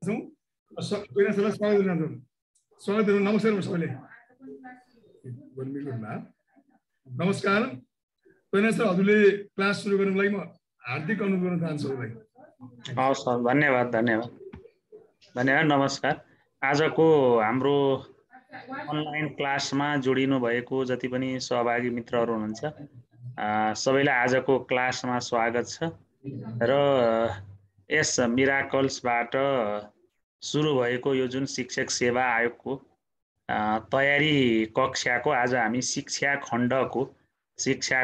छौँ। स्वागत गर्न नमस्कार सबैले। नमस्कार पहिला सर, हजुरले क्लास सुरु गर्नको लागि म हार्दिक अनुरोध गर्न चाहन्छु सबैलाई। हवस् सर, धन्यवाद धन्यवाद धन्यवाद। नमस्कार। आजको हाम्रो अनलाइन क्लासमा जोडिनु भएको जति पनि सहभागी मित्रहरू हुनुहुन्छ सबैलाई आजको क्लासमा स्वागत छ। र यस मिराकल्सबाट सुरु भएको यो जुन शिक्षक सेवा आयोगको तयारी कक्षाको आज हामी शिक्षा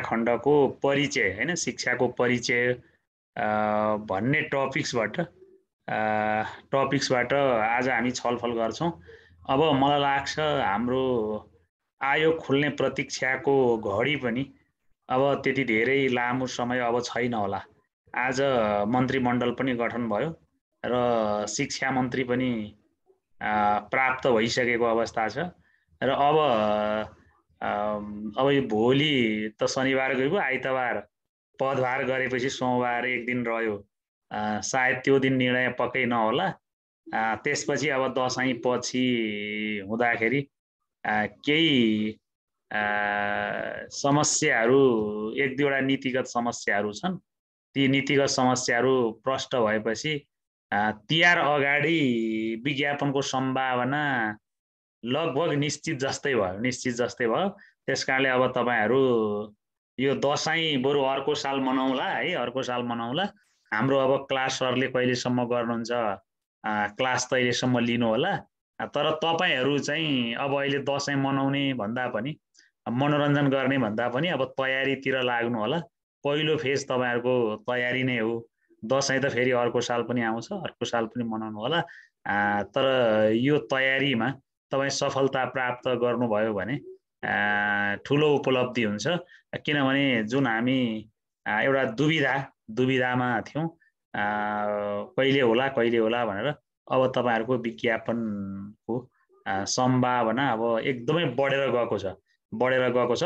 खण्डको परिचय हैन, शिक्षाको परिचय भन्ने टपिक्सबाट आज हामी छलफल गर्छौं। अब मलाई लाग्छ हाम्रो आयोग खुल्ने प्रतीक्षाको घडी पनि अब त्यति धेरै लामो समय अब छैन होला। आज मन्त्रीमण्डल पनि गठन भयो र शिक्षा मन्त्री पनि प्राप्त भइसकेको अवस्था छ। र अब यो भोलि त शनिबार गयो, आइतबार पदभार गरेपछि सोमबार एक दिन रह्यो, सायद त्यो दिन निर्णय पक्कै नहोला। त्यसपछि अब दशैं पछि हुँदाखेरि केही समस्याहरू, एक दुईवटा नीतिगत समस्याहरू छन्। ती नीतिगत समस्याहरू प्रष्ट भएपछि तिहार अगाडि विज्ञापनको सम्भावना लगभग निश्चित जस्तै भयो। त्यसकारणले अब तपाईहरु यो दशैं बरु अर्को साल मनाउला है, अर्को साल मनाउला। हाम्रो अब क्लास सरले कहिलेसम्म गर्नुहुन्छ क्लास तैलेसम्म लिनु होला। तर तपाईहरु चाहिँ अब अहिले दशैं मनाउने भन्दा पनि, मनोरञ्जन गर्ने भन्दा पनि अब तयारीतिर लाग्नु होला। पहिलो फेज तपाईहरुको तयारी नै हो। दशैं त फेरि अर्को साल पनि आउँछ, अर्को साल पनि मनाउनु होला। तर यो तयारीमा तपाई सफलता प्राप्त गर्नुभयो भने ठुलो उपलब्धि हुन्छ। किनभने जुन हामी एउटा दुविधामा थियौं, कहिले होला भनेर, अब तपाईहरुको विज्ञापनको सम्भावना अब एकदमै बढेर गएको छ।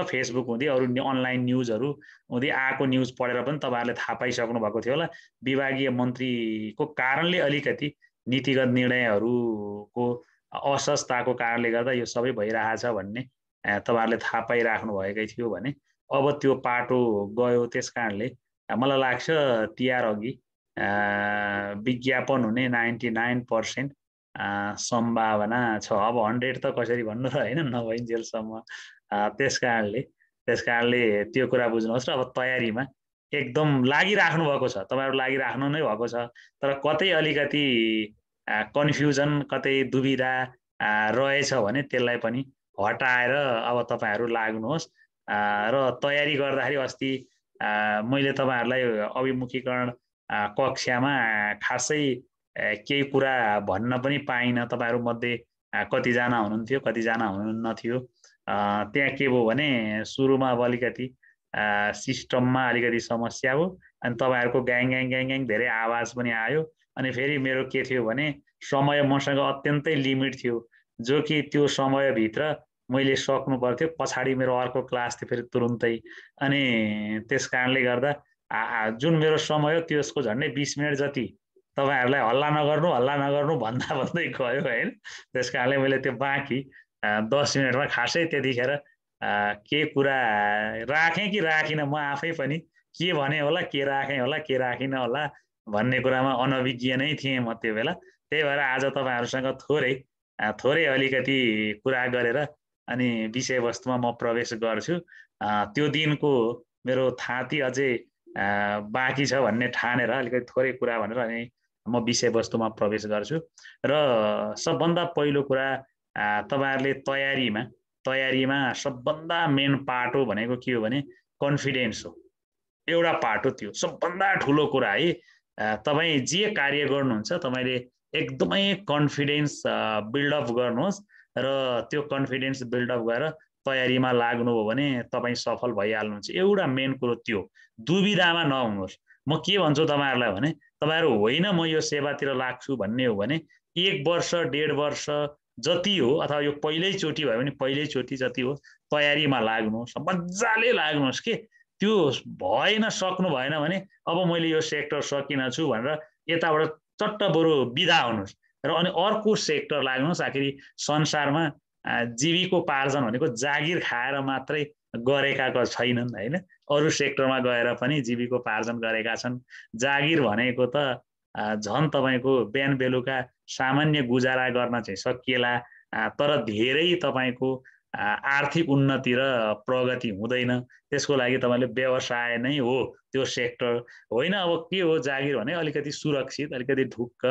फेसबुक हुँदै अरु अनलाइन न्यूजहरु हुँदै आएको न्यूज पढेर पनि तपाईहरुले थाहा पाइसक्नु भएको थियो होला। विभागीय मन्त्रीको कारणले अलिकति नीतिगत निर्णयहरुको असहजताको कारणले गर्दा यो सबै भइरहेछ भन्ने तपाईहरुले थाहा पाइराख्नु भएकै थियो भने अब त्यो पाटो गयो। त्यसकारणले मलाई लाग्छ तिहार अघि विज्ञापन हुने 99% सम्भावना छ। अब 100 त कसरी भन्नु र हैन, नभइन्जेलसम्म। त्यसकारणले त्यो कुरा बुझ्नुहोस् र अब तयारीमा एकदम लागिराख्नु भएको छ, तपाईहरु लागिराख्नु नै भएको छ। तर कतै अलिकति कन्फ्युजन, कतै दुविधा रहेछ भने त्यसलाई पनि हटाएर अब तपाईहरु लाग्नुहोस्। र तयारी गर्दाखेरि अस्ति मैले तपाईहरुलाई अभिमुखीकरण कक्षामा खासै केही कुरा भन्न पनि पाइन। तपाईहरु मध्ये कतिजना हुनुहुन्थ्यो, कतिजना हुनुहुन्न थियो। त्यहाँ के भयो भने सुरुमा अब अलिकति सिस्टममा अलिकति समस्या हो, अनि तपाईहरुको ग्याङ धेरै आवाज पनि आयो। अनि फेरि मेरो के थियो भने समय मसँग अत्यन्तै लिमिट थियो, जो कि त्यो समयभित्र मैले सक्नु पर्थ्यो। पछाडि मेरो अर्को क्लास थियो फेरि तुरुन्तै। अनि त्यसकारणले गर्दा जुन मेरो समय हो त्यसको झन्डै 20 मिनेट जति तपाईहरुलाई हल्ला नगर्नु भन्दै गयो हैन। त्यसकारणले मैले त्यो बाँकी 10 मिनेटमा खासै त्यतिखेर के कुरा राखेँ कि राखिन, म आफै पनि के भने होला, के राखेँ होला, के राखिन होला भन्ने कुरामा अनभिज्ञ नै थिएँ म त्यो बेला। त्यही भएर आज तपाईहरुसँग थोरै अलिकति कुरा गरेर अनि विषयवस्तुमा म प्रवेश गर्छु। त्यो दिनको मेरो थाती अझै बाँकी छ भन्ने ठानेर अलिकति थोरै कुरा भनेर अनि म विषयवस्तुमा प्रवेश गर्छु। र सबभन्दा पहिलो कुरा तपाईहरुले तयारीमा सबभन्दा मेन पाटो भनेको के हो भने कन्फिडेन्स हो। एउटा पाटो त्यो सबभन्दा ठुलो कुरा है। तपाई जे कार्य गर्नुहुन्छ तपाईले एकदमै कन्फिडेन्स बिल्डअप गर्नुहोस् र त्यो कन्फिडेन्स बिल्डअप गरेर तयारीमा लाग्नुभयो भने तपाई सफल भइहाल्नुहुन्छ। एउटा मेन कुरो त्यो, दुविधामा नहुनुहोस्। म के भन्छु तपाईहरुलाई भने तपाईहरु होइन म यो सेवातिर लाग्छु भन्ने हो भने 1 वर्ष 1.5 वर्ष जति हो, अथवा यो पहिल्यैचोटी भयो भने पहिल्यैचोटी जति हो तयारीमा लाग्नुहोस्, मज्जाले लाग्नुहोस्। के त्यो सक्नु भएन भने अब मैले यो सेक्टर सकिन छु भनेर यताबाट चट्ट बरु बिदा हुनुहोस्। र अनि अर्को सेक्टर लाग्नुहोस्। आखिरी संसारमा जीविकोपार्जन भनेको जागिर खाएर मात्रै गरेका छैनन् हैन, अरू सेक्टरमा गएर पनि जीविकोपार्जन गरेका छन्। जागिर भनेको त झन् तपाईँको बिहान बेलुका सामान्य गुजारा गर्न चाहिँ सकिएला, तर धेरै तपाईँको आर्थिक उन्नति र प्रगति हुँदैन। त्यसको लागि तपाईँले व्यवसाय नै हो त्यो सेक्टर होइन। अब के हो जागिर भने अलिकति सुरक्षित, अलिकति ढुक्क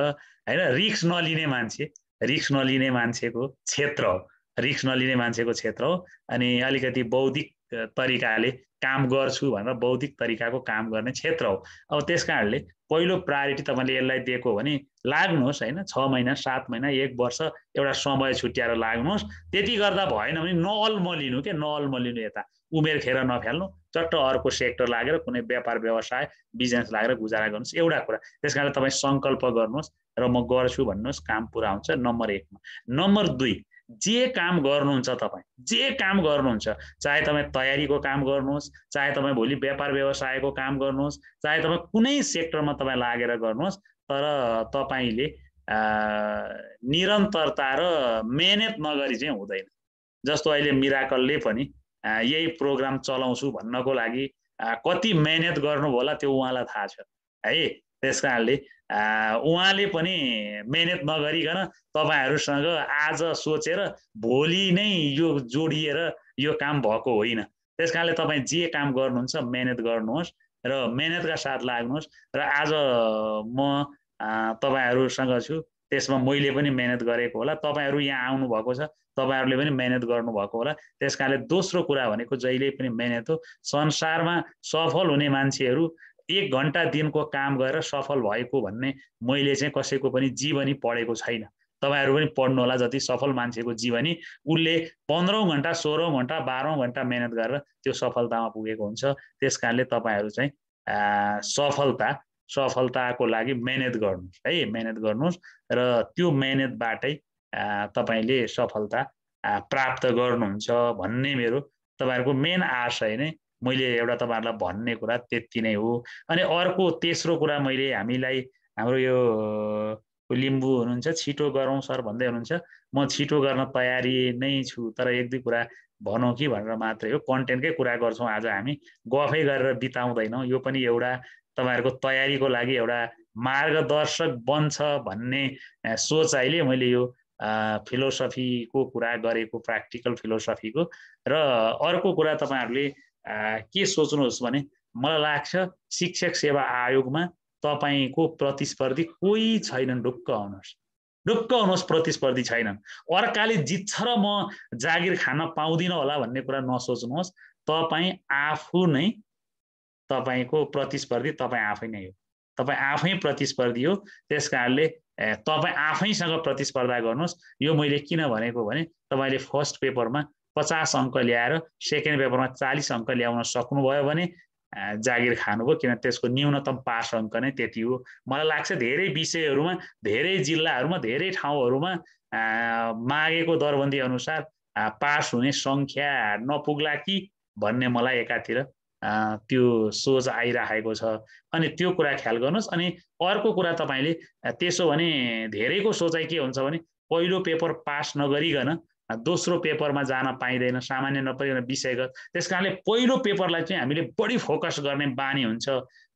हैन, रिस्क नलिने मान्छे, रिस्क नलिने मान्छेको क्षेत्र हो, रिस्क नलिने मान्छेको क्षेत्र हो। अनि अलिकति बौद्धिक तरिकाले काम गर्छु भनेर बौद्धिक तरिकाको काम गर्ने क्षेत्र हो। अब त्यस कारणले पहिलो प्रायोरिटी तपाईँले यसलाई दिएको भने लाग्नुहोस् हैन, 6 महिना 7 महिना 1 वर्ष एउटा समय छुट्याएर लाग्नुहोस्। त्यति गर्दा भएन भने नअल्मलिनु के, नअल्मलिनु, यता उमेर खेर नफाल्नु, चट्ट अर्को सेक्टर लागेर कुनै व्यापार व्यवसाय बिजनेस लागेर गुजारा गर्नुहोस्। एउटा कुरा त्यस कारणले तपाईँ सङ्कल्प गर्नुहोस् र म गर्छु भन्नुहोस्, काम पुरा हुन्छ। नम्बर 1 मा। नम्बर 2, जे काम गर्नुहुन्छ तपाईँ, जे काम गर्नुहुन्छ, चाहे तपाईँ तयारीको काम गर्नुहोस्, चाहे तपाईँ भोलि व्यापार व्यवसायको काम गर्नुहोस्, चाहे तपाईँ कुनै सेक्टरमा तपाईँ लागेर गर्नुहोस्, तर तपाईँले निरन्तरता र मेहनत नगरी चाहिँ हुँदैन। जस्तो अहिले मिराकलले पनि यही प्रोग्राम चलाउँछु भन्नको लागि कति मेहनत गर्नुभयो होला त्यो उहाँलाई थाहा छ है। त्यस कारणले उहाँले पनि मेहनत नगरिकन तपाईँहरूसँग आज सोचेर भोलि नै यो जोडिएर यो काम भएको होइन। त्यस कारणले तपाईँ जे काम गर्नुहुन्छ मेहनत गर्नुहोस् र मेहनतका साथ लाग्नुहोस्। र आज म तपाईँहरूसँग छु, त्यसमा मैले पनि मेहनत गरेको होला, तपाईँहरू यहाँ आउनु भएको छ, तपाईँहरूले पनि मेहनत गर्नुभएको होला। त्यस कारणले दोस्रो कुरा भनेको जहिले पनि मेहनत हो। संसारमा सफल हुने मान्छेहरू 1 घन्टा दिनको काम गरेर सफल भएको भन्ने मैले चाहिँ कसैको पनि जीवनी पढेको छैन। तपाईँहरू पनि पढ्नु होला, जति सफल मान्छेको जीवनी उसले 15 घन्टा 16 घन्टा 12 घन्टा मेहनत गरेर त्यो सफलतामा पुगेको हुन्छ। त्यस कारणले तपाईँहरू चाहिँ सफलताको लागि मेहनत गर्नुहोस् है, मेहनत गर्नुहोस् र त्यो मेहनतबाटै तपाईँले सफलता प्राप्त गर्नुहुन्छ भन्ने मेरो तपाईँहरूको मेन आशय नै मैले एउटा तपाईँहरूलाई भन्ने कुरा त्यति नै हो। अनि अर्को तेस्रो कुरा मैले हामीलाई हाम्रो यो लिम्बू हुनुहुन्छ, छिटो गरौँ सर भन्दै हुनुहुन्छ। म छिटो गर्न तयारी नै छु, तर 1-2 कुरा भनौँ कि भनेर मात्रै हो। कन्टेन्टकै कुरा गर्छौँ आज, हामी गफै गरेर बिताउँदैनौँ। यो पनि एउटा तपाईँहरूको तयारीको लागि एउटा मार्गदर्शक बन्छ भन्ने सोचाइले मैले यो फिलोसफीको कुरा गरेको, प्र्याक्टिकल फिलोसफीको। र अर्को कुरा तपाईँहरूले के सोच्नुहोस् भने मलाई लाग्छ शिक्षक सेवा आयोगमा तपाईँको प्रतिस्पर्धी कोही छैनन्। ढुक्क हुनुहोस्, प्रतिस्पर्धी छैनन्। अर्काले जित्छ र म जागिर खान पाउँदिनँ होला भन्ने कुरा नसोच्नुहोस्। तपाईँ आफू नै तपाईँको प्रतिस्पर्धी तपाईँ आफै नै हो, तपाईँ आफै प्रतिस्पर्धी हो। त्यस कारणले तपाईँ आफैसँग प्रतिस्पर्धा गर्नुहोस्। यो मैले किन भनेको भने तपाईँले फर्स्ट पेपरमा 50 अङ्क ल्याएर सेकेन्ड पेपरमा 40 अङ्क ल्याउन सक्नुभयो भने जागिर खानुभयो, किन त्यसको न्यूनतम पास अङ्क नै त्यति हो। मलाई लाग्छ धेरै विषयहरूमा, धेरै जिल्लाहरूमा, धेरै ठाउँहरूमा मागेको दरबन्दी अनुसार पास हुने सङ्ख्या नपुग्ला कि भन्ने मलाई एकातिर त्यो सोच आइराखेको छ। अनि त्यो कुरा ख्याल गर्नुहोस्। अनि अर्को कुरा तपाईँले त्यसो भने धेरैको सोचाइ के हुन्छ भने पहिलो पेपर पास नगरिकन दोस्रो पेपरमा जान पाइँदैन, सामान्य नपरिकन विषयगत। त्यस कारणले पहिलो पेपरलाई चाहिँ हामीले बढी फोकस गर्ने बानी हुन्छ।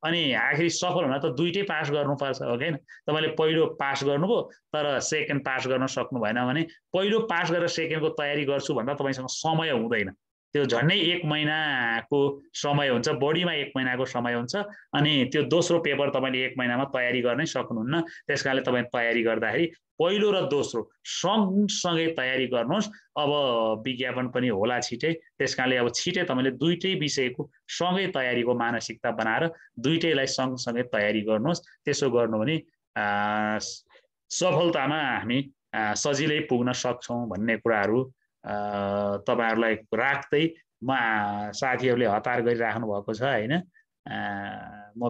अनि आखिरी सफल हुन त दुईटै पास गर्नुपर्छ हो कि हैन। तपाईँले पहिलो पास गर्नुभयो तर सेकेन्ड पास गर्न सक्नु भएन भने पहिलो पास गरेर सेकेन्डको तयारी गर्छु भन्दा तपाईँसँग समय हुँदैन। त्यो झन्डै 1 महिनाको समय हुन्छ, बढीमा 1 महिनाको समय हुन्छ। अनि त्यो दोस्रो पेपर तपाईँले 1 महिनामा तयारी गर्नै सक्नुहुन्न। त्यस कारणले तपाईँ तयारी गर्दाखेरि पहिलो र दोस्रो सँगसँगै तयारी गर्नुहोस्। अब विज्ञापन पनि होला छिटै, त्यस कारणले अब छिटै तपाईँले दुईटै विषयको सँगै तयारीको मानसिकता बनाएर दुईटैलाई सँगसँगै तयारी गर्नुहोस्। त्यसो गर्नु भने सफलतामा हामी सजिलै पुग्न सक्छौँ भन्ने कुराहरू तपाईँहरूलाई राख्दै म साथीहरूले हतार गरिराख्नु भएको छ होइन, म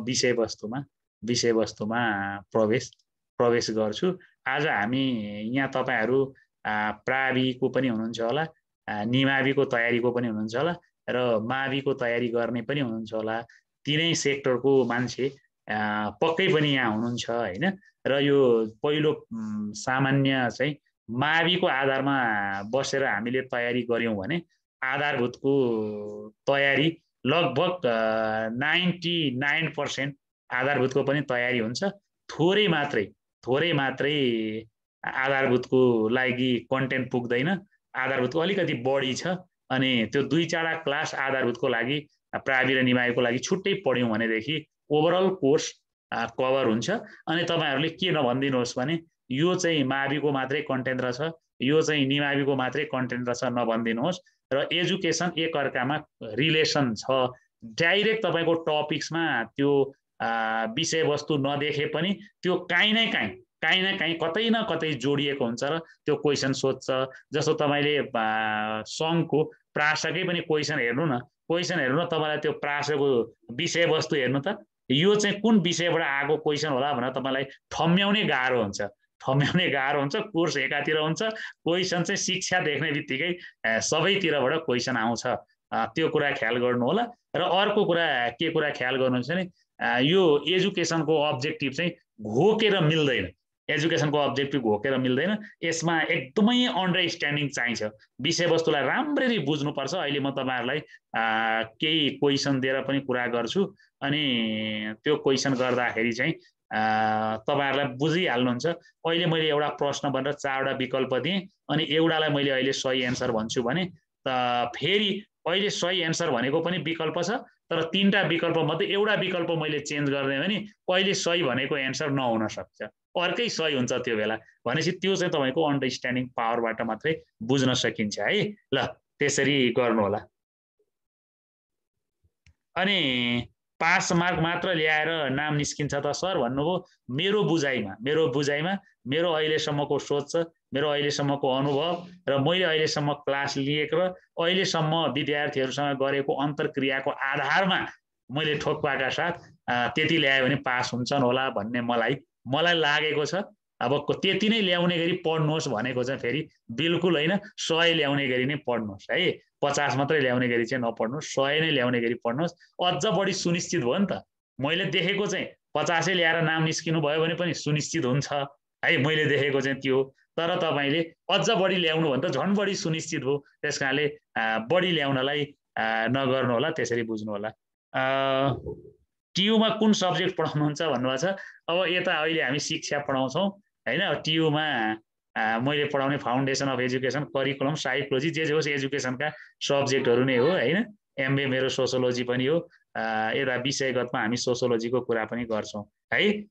विषयवस्तुमा प्रवेश गर्छु। आज हामी यहाँ तपाईँहरू प्राविको पनि हुनुहुन्छ होला, निमाविको तयारीको पनि हुनुहुन्छ होला र माविको तयारी गर्ने पनि हुनुहुन्छ होला। तिनै सेक्टरको मान्छे पक्कै पनि यहाँ हुनुहुन्छ हैन। र यो पहिलो सामान्य चाहिँ माविको आधारमा बसेर हामीले तयारी गर्यौं भने आधारभूतको तयारी लगभग 99% आधारभूतको पनि तयारी हुन्छ। थोरै मात्रै आधारभूतको लागि कन्टेन्ट पुग्दैन, आधारभूतको अलिकति बढी छ। अनि त्यो 2-4 क्लास आधारभूतको लागि प्रावि र निमाविको लागि छुट्टै पढ्यौं भनेदेखि ओभरअल कोर्स कभर हुन्छ। अनि तपाईहरुले के नभन्दिनुहोस् भने यो चाहिँ माविको मात्रै कन्टेन्ट रहेछ, यो चाहिँ निमाविको मात्रै कन्टेन्ट रहेछ नभन्दिनुहोस्। र एजुकेसन एक अर्कामा रिलेसन छ। डाइरेक्ट तपाईको टपिक्समा त्यो विषयवस्तु नदेखे पनि त्यो काहीँ न काहीँ कतै न कतै जोडिएको हुन्छ र त्यो क्वेशन सोध्छ। जस्तो तपाईले संघको प्रासकै पनि क्वेशन हेर्नु न, तपाईलाई त्यो प्रासको विषयवस्तु हेर्नु त, यो चाहिँ कुन विषयबाट आएको क्वेशन होला भनेर तपाईलाई ठम्म्याउनै गाह्रो हुन्छ। कोर्स एकातिर हुन्छ, क्वेशन चाहिँ शिक्षा देख्ने बित्तिकै सबैतिरबाट क्वेशन आउँछ। त्यो कुरा ख्याल गर्नु होला। र अर्को कुरा के कुरा ख्याल गर्नुहुन्छ भने यो एजुकेसनको अब्जेक्टिभ चाहिँ घोकेर मिल्दैन। यसमा एकदमै अन्डरस्ट्यान्डिङ चाहिन्छ। विषयवस्तुलाई राम्ररी बुझ्नुपर्छ। अहिले म तपाईहरुलाई केही क्वेशन दिएर पनि कुरा गर्छु। अनि त्यो क्वेशन गर्दाखेरि चाहिँ तपाईहरुलाई बुझिहाल्नुहुन्छ। अहिले मैले एउटा प्रश्न भनेर 4वटा विकल्प दिएँ अनि एउटालाई मैले अहिले सही एन्सर भन्छु भने फेरि अहिले सही एन्सर भनेको पनि विकल्प छ, तर 3टा विकल्प मध्ये एउटा विकल्प मैले चेन्ज गर्ने भने अहिले सही भनेको एन्सर नहुन सक्छ, अर्कै सही हुन्छ त्यो बेला। भनेपछि त्यो चाहिँ तपाईको अन्डरस्ट्यान्डिङ पावरबाट मात्रै बुझ्न सकिन्छ है। ल त्यसरी गर्नु होला। अनि पास मार्क मात्र ल्याएर नाम निस्किन्छ त सर भन्नुभयो। मेरो बुझाइमा मेरो अहिलेसम्मको सोच छ, मेरो अहिलेसम्मको अनुभव र मैले अहिलेसम्म क्लास लिएको र अहिलेसम्म विद्यार्थीहरुसँग गरेको अन्तरक्रियाको आधारमा मैले ठोक्पाका साथ त्यति ल्यायो भने पास हुन्छन् होला भन्ने मलाई लागेको छ। अब त्यति नै ल्याउने गरी पढ्नुहोस् भनेको चाहिँ फेरि बिल्कुल हैन। 100 ल्याउने गरी नै पढ्नुहोस् है। 50 मात्रै ल्याउने गरी चाहिँ नपढ्नुहोस्, 100 नै ल्याउने गरी पढ्नुहोस्। अझ बढी सुनिश्चित भयो नि त। मैले देखेको चाहिँ 50 ल्याएर नाम निस्किनु भयो भने पनि सुनिश्चित हुन्छ है, मैले देखेको चाहिँ त्यो। तर तपाईले अझ बढी ल्याउनु भन्दा झन् बढी सुनिश्चित भयो। त्यसकारणले बढी ल्याउनलाई नगर्नु होला, त्यसरी बुझ्नु होला। टियुमा कुन सब्जेक्ट पढाउनुहुन्छ भन्नुभएको छ। अब यता अहिले हामी शिक्षा पढाउँछौँ हैन। टियुमा मैले पढाउने foundation of education, curriculum, psychology जे होस् एजुकेसनका सब्जेक्टहरु नै हो हैन। एमबी मेरो सोसियोलोजी पनि हो। यता विषयगतमा हामी सोसियोलोजीको कुरा पनि गर्छौं है।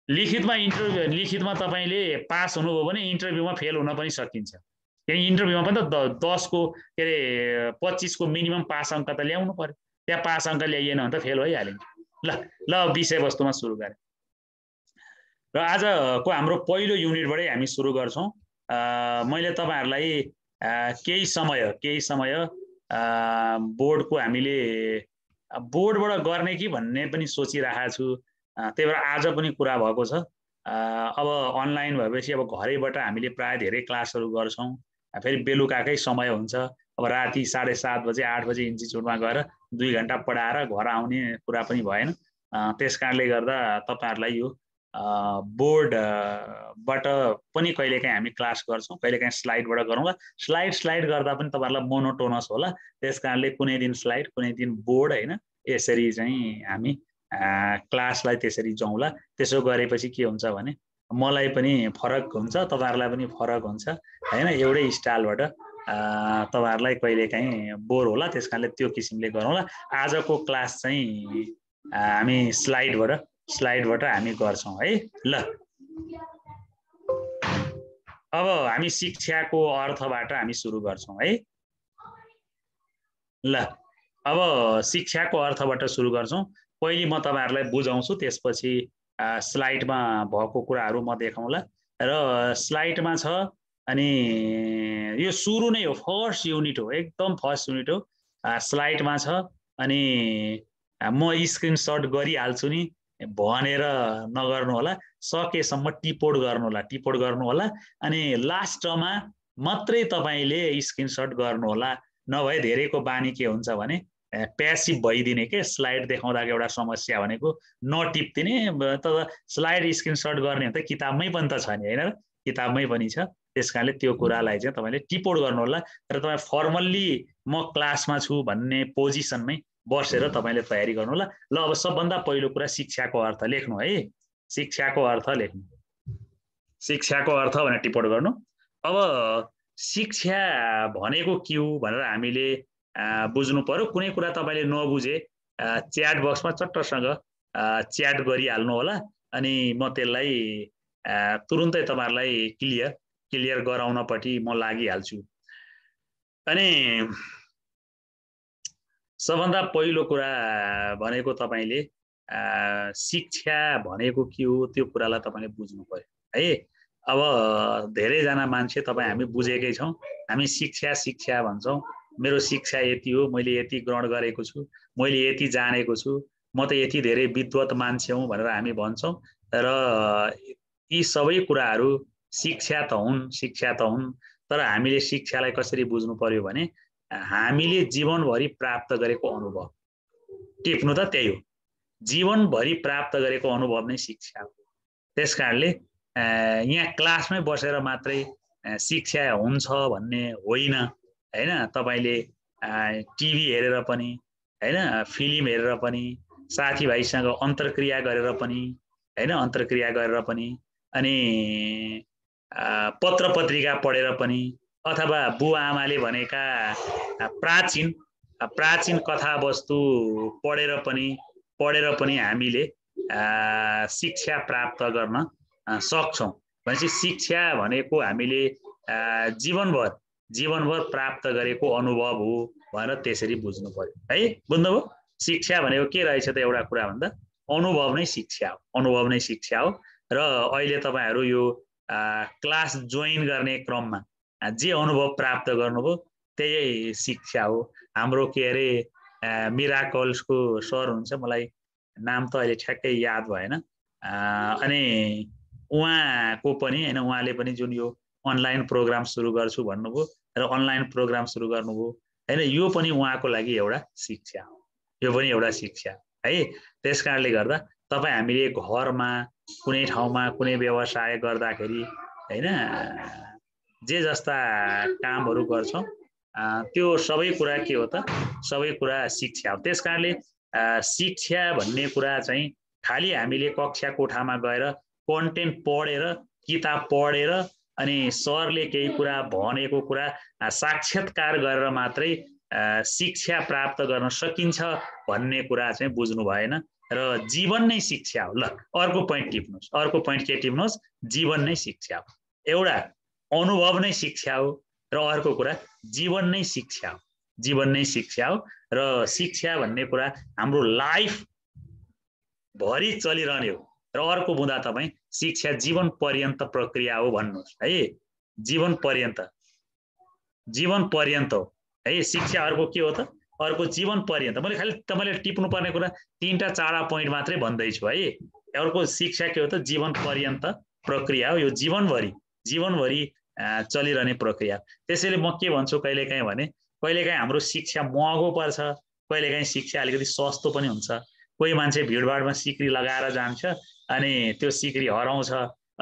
लिखितमा तपाईले पास हुनुभयो भने इन्टरभ्यूमा फेल हुन पनि सकिन्छ। किन इन्टरभ्यूमा पनि त 10 को के रे 25 को मिनिमम पास अंक त ल्याउनु पर्यो। त्यहाँ पास अंक ल्याइएन भने त फेल भइहालिन्छ। ल विषयवस्तुमा सुरु गरे। र आजको हाम्रो पहिलो युनिटबाटै हामी सुरु गर्छौं। मैले तपाईहरुलाई केही समय बोर्डको हामीले बोर्डबाट गर्ने कि भन्ने पनि सोचिरहेको छु। त्यही भएर आज पनि कुरा भएको छ। अब अनलाइन भएपछि अब घरैबाट हामीले प्राय धेरै क्लासहरु गर्छौं। फेरि बेलुकाकै समय हुन्छ। अब राति 7:30 बजे 8 बजे इन्स्टिट्युटमा गएर 2 घण्टा पढाएर घर आउने कुरा पनि भएन। त्यसकारणले गर्दा तपाईहरुलाई यो बोर्डबाट पनि कहिलेकाहीँ हामी क्लास गर्छौं, कहिलेकाहीँ स्लाइडबाट गरौँला। स्लाइड गर्दा पनि तपाईहरुलाई मोनोटोनस होला। त्यसकारणले कुनै दिन स्लाइड कुनै दिन बोर्ड हैन, यसरी चाहिँ हामी क्लासलाई त्यसरी जाउँला। त्यसो गरेपछि के हुन्छ भने मलाई पनि फरक हुन्छ, तपाईहरुलाई पनि फरक हुन्छ हैन। एउटै स्टाइलबाट तपाईहरुलाई कहिलेकाहीँ बोर होला। त्यसकारणले त्यो किसिमले गरौँला। आजको क्लास चाहिँ हामी स्लाइडबाट हामी गर्छौं है। ल अब हामी शिक्षाको अर्थबाट हामी सुरु गर्छौं है। ल अब शिक्षाको अर्थबाट सुरु गर्छौं। पहिले म तपाईहरुलाई बुझाउँछु, त्यसपछि स्लाइडमा भएको कुराहरु म देखाउँला। र स्लाइडमा छ अनि यो सुरु नै हो, फर्स्ट युनिट हो, एकदम फर्स्ट युनिट हो। स्लाइडमा छ अनि म स्क्रिनशट गरिहाल्छु नि भनेर नगर्नु होला। सकेसम्म टिपोड गर्नु होला। अनि लास्टमा मात्रै तपाईले स्क्रिनशट गर्नु होला। नभए धेरैको बानी के हुन्छ भने प्यासिभ भइदिने के स्लाइड देखाउँदाको एउटा समस्या भनेको नटिप्दिने तर स्लाइड स्क्रिनसट गर्ने त किताबमै पनि त छ नि हैन किताबमै पनि छ त्यस कारणले त्यो कुरालाई चाहिँ तपाईले टिपोट गर्नु होला र तपाईँ फर्मल्ली म क्लासमा छु भन्ने पोजिसनमै बसेर तपाईले तयारी गर्नु होला ल अब सबभन्दा पहिलो कुरा शिक्षाको अर्थ लेख्नु है शिक्षाको अर्थ लेख्नु शिक्षाको अर्थ भनेर टिपोट गर्नु अब शिक्षा भनेको के हो भनेर हामीले बुझ्नु पर्यो कुनै कुरा तपाईले नबुझे च्याट बक्समा चट्टसँग च्याट गरिहाल्नु होला अनि म त्यसलाई तुरुन्तै तपाईहरुलाई क्लियर गराउनपट्टि म लागिहाल्छु अनि सबभन्दा पहिलो कुरा भनेको तपाईले शिक्षा भनेको के हो त्यो कुरालाई तपाईले बुझ्नु पर्यो है अब धेरै जना मान्छे तपाई हामी बुझेकै छौं हामी शिक्षा भन्छौं मेरो शिक्षा यति हो मैले यति ग्रहण गरेको छु मैले यति जानेको छु म त यति धेरै विद्वत मान्छे हुँ भनेर हामी भन्छौं र यी सबै कुराहरू शिक्षा त हुन् तर हामीले शिक्षालाई कसरी बुझ्नु पर्यो भने हामीले जीवनभरि प्राप्त गरेको अनुभव टिप्नु त त्यही हो जीवनभरि प्राप्त गरेको अनुभव नै शिक्षा हो त्यसकारणले यहाँ क्लासमै बसेर मात्रै शिक्षा हुन्छ भन्ने होइन हैन तपाईले टिभी हेरेर पनि हैन फिल्म हेरेर पनि साथीभाइसँग अन्तर्क्रिया गरेर पनि हैन अन्तर्क्रिया गरेर पनि अनि पत्र पत्रिका पढेर पनि अथवा बुवा आमाले भनेका प्राचीन कथा वस्तु पढेर पनि हामीले शिक्षा प्राप्त गर्न सक्छौं भनेपछि शिक्षा भनेको हामीले जीवनभर प्राप्त गरेको अनुभव हो भनेर त्यसरी बुझ्नु पर्यो है बुझ्नुभयो शिक्षा भनेको के रहेछ त एउटा कुरा भन्दा अनुभव नै शिक्षा हो र अहिले तपाईहरु यो क्लास जोइन गर्ने क्रममा जे अनुभव प्राप्त गर्नुभयो त्यही शिक्षा हो हाम्रो के अरे मिराकल्सको सर हुन्छ मलाई नाम त अहिले ठ्याक्कै याद भएन अनि उहाँको पनि हैन उहाँले पनि जुन यो अनलाइन प्रोग्राम सुरु गर्छु भन्नुभयो र अनलाइन प्रोग्राम सुरु गर्नुभयो हैन यो पनि उहाँको लागि एउटा शिक्षा हो यो पनि एउटा शिक्षा है त्यसकारणले गर्दा तपाई हामीले घरमा कुनै ठाउँमा कुनै व्यवसाय गर्दाखेरि हैन जे जस्ता कामहरु गर्छौं त्यो सबै कुरा के हो त सबै कुरा शिक्षा हो त्यसकारणले शिक्षा भन्ने कुरा चाहिँ खाली हामीले कक्षा कोठामा गएर कन्टेन्ट पढेर किताब पढेर अनि सरले केही कुरा भनेको कुरा साक्षात्कार गरेर मात्रै शिक्षा प्राप्त गर्न सकिन्छ भन्ने कुरा चाहिँ बुझ्नु भएन र जीवन नै शिक्षा हो ल अर्को पोइन्ट टिप्नुस् अर्को पोइन्ट के टिप्नुस् जीवन नै शिक्षा हो एउटा अनुभव नै शिक्षा हो र अर्को कुरा जीवन नै शिक्षा हो र शिक्षा भन्ने कुरा हाम्रो लाइफ भरि चलिरहने हो र अर्को बुँदा तपाई शिक्षा जीवन पर्यन्त प्रक्रिया हो भन्नुस् है जीवन पर्यन्त हो है शिक्षा अर्को के हो त अर्को जीवन पर्यन्त मैले खाली तपाईले टिप्नु पर्ने कुरा तीनटा चारवटा पोइन्ट मात्रै भन्दै छु है अर्को शिक्षा के हो त जीवन पर्यन्त प्रक्रिया हो यो जीवनभरि चलिरहने प्रक्रिया त्यसैले म के भन्छु कहिलेकाहीँ भने कहिलेकाहीँ हाम्रो शिक्षा महँगो पर्छ कहिलेकाहीँ शिक्षा अलिकति सस्तो पनि हुन्छ कोही मान्छे भिडभाडमा सिक्री लगाएर जान्छ अनि त्यो सिक्री हराउँछ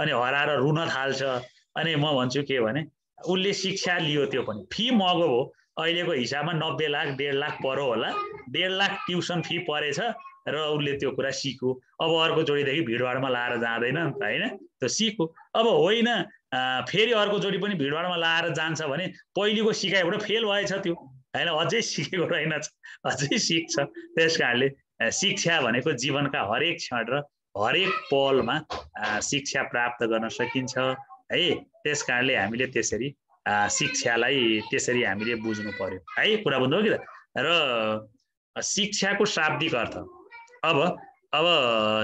अनि हराएर रुन थाल्छ अनि म भन्छु के भने उले शिक्षा लियो त्यो पनि फी महँगो हो अहिलेको हिसाबमा 90 लाख 1.5 लाख पर्यो होला 1.5 लाख ट्युसन फी परेछ र उले त्यो कुरा सिक्यो अब अर्को जोडीदेखि भिडभाडमा लाएर जाँदैन नि त हैन त्यो सिक्यो अब होइन फेरि अर्को जोडी पनि भिडभाडमा लाएर जान्छ भने पहिलेको सिकाइबाट फेल भएछ त्यो हैन अझै सिकेको रहेनछ अझै सिक्छ त्यसकारणले शिक्षा भनेको जीवनका हरेक क्षण र हरेक पलमा शिक्षा प्राप्त गर्न सकिन्छ है त्यसकारणले हामीले त्यसरी शिक्षालाई त्यसरी हामीले बुझ्नु पर्यो है कुरा बुझ्नु हो कि र शिक्षाको शाब्दिक अर्थ अब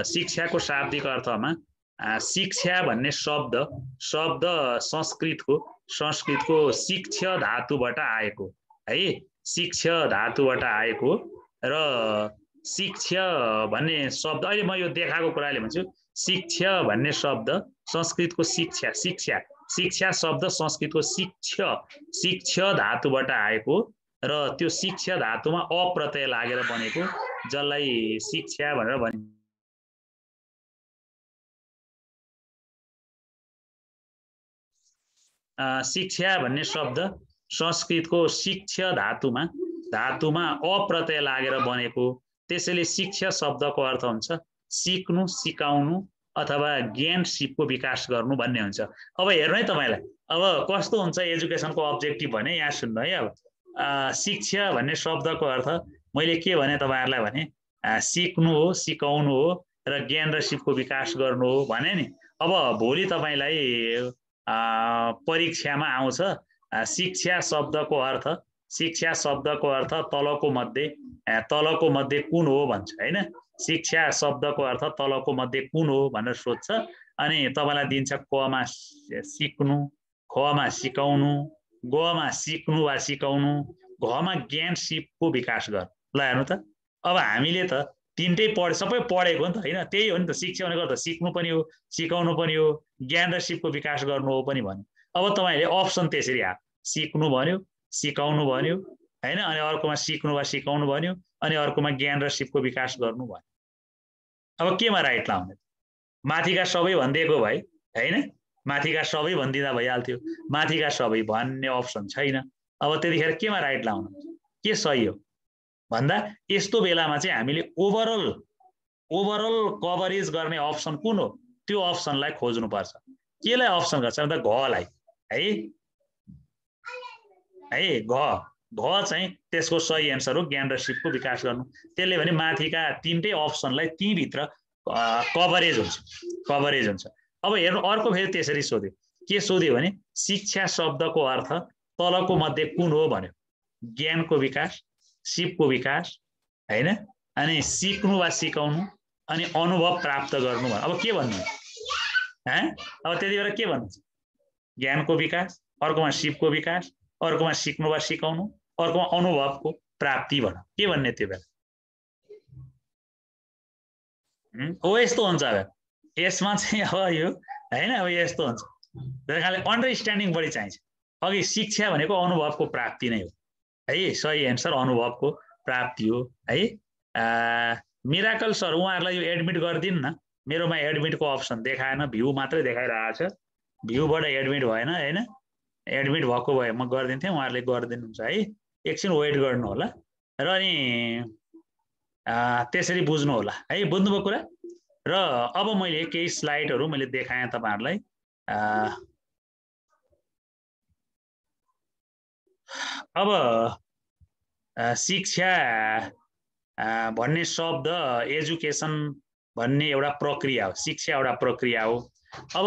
शिक्षाको शाब्दिक अर्थमा शिक्षा भन्ने शब्द संस्कृतको शिक्ष्य धातुबाट आएको है शिक्ष्य धातुबाट आएको र शिक्षा भन्ने शब्द अहिले म यो देखाएको कुराले भन्छु शिक्षा भन्ने शब्द संस्कृतको शिक्षा शब्द संस्कृतको शिक्षा धातुबाट आएको र त्यो शिक्षा धातुमा अ प्रत्यय लागेर बनेको जसलाई शिक्षा भनेर भनिन्छ। शिक्षा भन्ने शब्द संस्कृतको शिक्षा धातुमा अ प्रत्यय लागेर बनेको, त्यसैले शिक्षा शब्दको अर्थ हुन्छ सिक्नु, सिकाउनु अथवा ज्ञान सिपको विकास गर्नु भन्ने हुन्छ। अब हेर्नु है तपाईलाई, अब कस्तो हुन्छ एजुकेसनको अब्जेक्टिभ भने यहाँ सुन्नु है। अब शिक्षा भन्ने शब्दको अर्थ मैले के भने तपाईहरुलाई भने सिक्नु हो, सिकाउनु हो र ज्ञान र सिपको विकास गर्नु हो भने नि। अब भोलि तपाईलाई परीक्षामा आउँछ शिक्षा शब्दको अर्थ तलको मध्ये कुन हो भन्छ हैन। शिक्षा शब्दको अर्थ तलको मध्ये कुन हो भनेर सोध्छ अनि तपाईलाई दिन्छ क मा सिक्नु, ख मा सिकाउनु, ग मा सिक्नु वा सिकाउनु, घ मा ज्ञान सिपको विकास गर। ल हेर्नु त, अब हामीले त तीनटै सबै पढेको नि त हैन। त्यही हो नि त, शिक्षा भनेको त सिक्नु पनि हो, सिकाउनु पनि हो, ज्ञान र सिपको विकास गर्नु हो पनि भन्यो। अब तपाईले अप्सन त्यसरी हाल्नु, सिक्नु भन्यो, सिकाउनु भन्यो हैन, अनि अर्कोमा सिक्नु वा सिकाउनु भन्यो, अनि अर्कोमा ज्ञान र सिपको विकास गर्नु भन्यो। अब केमा राइट लाउने? माथिका सबै भनिदिएको भए हैन, माथिका सबै भनिदिँदा भइहाल्थ्यो। माथिका सबै भन्ने अप्सन छैन। अब त्यतिखेर केमा राइट लाउनु? के सही हो भन्दा यस्तो बेलामा चाहिँ हामीले ओभरअल कभरेज गर्ने अप्सन कुन हो त्यो अप्सनलाई खोज्नुपर्छ। केलाई अप्सन गर्छ भन्दा घलाई है घ चाहिँ त्यसको सही एन्सर हो, ज्ञान र सिपको विकास गर्नु। त्यसले भने माथिका तीनटै अप्सनलाई ती भित्र कभरेज हुन्छ। अब हेर्नु अर्को फेरि त्यसरी सोध्यो, के सोध्यो भने शिक्षा शब्दको अर्थ तलको मध्ये कुन हो भन्यो, ज्ञानको विकास, सिपको विकास हैन, अनि सिक्नु वा सिकाउनु अनि अनुभव प्राप्त गर्नु भन्यो। अब के भन्नु? अब त्यति बेला के भन्नु? ज्ञानको विकास, अर्कोमा सिपको विकास, अर्कोमा सिक्नु वा सिकाउनु, अर्कोमा अनुभवको प्राप्ति भन्यो। के भन्ने त्यो बेला? हो यस्तो हुन्छ। अब यसमा चाहिँ अब यो हैन, अब यस्तो हुन्छ। त्यसैले अन्डरस्ट्यान्डिङ बढी चाहिन्छ। अघि शिक्षा भनेको अनुभवको प्राप्ति नै हो है, सही एन्सर अनुभवको प्राप्ति हो है। मिराकल सर उहाँहरूलाई यो एडमिट गरिदिनु न, मेरोमा एडमिटको अप्सन देखाएन, भ्यू मात्रै देखाइरहेको छ, भ्यूबाट एडमिट भएन हैन। एडमिट भएको भए म गरिदिन्थेँ, उहाँहरूले गरिदिनुहुन्छ है। एकछिन वेट गर्नु होला र अनि त्यसरी बुझ्नु होला है, बुझ्नुभयो कुरा। र अब मैले केही स्लाइडहरू मैले देखाएँ तपाईहरुलाई। अब शिक्षा भन्ने शब्द एजुकेसन भन्ने एउटा प्रक्रिया हो, शिक्षा एउटा प्रक्रिया हो। अब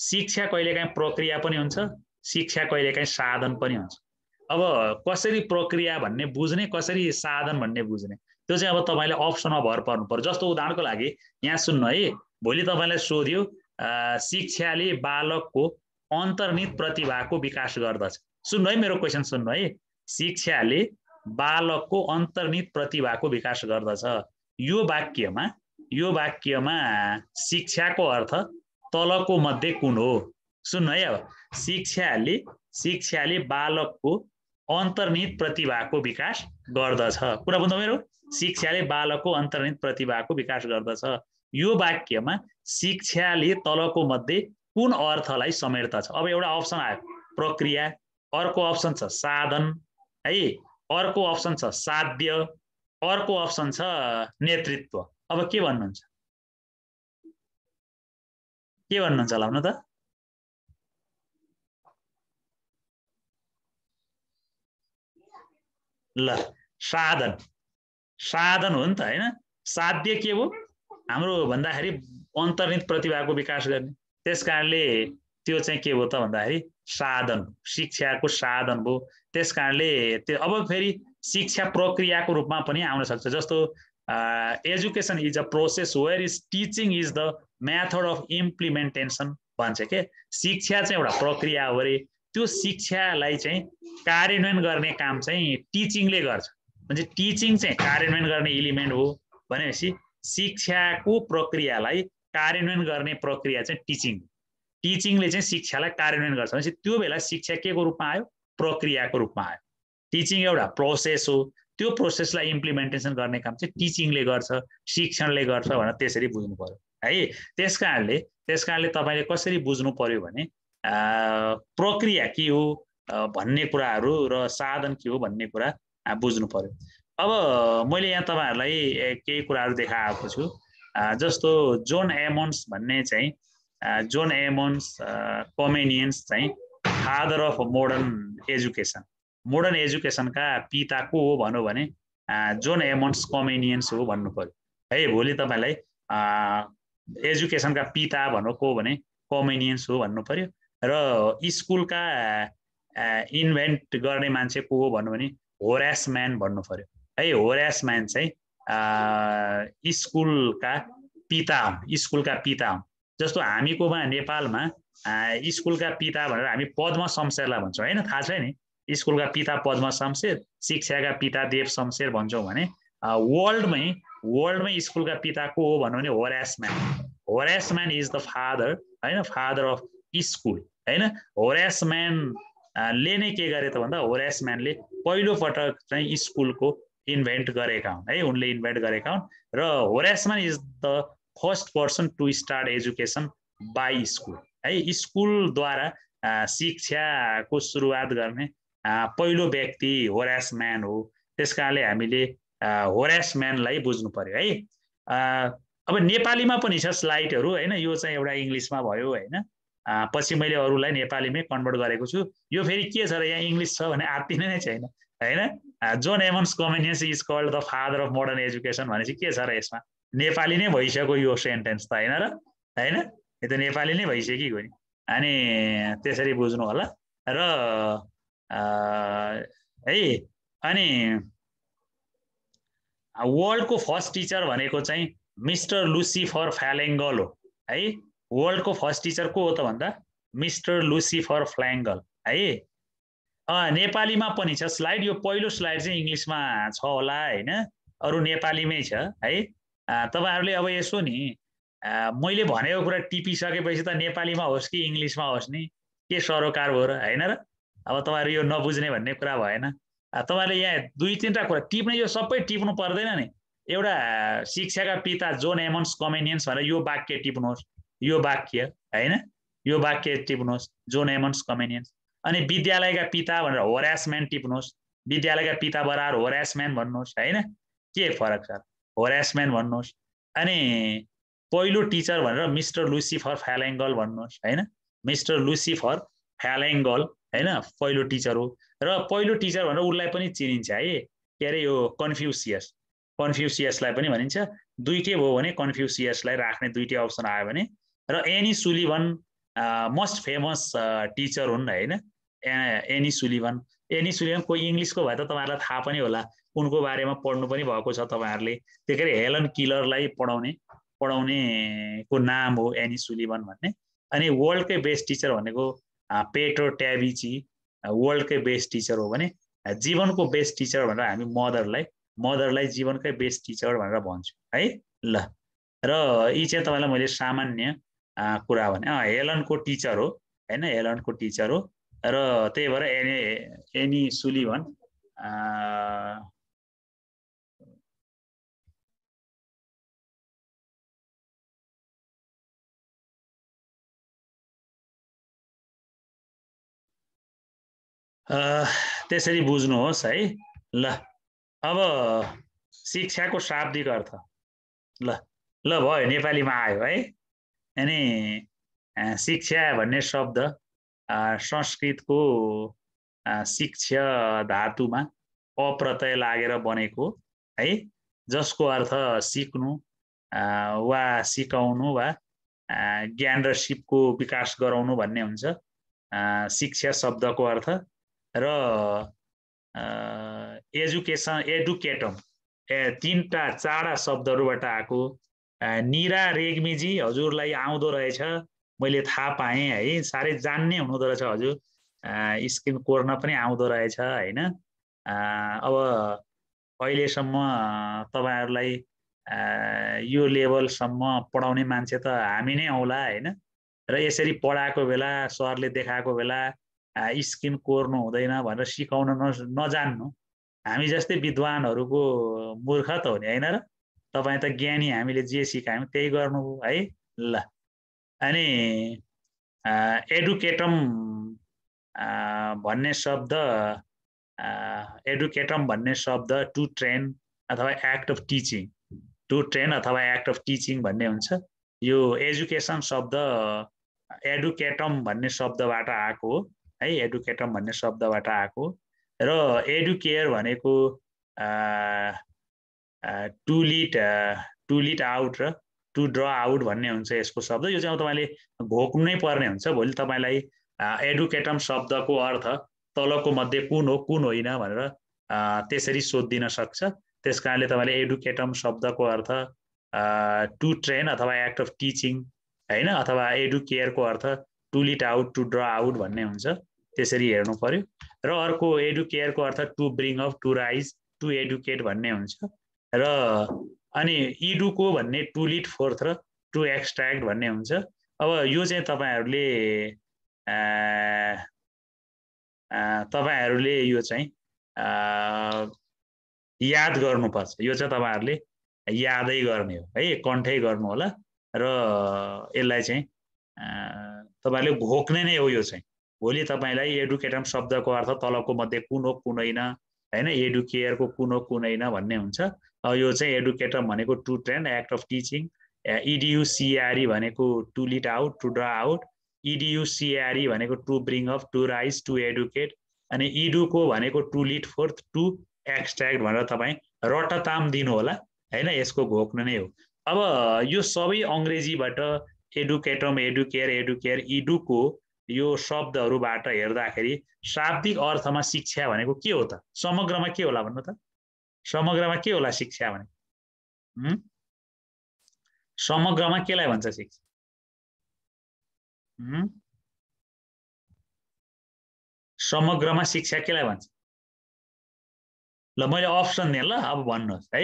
शिक्षा कहिलेकाहीँ प्रक्रिया पनि हुन्छ, शिक्षा कहिलेकाहीँ साधन पनि हुन्छ। अब कसरी प्रक्रिया भन्ने बुझ्ने, कसरी साधन भन्ने बुझ्ने, त्यो चाहिँ अब तपाईले अप्सनमा भर पर्नु पर्यो। जस्तो उदाहरणको लागि यहाँ सुन्नु है, भोलि तपाईलाई सोध्यो शिक्षाले बालकको अन्तर्निहित प्रतिभाको विकास गर्दछ। सुन्नु है, मेरो क्वेसन सुन्नु है। शिक्षाले बालकको अन्तर्निहित प्रतिभाको विकास गर्दछ। यो वाक्यमा शिक्षाको अर्थ तलको मध्ये कुन हो? सुन्नु है, अब शिक्षाले बालकको अन्तर्निहित प्रतिभाको विकास गर्दछ। कुरा बुझ्नु मेरो? शिक्षाले बालकको अन्तर्निहित प्रतिभाको विकास गर्दछ। यो वाक्यमा शिक्षाले तलको मध्ये कुन अर्थलाई समेट्दछ? अब एउटा अप्सन आयो प्रक्रिया, अर्को अप्सन छ साधन है, अर्को अप्सन छ साध्य, अर्को अप्सन छ नेतृत्व। अब के भन्नुहुन्छ? के भन्नुहुन्छ लाउनु त? ल साधन हो नि त हैन। साध्य के हो हाम्रो भन्दाखेरि अन्तर्निहित प्रतिभाको विकास गर्ने, त्यसकारणले त्यो चाहिँ के हो त भन्दाखेरि साधन, शिक्षाको साधन हो। त्यसकारणले त्यो अब फेरि शिक्षा प्रक्रियाको रूपमा पनि आउन सक्छ। जस्तो education is a process where is teaching is the method of implementation भन्छ के। शिक्षा चाहिँ एउटा प्रक्रिया हो रे, त्यो शिक्षालाई चाहिँ कार्यान्वयन गर्ने काम चाहिँ टिचिङले गर्छ। म्हणजे टिचिङ चाहिँ कार्यान्वयन गर्ने एलिमेन्ट हो भनेपछि शिक्षाको प्रक्रियालाई कार्यान्वयन गर्ने प्रक्रिया चाहिँ टिचिङले चाहिँ शिक्षालाई कार्यान्वयन गर्छ भनेपछि त्यो बेला शिक्षा के को रूपमा आयो? प्रक्रियाको रूपमा आयो। टिचिङ एउटा प्रोसेस हो, त्यो प्रोसेसलाई इम्प्लिमेन्टेसन गर्ने काम चाहिँ टिचिङले गर्छ, शिक्षणले गर्छ भनेर त्यसरी बुझ्नु पर्यो है। त्यसकारणले तपाईँले कसरी बुझ्नु पर्यो भने प्रक्रिया के हो भन्ने कुराहरू र साधन के हो भन्ने कुरा बुझ्नु पर्यो। अब मैले यहाँ तपाईँहरूलाई केही कुराहरू देखाएको छु। जस्तो जोन एमन्स भन्ने चाहिँ जोन एमन्स कमेनियन्स चाहिँ father of modern education, modern एजुकेसनका पिता को हो भनौँ भने जोन एमन्स कमेनियन्स हो भन्नु पर्यो है। भोलि तपाईँलाई एजुकेसनका पिता भन्नु को भने कमेनियन्स हो भन्नु पर्यो। र स्कुलका इन्भेन्ट गर्ने मान्छे को हो भन्नु भने होरास म्यान भन्नु पर्यो है। होरास म्यान चाहिँ स्कुलका पिता हुन्, स्कुलका पिता हुन्। जस्तो हामीकोमा नेपालमा स्कुलका पिता भनेर हामी पद्म शमशेरलाई भन्छौँ होइन, थाहा छ नि, स्कुलका पिता पद्म शमशेर, शिक्षाका पिता देव शमशेर भन्छौँ भने वर्ल्डमै स्कुलका पिता को हो भन्नु भने Horace Mann. Horace Mann is the father होइन, फादर अफ स्कुल होइन। होरास म्यानले नै के गरे त भन्दा होरास म्यानले पहिलो पटक चाहिँ स्कुलको इन्भेन्ट गरेका हुन् है, उनले इन्भेन्ट गरेका हुन्। र Horace Mann is the first person to start education by school है। स्कुलद्वारा शिक्षाको सुरुवात गर्ने पहिलो व्यक्ति होरास म्यान हो। त्यसकारणले हामीले होरास म्यानलाई बुझ्नु पर्यो है। अब नेपालीमा पनि छ स्लाइडहरू होइन, यो चाहिँ एउटा इङ्ग्लिसमा भयो होइन, पछि मैले अरूलाई नेपालीमै कन्भर्ट गरेको छु। यो फेरि के छ र यहाँ इङ्ग्लिस छ भने आत्तिनै नै छैन होइन। John Amos Comenius is called the father of modern education भनेपछि के छ र यसमा नेपाली नै भइसक्यो यो सेन्टेन्स त होइन र होइन, यो त नेपाली नै भइसक्यो नि। अनि त्यसरी बुझ्नु होला र है। अनि वर्ल्डको फर्स्ट टिचर भनेको चाहिँ मिस्टर लुसिफर फ्यालेङ्गल हो है। वर्ल्डको फर्स्ट टिचर को हो त भन्दा मिस्टर लुसिफर फ्ल्याङ्गल है। नेपालीमा पनि छ स्लाइड, यो पहिलो स्लाइड चाहिँ इङ्ग्लिसमा छ होला होइन, अरू नेपालीमै छ है। तपाईँहरूले अब यसो नि मैले भनेको कुरा टिपिसकेपछि त नेपालीमा होस् कि इङ्ग्लिसमा होस् नि के सरोकार भयो र होइन र। अब तपाईँहरू यो नबुझ्ने भन्ने कुरा भएन। तपाईँहरूले यहाँ दुई तिनवटा कुरा टिप्ने, यो सबै टिप्नु पर्दैन नि। एउटा शिक्षाका पिता जोन एमन्स कमेनियन्स भनेर यो वाक्य टिप्नुहोस्, यो वाक्य होइन, यो वाक्य टिप्नुहोस् जोन एमन्स कमेनियन्स। अनि विद्यालयका पिता भनेर होरास म्यान टिप्नुहोस्, विद्यालयका पिता बराबर होरास म्यान भन्नुहोस् होइन, के फरक छ, होरास म्यान भन्नुहोस्। अनि पहिलो टिचर भनेर मिस्टर लुसिफर फ्यालेङ्गल भन्नुहोस् होइन, मिस्टर लुसिफर फ्यालेङ्गल होइन पहिलो टिचर हो। र पहिलो टिचर भनेर उसलाई पनि चिनिन्छ है, के अरे यो कन्फ्युसियसलाई पनि भनिन्छ। दुईटै भयो भने कन्फ्युसियसलाई राख्ने दुईटै अप्सन आयो भने। र एनी सुलिभन मोस्ट फेमस टिचर हुन् होइन, एनी सुलिभन कोही इङ्ग्लिसको भए त तपाईँहरूलाई थाहा पनि होला, उनको बारेमा पढ्नु पनि भएको छ तपाईँहरूले। त्यही भएर हेलन किलरलाई पढाउनेको नाम हो एनी सुलिभन भन्ने। अनि वर्ल्डकै बेस्ट टिचर भनेको पेट्रो ट्याबिची वर्ल्डकै बेस्ट टिचर हो भने जीवनको बेस्ट टिचर भनेर हामी मदरलाई जीवनकै बेस्ट टिचर भनेर भन्छौँ है। ल र यी चाहिँ तपाईँलाई मैले सामान्य कुरा भने हेलनको टिचर हो होइन, हेलनको टिचर हो। र त्यही भएर एनी सुलिभन त्यसरी बुझ्नुहोस् है। ल अब शिक्षाको शाब्दिक अर्थ ल भयो, नेपालीमा आयो है। अनि शिक्षा भन्ने शब्द संस्कृतको शिक्षा धातुमा अप्रत्यय लागेर बनेको है, जसको अर्थ सिक्नु वा सिकाउनु वा ज्ञान र सिपको विकास गराउनु भन्ने हुन्छ शिक्षा शब्दको अर्थ। र एजुकेसन एडुकेटम तीनटा चारवटा शब्दहरूबाट आएको। निरा रेग्मीजी हजुरलाई आउँदो रहेछ, मैले थाहा पाएँ है, साह्रै जान्ने हुनुहुँदो रहेछ हजुर, स्क्रिन कोर्न पनि आउँदो रहेछ होइन। अब अहिलेसम्म तपाईँहरूलाई यो लेभलसम्म पढाउने मान्छे त हामी नै आउला होइन। र यसरी पढाएको बेला सरले देखाएको बेला स्किन कोर्नु हुँदैन भनेर सिकाउन नजान्नु हामी जस्तै विद्वानहरूको मूर्ख त हो नि हैन र तपाईँ त ज्ञानी हामीले जे सिकायौँ त्यही गर्नु है ल अनि एडुकेटम भन्ने शब्द टु ट्रेन अथवा एक्ट अफ टिचिङ भन्ने हुन्छ यो एजुकेसन शब्द एडुकेटम भन्ने शब्दबाट आएको हो है एडुकेटम भन्ने शब्दबाट आएको र एडुकेयर भनेको टु लिड आउट र टु ड्र आउट भन्ने हुन्छ यसको शब्द यो चाहिँ तपाईले घोक्नु नै पर्ने हुन्छ भोलि तपाईलाई एडुकेटम शब्दको अर्थ तलको मध्ये कुन हो कुन होइन भनेर त्यसरी सोधिदिन सक्छ त्यसकारणले तपाईले एडुकेटम शब्दको अर्थ टु ट्रेन अथवा एक्ट अफ टिचिङ हैन अथवा एडुकेयरको अर्थ to lead out to draw out भन्ने हुन्छ त्यसरी हेर्नु पर्यो र अर्को एडुकेयरको अर्थ to bring up to raise to educate भन्ने हुन्छ र अनि इडुको भन्ने टु लिड फोर्थ र टु एक्सट्र्याक्ट भन्ने हुन्छ अब यो चाहिँ तपाईहरुले यो चाहिँ याद गर्नुपर्छ यो चाहिँ तपाईहरुले यादै गर्ने हो है कन्ठै गर्नु होला र यसलाई चाहिँ तपाईहरुले घोक्ने नै हो यो चाहिँ भोलि तपाईलाई एडुकेटम शब्दको अर्थ तलको मध्ये कुन हो कुन होइन हैन एडुकेयरको कुन हो कुन होइन भन्ने हुन्छ यो चाहिँ एडुकेटम भनेको to train act of teaching इडुसिआरई भनेको to lead out to draw out इडुसिआरई भनेको to bring up to raise to educate अनि इडुको भनेको to lead forth to extract भनेर तपाईँ रटताम दिनु होला हैन यसको घोक्नु नै हो अब यो सबै अंग्रेजीबाट एडुकेटम एडुकेयर इडुको यो शब्दहरुबाट हेर्दाखेरि शाब्दिक अर्थमा शिक्षा भनेको के हो त समग्रमा के होला भन्नु त समग्रमा के होला शिक्षा भने समग्रमा केलाई भन्छ शिक्षा समग्रमा शिक्षा केलाई भन्छ ल मैले अप्सन दिएँ ल अब भन्नुहोस् है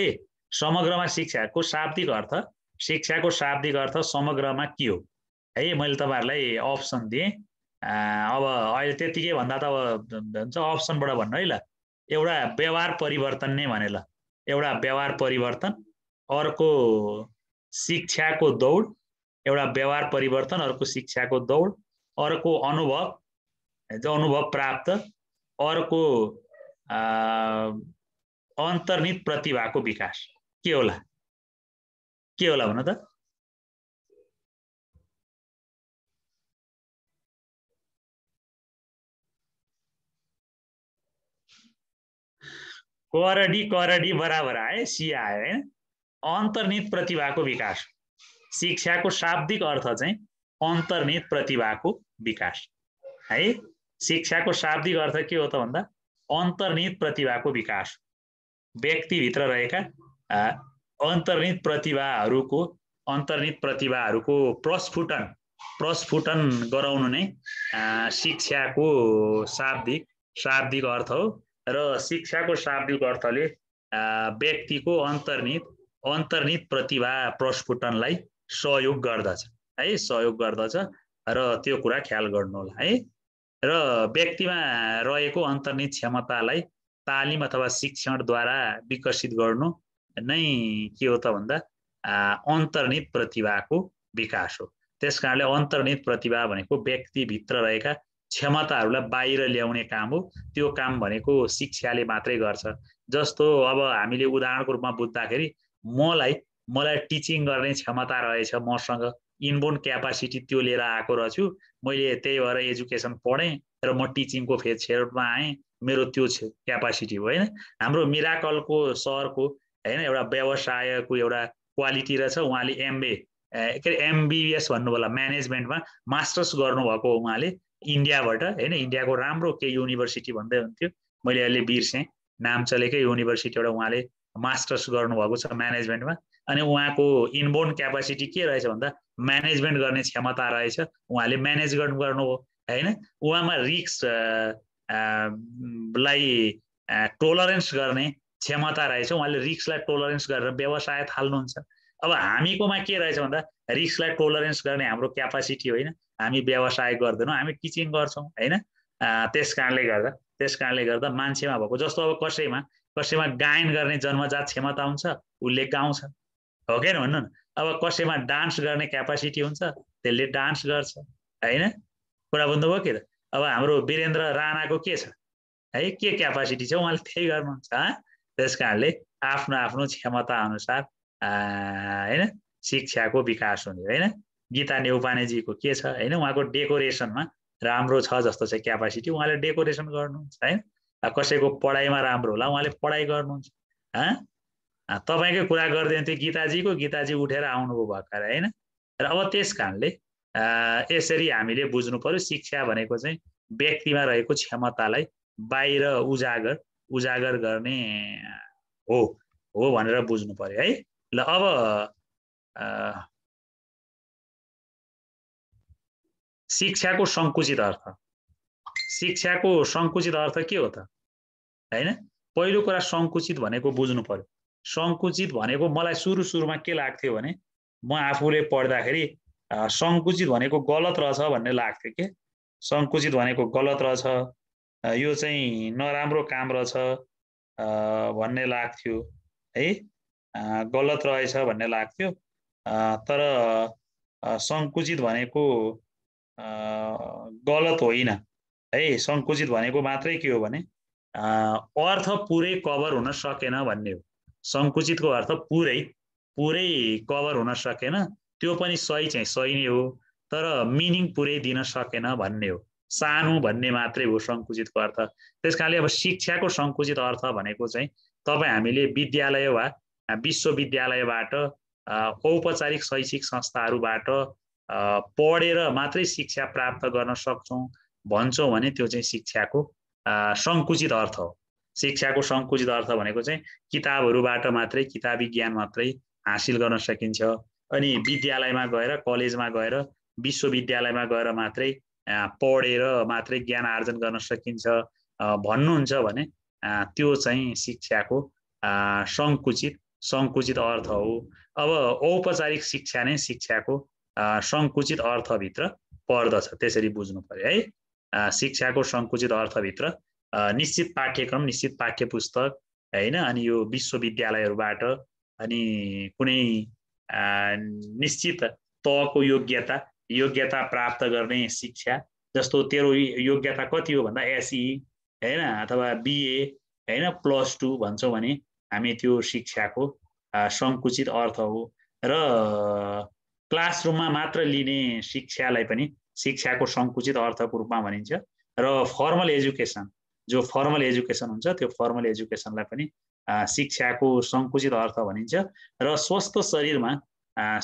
समग्रमा शिक्षाको शाब्दिक अर्थ शिक्षाको शाब्दिक अर्थ समग्रमा के हो है मैले तपाईहरुलाई अप्सन दिएँ अब अहिले त्यतिकै भन्दा त अब भन्छ अप्सनबाट भन्नु है ल एउटा व्यवहार परिवर्तन नै भने ल एउटा व्यवहार परिवर्तन अर्को शिक्षाको दौड एउटा व्यवहार परिवर्तन अर्को शिक्षाको दौड अर्को अनुभव प्राप्त अर्को अन्तर्निहित प्रतिभाको विकास के होला भन्नु त करडी बराबर आए सी आयो है अन्तर्निहित प्रतिभाको विकास शिक्षाको शाब्दिक अर्थ चाहिँ अन्तर्निहित प्रतिभाको विकास है शिक्षाको शाब्दिक अर्थ के हो त भन्दा अन्तर्निहित प्रतिभाको विकास व्यक्तिभित्र रहेका अन्तर्निहित प्रतिभाहरूको प्रस्फुटन गराउनु नै शिक्षाको शाब्दिक अर्थ हो र शिक्षाको शाब्दिक अर्थले व्यक्तिको अन्तर्निहित प्रतिभा प्रस्फुटनलाई सहयोग गर्दछ र त्यो कुरा ख्याल गर्नु होला है र व्यक्तिमा रहेको अन्तर्निहित क्षमतालाई तालिम अथवा शिक्षणद्वारा विकसित गर्नु नै के हो त भन्दा अन्तर्निहित प्रतिभाको विकास हो त्यसकारणले अन्तर्निहित प्रतिभा भनेको व्यक्तिभित्र रहेका क्षमताहरूलाई बाहिर ल्याउने काम हो त्यो काम भनेको शिक्षाले मात्रै गर्छ जस्तो अब हामीले उदाहरणको रूपमा बुझ्दाखेरि मलाई टिचिङ गर्ने क्षमता रहेछ मसँग इनबोर्न क्यापासिटी त्यो लिएर आएको रहेछु मैले त्यही भएर एजुकेसन पढेँ र म टिचिङको क्षेत्रमा आएँ मेरो त्यो क्यापासिटी हो हैन हाम्रो मिराकलको सरको हैन एउटा व्यवसायको एउटा क्वालिटी रहेछ उहाँले एमबीबीएस भन्नु होला म्यानेजमेन्टमा मास्टर्स गर्नुभएको उहाँले इन्डियाबाट हैन इन्डियाको राम्रो के युनिभर्सिटी भन्दै हुन्थ्यो मैले अहिले बिर्सेँ नाम चलेकै युनिभर्सिटीबाट उहाँले मास्टर्स गर्नुभएको छ म्यानेजमेन्टमा अनि उहाँको इनबोर्न क्यापासिटी के रहेछ भन्दा म्यानेजमेन्ट गर्ने क्षमता रहेछ उहाँले म्यानेज गर्नु हो हैन उहाँमा रिस्क लाई टोलरेन्स गर्ने क्षमता रहेछ उहाँले रिस्कलाई टोलरेन्स गरेर व्यवसाय थाल्नुहुन्छ अब हामीकोमा के रहेछ भन्दा रिस्कलाई टोलरेन्स गर्ने हाम्रो क्यापासिटी होइन हामी व्यवसाय गर्दैनौँ हामी टिचिङ गर्छौँ हैन त्यस कारणले गर्दा मान्छेमा भएको जस्तो अब कसैमा गायन गर्ने जन्मजात क्षमता हुन्छ, उसले गाउँछ, हो कि भन्नु न। अब कसैमा डान्स गर्ने क्यापासिटी हुन्छ, त्यसले डान्स गर्छ, होइन? कुरा बुझ्नुभयो कि त? अब हाम्रो वीरेन्द्र राणाको के छ है, के क्यापासिटी छ, उहाँले त्यही गर्नुहुन्छ। त्यस कारणले आफ्नो आफ्नो क्षमता अनुसार होइन शिक्षाको विकास हुने, होइन? गीता न्यौपानेजीको के छ, होइन? उहाँको डेकोरेसनमा राम्रो छ जस्तो छ क्यापासिटी, उहाँले डेकोरेसन गर्नुहुन्छ, होइन? कसैको पढाइमा राम्रो होला, उहाँले पढाइ गर्नुहुन्छ। तपाईँकै कुरा गरिदियो भने त्यो गीताजी उठेर आउनुभयो भर्खर, होइन? र अब त्यस कारणले यसरी हामीले बुझ्नु पर्यो, शिक्षा भनेको चाहिँ व्यक्तिमा रहेको क्षमतालाई बाहिर उजागर गर्ने हो भनेर बुझ्नु पर्यो, है? ल अब शिक्षाको सङ्कुचित अर्थ के हो त, होइन? पहिलो कुरा सङ्कुचित भनेको बुझ्नु पर्यो। सङ्कुचित भनेको मलाई सुरुमा के लाग्थ्यो भने म आफूले पढ्दाखेरि सङ्कुचित भनेको गलत रहेछ भन्ने लाग्थ्यो के। सङ्कुचित भनेको गलत रहेछ, यो चाहिँ नराम्रो काम रहेछ भन्ने लाग्थ्यो, है? गलत रहेछ भन्ने लाग्थ्यो। तर सङ्कुचित भनेको गलत होइन, है? सङ्कुचित भनेको मात्रै के हो भने अर्थ पुरै कभर हुन सकेन भन्ने हो। सङ्कुचितको अर्थ पुरै कभर हुन सकेन, त्यो पनि सही नै हो, तर मिनिङ पुरै दिन सकेन भन्ने हो। सानो भन्ने मात्रै हो सङ्कुचितको अर्थ। त्यस कारणले अब शिक्षाको सङ्कुचित अर्थ भनेको चाहिँ तपाईँ हामीले विद्यालय वा विश्वविद्यालयबाट औपचारिक शैक्षिक संस्थाहरूबाट पढेर मात्रै शिक्षा प्राप्त गर्न सक्छौँ भन्छौँ भने त्यो चाहिँ शिक्षाको सङ्कुचित अर्थ हो। शिक्षाको सङ्कुचित अर्थ भनेको चाहिँ किताबहरूबाट मात्रै, किताबी ज्ञान मात्रै हासिल गर्न सकिन्छ, अनि विद्यालयमा गएर, कलेजमा गएर, विश्वविद्यालयमा गएर मात्रै पढेर मात्रै ज्ञान आर्जन गर्न सकिन्छ भन्नुहुन्छ भने त्यो चाहिँ शिक्षाको सङ्कुचित अर्थ हो। अब औपचारिक शिक्षा नै शिक्षाको सङ्कुचित अर्थभित्र पर्दछ, त्यसरी बुझ्नु पर्यो, है? शिक्षाको सङ्कुचित अर्थभित्र निश्चित पाठ्यक्रम, निश्चित पाठ्यपुस्तक, होइन? अनि यो विश्वविद्यालयहरूबाट अनि कुनै निश्चित तहको योग्यता प्राप्त गर्ने शिक्षा, जस्तो तेरो योग्यता कति हो भन्दा एसई, होइन? अथवा बिए, होइन? +2 भन्छौँ भने हामी त्यो शिक्षाको सङ्कुचित अर्थ हो। र क्लासरुममा मात्र लिने शिक्षालाई पनि शिक्षाको सङ्कुचित अर्थको रूपमा भनिन्छ। र फर्मल एजुकेसन, जो फर्मल एजुकेसन हुन्छ, त्यो फर्मल एजुकेसनलाई पनि शिक्षाको सङ्कुचित अर्थ भनिन्छ। र स्वस्थ शरीरमा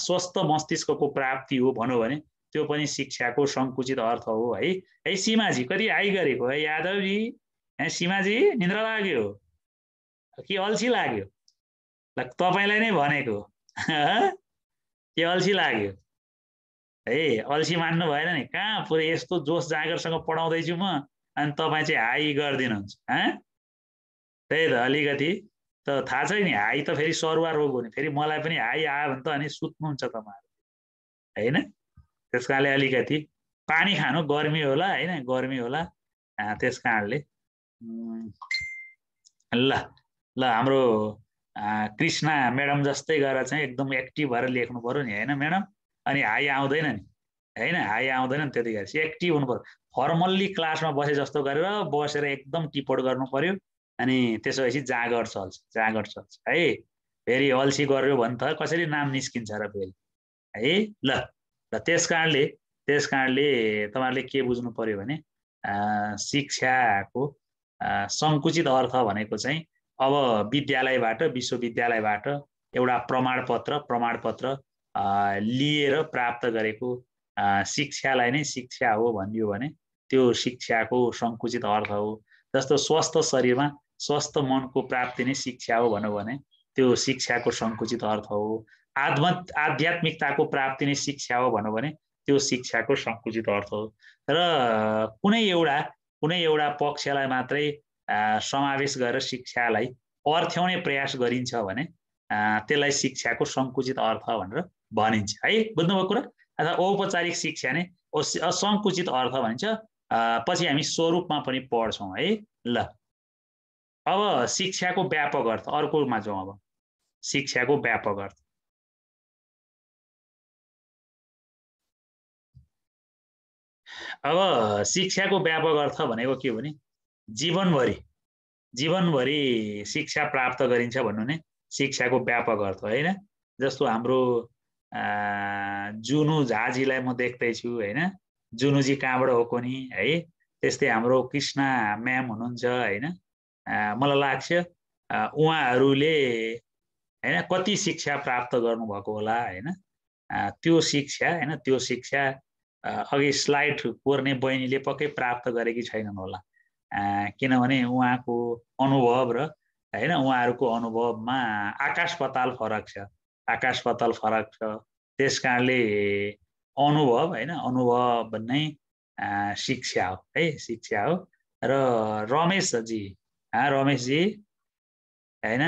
स्वस्थ मस्तिष्कको प्राप्ति हो भनौँ भने त्यो पनि शिक्षाको सङ्कुचित अर्थ हो, है? है सीमाजी, कति आइ गरेको है यादवजी? सीमाजी निद्रा लाग्यो कि अल्छी लाग्यो? ल तपाईँलाई नै भनेको, के अल्छी लाग्यो? है अल्छी मान्नु भएन नि, कहाँ पुरै यस्तो जोस जागरसँग पढाउँदैछु म, अनि तपाईँ चाहिँ हाई गरिदिनुहुन्छ। त्यही त अलिकति त थाहा छ नि, हाई त फेरि सरुवा रोग हो नि, फेरि मलाई पनि हाई आयो भने त अनि सुत्नुहुन्छ तपाईँहरू, होइन? त्यस कारणले अलिकति पानी खानु, गर्मी होला, होइन? गर्मी होला, त्यस कारणले ल हाम्रो कृष्णा म्याडम जस्तै गरेर चाहिँ एकदम एक्टिभ भएर लेख्नु पर्यो नि, होइन म्याडम? अनि हाई आउँदैन नि, होइन? हाई आउँदैन नि, त्यतिखेर चाहिँ एक्टिभ हुनु पर्यो। फर्मल्ली क्लासमा बसे जस्तो गरेर बसेर एकदम टिपोट गर्नु पर्यो, अनि त्यसपछि जाँगर चल्छ, है? फेरि अल्छी गर्यो भने त कसरी नाम निस्किन्छ र फेरि, है? ल त्यस कारणले तपाईँहरूले के बुझ्नु पर्यो भने शिक्षाको सङ्कुचित अर्थ भनेको चाहिँ अब विद्यालयबाट, विश्वविद्यालयबाट एउटा प्रमाणपत्र लिएर प्राप्त गरेको शिक्षालाई नै शिक्षा हो भनियो भने त्यो शिक्षाको सङ्कुचित अर्थ हो। जस्तो स्वस्थ शरीरमा स्वस्थ मनको प्राप्ति नै शिक्षा हो भनौँ भने त्यो शिक्षाको सङ्कुचित अर्थ हो। आध्यात्मिकताको प्राप्ति नै शिक्षा हो भनौँ भने त्यो शिक्षाको सङ्कुचित अर्थ हो। र कुनै एउटा पक्षलाई मात्रै समावेश गरेर शिक्षालाई अर्थ्याउने प्रयास गरिन्छ भने त्यसलाई शिक्षाको सङ्कुचित अर्थ भनेर भनिन्छ, है? बुझ्नुभयो कुरा? अथवा औपचारिक शिक्षा नै असङ्कुचित अर्थ भनिन्छ, पछि हामी स्वरूपमा पनि पढ्छौँ है। ल अब शिक्षाको व्यापक अर्थ अर्कोमा जाउँ। अब शिक्षाको व्यापक अर्थ अब शिक्षाको व्यापक अर्थ भनेको के हो भने जीवनभरि शिक्षा प्राप्त गरिन्छ भन्नु नै शिक्षाको व्यापक अर्थ हो हैन। जस्तो हाम्रो जुनु झाजीलाई म देख्दैछु हैन, जुनुजी कहाँबाट हो कोनी है। त्यस्तै हाम्रो कृष्णा म्याम हुनुहुन्छ हैन, मलाई लाग्छ उहाँहरूले हैन कति शिक्षा प्राप्त गर्नुभएको होला हैन। त्यो शिक्षा हैन, त्यो शिक्षा अघि स्लाइड कोर्ने बहिनीले पक्कै प्राप्त गरेकी छैनन् होला, किनभने उहाँको अनुभव र हैन उहाँहरूको अनुभवमा आकाश पाताल फरक छ, आकाश पाताल फरक छ। त्यसकारणले अनुभव हैन, अनुभव नै शिक्षा हो है, शिक्षा हो। र रमेशजी रमेशजी हैन,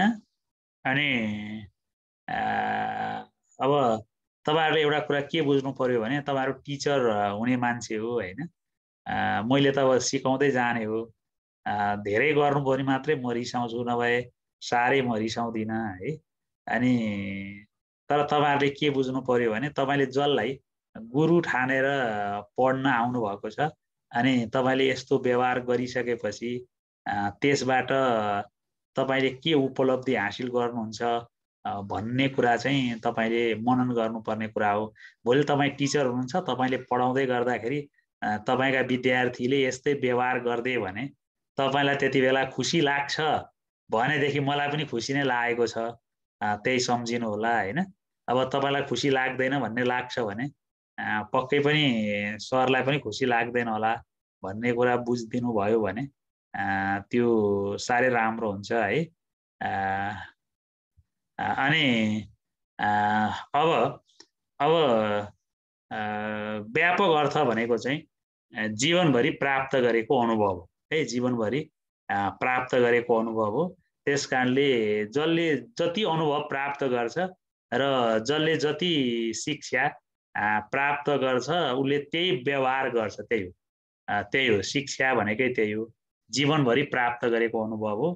अनि अब तपाईहरुले एउटा कुरा के बुझ्नु पर्यो भने तपाईहरु टिचर हुने मान्छे हो हैन। मैले त अब सिकाउँदै जाने हो, धेरै गर्नु पर्ने मात्रै म रिसाउँछु, नभए साह्रै म रिसाउँदिन है। अनि तर तपाईहरुले के बुझ्नु पर्यो भने तपाईले जसलाई गुरु ठानेर पढ्न आउनु भएको छ अनि तपाईले यस्तो व्यवहार गरिसकेपछि त्यसबाट तपाईले के उपलब्धि हासिल गर्नुहुन्छ भन्ने कुरा चाहिँ तपाईले मनन गर्नुपर्ने कुरा हो। भोलि तपाई टिचर हुनुहुन्छ, तपाईले पढाउँदै गर्दाखेरि तपाईका विद्यार्थीले यस्तै व्यवहार गर्दिए भने तपाईलाई त्यति बेला खुसी लाग्छ भनेदेखि मलाई पनि खुसी नै लागेको छ, त्यही सम्झिनु होला हैन। अब तपाईलाई खुसी लाग्दैन भन्ने लाग्छ भने पक्कै पनि सरलाई पनि खुसी लाग्दैन होला भन्ने कुरा बुझिदिनु भयो भने त्यो साह्रै राम्रो हुन्छ है। अनि अब व्यापक अर्थ भनेको चाहिँ जीवनभरि प्राप्त गरेको अनुभव हो है, जीवनभरि प्राप्त गरेको अनुभव हो। त्यसकारणले जसले जति अनुभव प्राप्त गर्छ र जसले जति शिक्षा प्राप्त गर्छ उसले त्यही व्यवहार गर्छ, त्यही हो शिक्षा भनेकै त्यही हो, जीवनभरि प्राप्त गरेको अनुभव हो।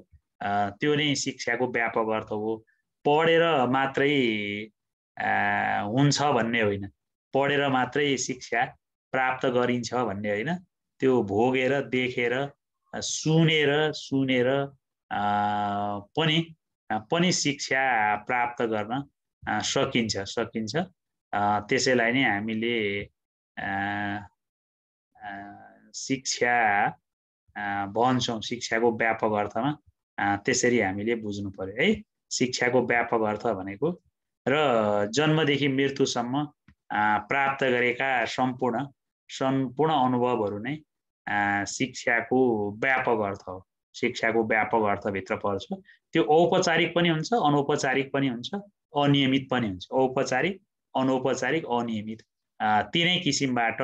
त्यो नै शिक्षाको व्यापक अर्थ हो। पढेर मात्रै हुन्छ भन्ने होइन, पढेर मात्रै शिक्षा प्राप्त गरिन्छ भन्ने होइन। त्यो भोगेर देखेर सुनेर पनि शिक्षा प्राप्त गर्न सकिन्छ। त्यसैलाई नै हामीले शिक्षा भन्छौँ, शिक्षाको व्यापक अर्थमा त्यसरी हामीले बुझ्नु पर्यो है। शिक्षाको व्यापक अर्थ भनेको र जन्मदेखि मृत्युसम्म प्राप्त गरेका सम्पूर्ण अनुभवहरू नै शिक्षाको व्यापक अर्थ हो, शिक्षाको व्यापक अर्थभित्र पर्छ। त्यो औपचारिक पनि हुन्छ, अनौपचारिक पनि हुन्छ, अनियमित पनि हुन्छ। औपचारिक, अनौपचारिक, अनियमित तीनै किसिमबाट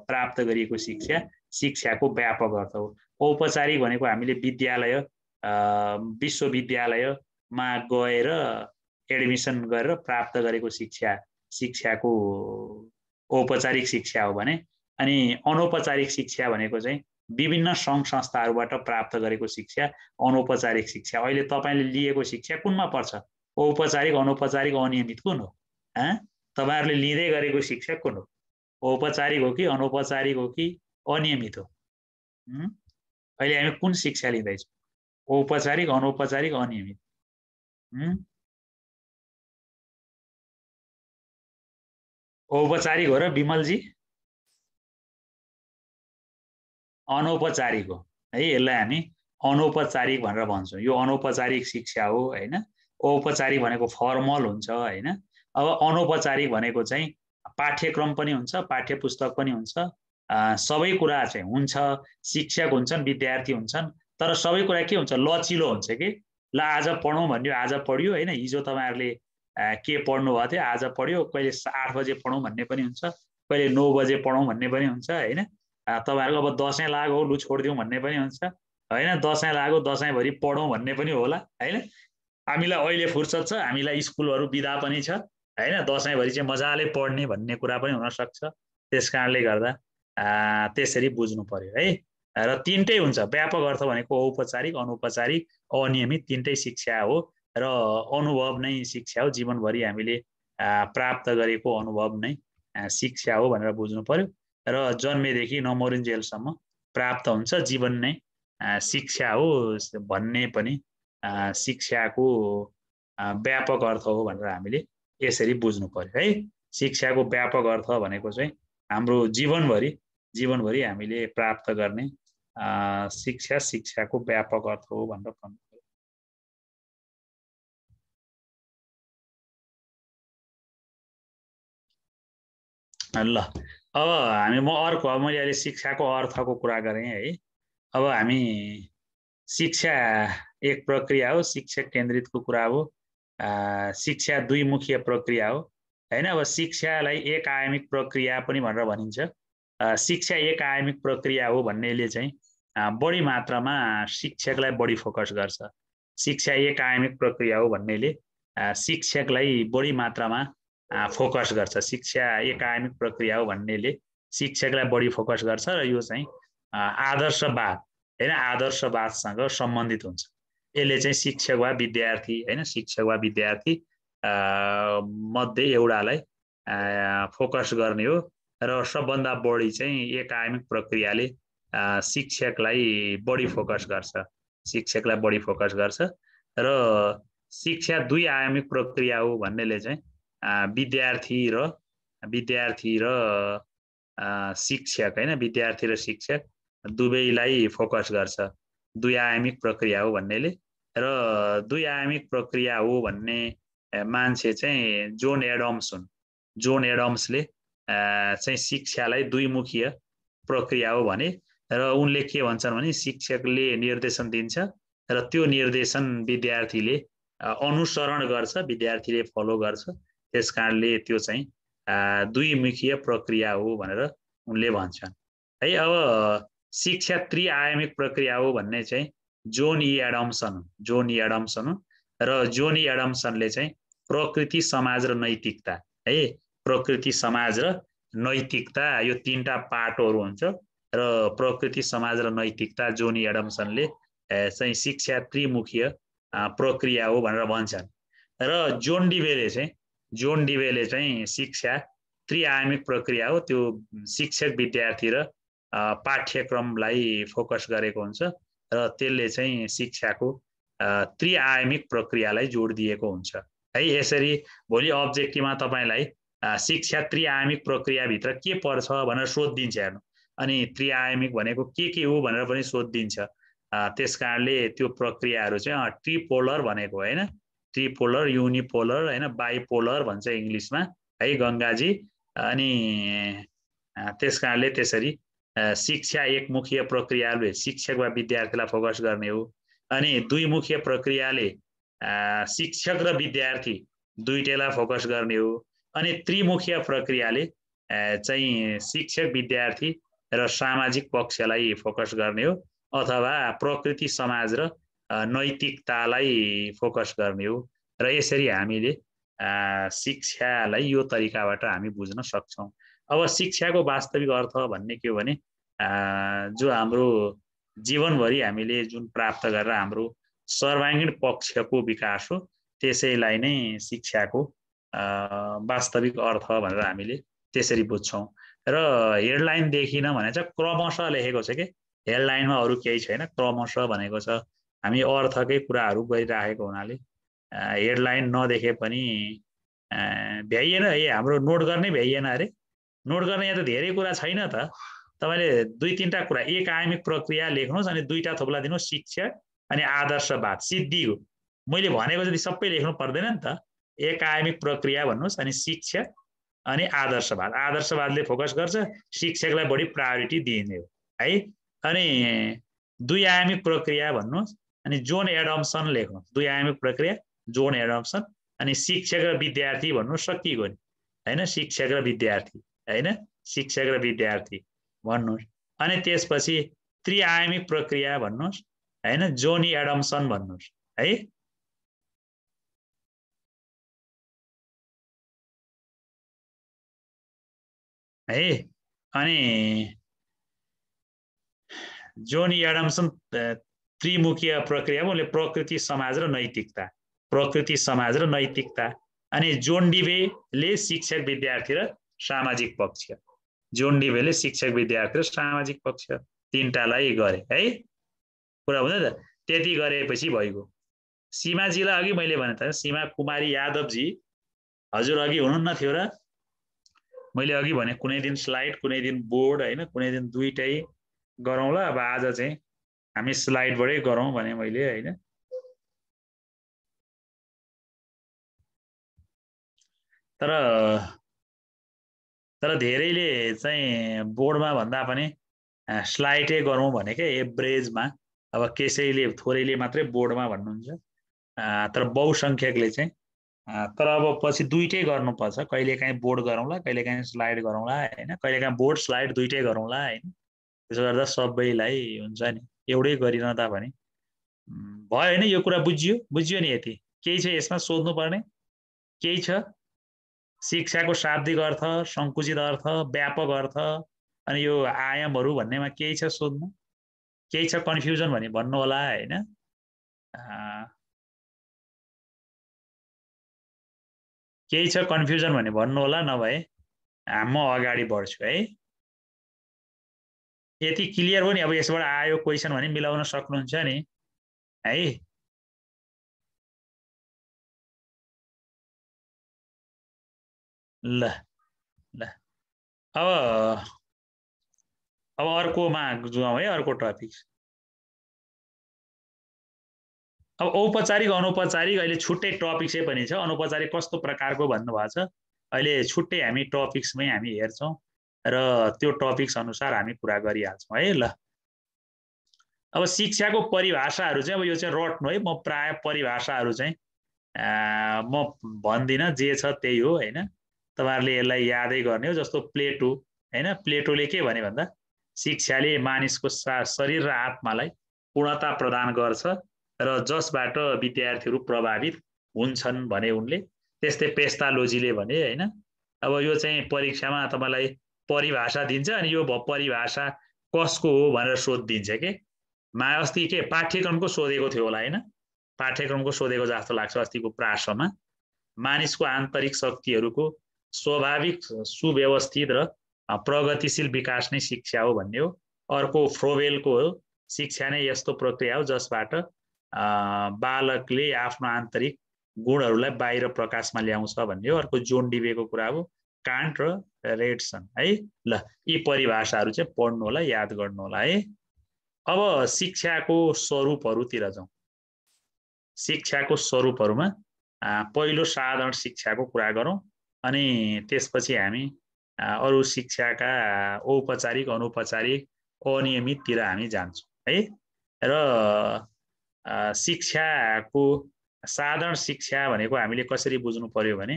प्राप्त गरिएको शिक्षा शिक्षाको व्यापक अर्थ हो। औपचारिक भनेको हामीले विद्यालय विश्वविद्यालयमा गएर एडमिसन गरेर प्राप्त गरेको शिक्षाको औपचारिक शिक्षा हो भने, अनि अनौपचारिक शिक्षा भनेको चाहिँ विभिन्न सङ्घ संस्थाहरूबाट प्राप्त गरेको शिक्षा अनौपचारिक शिक्षा। अहिले तपाईले लिएको शिक्षा कुनमा पर्छ? औपचारिक, अनौपचारिक, अनियमित कुन हो? तपाईहरुले लिँदै गरेको शिक्षा कुन हो? औपचारिक हो कि अनौपचारिक हो कि अनियमित हो? अहिले हामी कुन शिक्षा लिँदैछौँ? औपचारिक, अनौपचारिक, अनियमित? औपचारिक हो र विमलजी? अनौपचारिक हो है, यसलाई हामी अनौपचारिक भनेर भन्छौँ। यो अनौपचारिक शिक्षा हो हैन। औपचारिक भनेको फर्मल हुन्छ हैन। अब अनौपचारिक भनेको चाहिँ पाठ्यक्रम पनि हुन्छ, पाठ्यपुस्तक पनि हुन्छ, सबै कुरा चाहिँ हुन्छ, शिक्षक हुन्छन्, विद्यार्थी हुन्छन्, तर सबै कुरा के हुन्छ? लचिलो हुन्छ कि ल आज पढौँ भन्यो आज पढ्यो हैन। हिजो तपाईहरुले के पढ्नु भएको थियो आज पढ्यो, कहिले 8 बजे पढौँ भन्ने पनि हुन्छ, कहिले 9 बजे पढौँ भन्ने पनि हुन्छ हैन। तपाईहरुको अब दशैं लाग्यो लु छोड्दिउँ भन्ने पनि हुन्छ हैन। दशैं लाग्यो दशैंभरि पढौँ भन्ने पनि होला हैन। हामीलाई अहिले फुर्सद छ, हामीलाई स्कुलहरु बिदा पनि छ हैन, दशैंभरि चाहिँ मजाले पढ्ने भन्ने कुरा पनि हुन सक्छ। त्यसकारणले गर्दा त्यसरी बुझ्नु पर्यो है। र तीनटै हुन्छ, व्यापक अर्थ भनेको औपचारिक, अनौपचारिक, अनियमित तीनटै शिक्षा हो र अनुभव नै शिक्षा हो। जीवनभरि हामीले प्राप्त गरेको अनुभव नै शिक्षा हो भनेर बुझ्नु पर्यो। र जन्मेदेखि नमरुन्जेलसम्म प्राप्त हुन्छ जीवन नै शिक्षा हो भन्ने पनि शिक्षाको व्यापक अर्थ हो भनेर हामीले यसरी बुझ्नु पर्यो है। शिक्षाको व्यापक अर्थ भनेको चाहिँ हाम्रो जीवनभरि हामीले प्राप्त गर्ने शिक्षाको व्यापक अर्थ हो भनेर भन्नु पर्यो। ल अब म अर्को मैले अहिले शिक्षाको अर्थको कुरा गरेँ है। अब हामी शिक्षा एक प्रक्रिया हो, शिक्षक केन्द्रितको कुरा हो। शिक्षा दुईमुखीय प्रक्रिया हो हैन। अब शिक्षालाई एक आयामिक प्रक्रिया पनि भनेर भनिन्छ। शिक्षा एक आयामिक प्रक्रिया हो भन्नेले चाहिँ बढी मात्रामा शिक्षकलाई बढी फोकस गर्छ। शिक्षा एक आयामिक प्रक्रिया हो भन्नेले शिक्षकलाई बढी मात्रामा फोकस गर्छ। शिक्षा एक आयामिक प्रक्रिया हो भन्नेले शिक्षकलाई बढी फोकस गर्छ र यो चाहिँ आदर्शवाद हैन, आदर्शवादसँग सम्बन्धित हुन्छ। यसले चाहिँ शिक्षक वा विद्यार्थी हैन, शिक्षक वा विद्यार्थी मध्ये एउटालाई फोकस गर्ने हो र सबभन्दा बढी चाहिँ एक आयामिक प्रक्रियाले शिक्षकलाई बढी फोकस गर्छ, शिक्षकलाई बढी फोकस गर्छ। र शिक्षा दुई आयामिक प्रक्रिया हो भन्नेले चाहिँ विद्यार्थी र शिक्षक हैन, विद्यार्थी र शिक्षक दुवैलाई फोकस गर्छ। दुई आयामिक प्रक्रिया हो भन्नेले र दुई आयामिक प्रक्रिया हो भन्ने मान्छे चाहिँ जोन एडम्स हुन्। जोन एडम्सले चाहिँ शिक्षालाई दुईमुखीय प्रक्रिया हो भने र उनले के भन्छन् भने शिक्षकले निर्देशन दिन्छ र त्यो निर्देशन विद्यार्थीले अनुसरण गर्छ, विद्यार्थीले फलो गर्छ। त्यसकारणले त्यो चाहिँ दुईमुखीय प्रक्रिया हो भनेर उनले भन्छन् है। अब शिक्षा त्रिआयामिक प्रक्रिया हो भन्ने चाहिँ जोन ई एडम्सन र जोन ई एडम्सनले चाहिँ प्रकृति, समाज र नैतिकता है, प्रकृति, समाज र नैतिकता यो तीनटा पाटोहरू हुन्छ र प्रकृति, समाज र नैतिकता जोन ई एडम्सनले चाहिँ शिक्षा त्रिमुखीय प्रक्रिया हो भनेर भन्छन्। र जोन डिवेले चाहिँ शिक्षा त्रिआयामिक प्रक्रिया हो, त्यो शिक्षक, विद्यार्थी र पाठ्यक्रमलाई फोकस गरेको हुन्छ र त्यसले चाहिँ शिक्षाको त्रिआयामिक प्रक्रियालाई जोड दिएको हुन्छ है। यसरी भोलि अब्जेक्टिभमा तपाईलाई शिक्षा त्रिआयामिक प्रक्रियाभित्र के पर्छ भनेर सोधिदिन्छ हेर्नु, अनि त्रिआयामिक भनेको के हो भनेर पनि सोधिदिन्छ। त्यसकारणले त्यो प्रक्रियाहरू चाहिँ ट्रिपोलर भनेको हैन, ट्रिपोलर, युनिपोलर हैन, बाइपोलर भन्छ इङ्ग्लिसमा है गङ्गाजी। अनि त्यसकारणले त्यसरी शिक्षा एकमुखीय प्रक्रियाले शिक्षक वा विद्यार्थीलाई फोकस गर्ने हो, अनि दुईमुखीय प्रक्रियाले शिक्षक र विद्यार्थी दुईटैलाई फोकस गर्ने हो, अनि त्रिमुखीय प्रक्रियाले चाहिँ शिक्षक, विद्यार्थी र सामाजिक पक्षलाई फोकस गर्ने हो अथवा प्रकृति, समाज र नैतिकतालाई फोकस गर्ने हो। र यसरी हामीले शिक्षालाई यो तरिकाबाट हामी बुझ्न सक्छौँ। अब शिक्षाको वास्तविक अर्थ भन्ने के हो भने जो हाम्रो जीवनभरि हामीले जुन प्राप्त गरेर हाम्रो सर्वाङ्गीण पक्षको विकास हो, त्यसैलाई नै शिक्षाको वास्तविक अर्थ भनेर हामीले त्यसरी बुझ्छौँ। र हेडलाइन देखिन भने चाहिँ क्रमशः लेखेको छ कि हेडलाइनमा अरू केही छैन, क्रमशः भनेको छ। हामी अर्थकै कुराहरू गरिराखेको हुनाले हेडलाइन नदेखे पनि भ्याइएन है, हाम्रो नोट गर्ने भ्याइएन अरे। नोट गर्ने यहाँ त धेरै कुरा छैन त, तपाईँले दुई तीनटा कुरा एक आयामिक प्रक्रिया लेख्नुहोस् अनि दुईटा थोप्ला दिनुहोस् शिक्षा अनि आदर्शवाद, सिद्धि हो। मैले भनेको जति सबै लेख्नु पर्दैन नि त। एक आयामिक प्रक्रिया भन्नुहोस् अनि शिक्षा अनि आदर्शवाद, आदर्शवादले फोकस गर्छ, शिक्षकलाई बढी प्रायोरिटी दिइने हो है। अनि दुई आयामिक प्रक्रिया भन्नुहोस् अनि जोन एडम्सन लेख्नुहोस्, दुई आयामिक प्रक्रिया जोन एडम्सन, अनि शिक्षक र विद्यार्थी भन्नुहोस्, सकिएको नि हैन, शिक्षक र विद्यार्थी हैन, शिक्षक र विद्यार्थी भन्नुहोस्। अनि त्यसपछि त्रिआयामिक प्रक्रिया भन्नुहोस् हैन, जोनी एडम्सन भन्नुहोस् है। है अनि जोनी एडम्सन त्रिमुखीय प्रक्रिया उनले प्रकृति समाज र नैतिकता, प्रकृति समाज र नैतिकता। अनि जोन डिभेले शिक्षक विद्यार्थी र सामाजिक पक्ष, जोन डिभेले शिक्षक विद्यार्थी र सामाजिक पक्ष तीनटालाई गरे है। कुरा हुँदैन त? त्यति गरेपछि भइगयो। सीमाजीलाई अघि मैले भने त सीमा कुमारी यादवजी हजुर अघि हुनुहुन्न थियो र? मैले अघि भने कुनै दिन स्लाइड कुनै दिन बोर्ड हैन, कुनै दिन दुईटै गरौँला। अब आज चाहिँ हामी स्लाइडबाटै गरौँ भने मैले हैन। तर धेरैले चाहिँ बोर्डमा भन्दा पनि स्लाइडै गरौँ भने के एभरेजमा, अब कसैले थोरैले मात्रै बोर्डमा भन्नुहुन्छ, तर बहुसंख्यकले चाहिँ तर अब पछि दुईटै गर्नुपर्छ। कहिलेकाहीँ बोर्ड गरौँला, कहिलेकाहीँ स्लाइड गरौँला हैन, कहिलेकाहीँ बोर्ड स्लाइड दुईटै गरौँला हैन। त्यसो गर्दा सबैलाई हुन्छ नि, एउटै गरिरहँदा भने भयो हैन। यो कुरा बुझियो नि? यति केही छ यसमा सोध्नुपर्ने? केही छ? शिक्षाको शाब्दिक अर्थ, संकुचित अर्थ, व्यापक अर्थ अनि यो आयामहरू भन्नेमा केही छ सोध्नु? केही छ कन्फ्युजन भने भन्नु होला हैन। केही छ कन्फ्युजन भने भन्नु होला, नभए म अगाडि बढ्छु है। यति क्लियर हो नि? अब यसबाट आयो क्वेसन भने मिलाउन सक्नुहुन्छ नि है। ल ल अब अर्कोमा जाउँ है, अर्को टपिक। अब औपचारिक अनौपचारिक अहिले छुट्टै टपिक्सै पनि छ। अनौपचारिक कस्तो प्रकारको भन्नुभएको छ, अहिले छुट्टै हामी टपिक्समै हामी हेर्छौँ र त्यो टपिक्स अनुसार हामी कुरा गरिहाल्छौँ है। ल अब शिक्षाको परिभाषाहरू चाहिँ अब यो चाहिँ रट्नु है। म प्राय परिभाषाहरू चाहिँ म भन्दिनँ, जे छ त्यही हो हैन। तपाईहरुले यसलाई यादै गर्ने हो। जस्तो प्लेटो हैन, प्लेटोले के भने भन्दा शिक्षाले मानिसको शरीर र आत्मालाई पूर्णता प्रदान गर्छ र जसबाट विद्यार्थीहरू प्रभावित हुन्छन् भने उनले। त्यस्तै पेस्टालोजीले भने हैन। अब यो चाहिँ परीक्षामा तपाईलाई परिभाषा दिन्छ अनि यो परिभाषा कसको हो भनेर सोधिदिन्छ के। अस्ति के पाठ्यक्रमको सोधेको थियो होला हैन, पाठ्यक्रमको सोधेको जस्तो लाग्छ अस्तिको प्रासमा। मानिसको आन्तरिक शक्तिहरूको स्वाभाविक सुव्यवस्थित र प्रगतिशील विकास नै शिक्षा हो भन्ने हो। अर्को फ्रोवेलको हो, शिक्षा नै यस्तो प्रक्रिया हो जसबाट बालकले आफ्नो आन्तरिक गुणहरूलाई बाहिर प्रकाशमा ल्याउँछ भन्ने हो। अर्को जोन डिभेको कुरा हो, कान्ट र रेडसन है। ल यी परिभाषाहरू चाहिँ पढ्नु होला, याद गर्नु होला है। अब शिक्षाको स्वरूपहरूतिर जाउँ। शिक्षाको स्वरूपहरूमा पहिलो साधारण शिक्षाको कुरा गरौँ अनि त्यसपछि हामी अरू शिक्षाका औपचारिक अनौपचारिक अनियमिततिर हामी जान्छौँ है। र शिक्षाको साधारण शिक्षा भनेको हामीले कसरी बुझ्नु पर्यो भने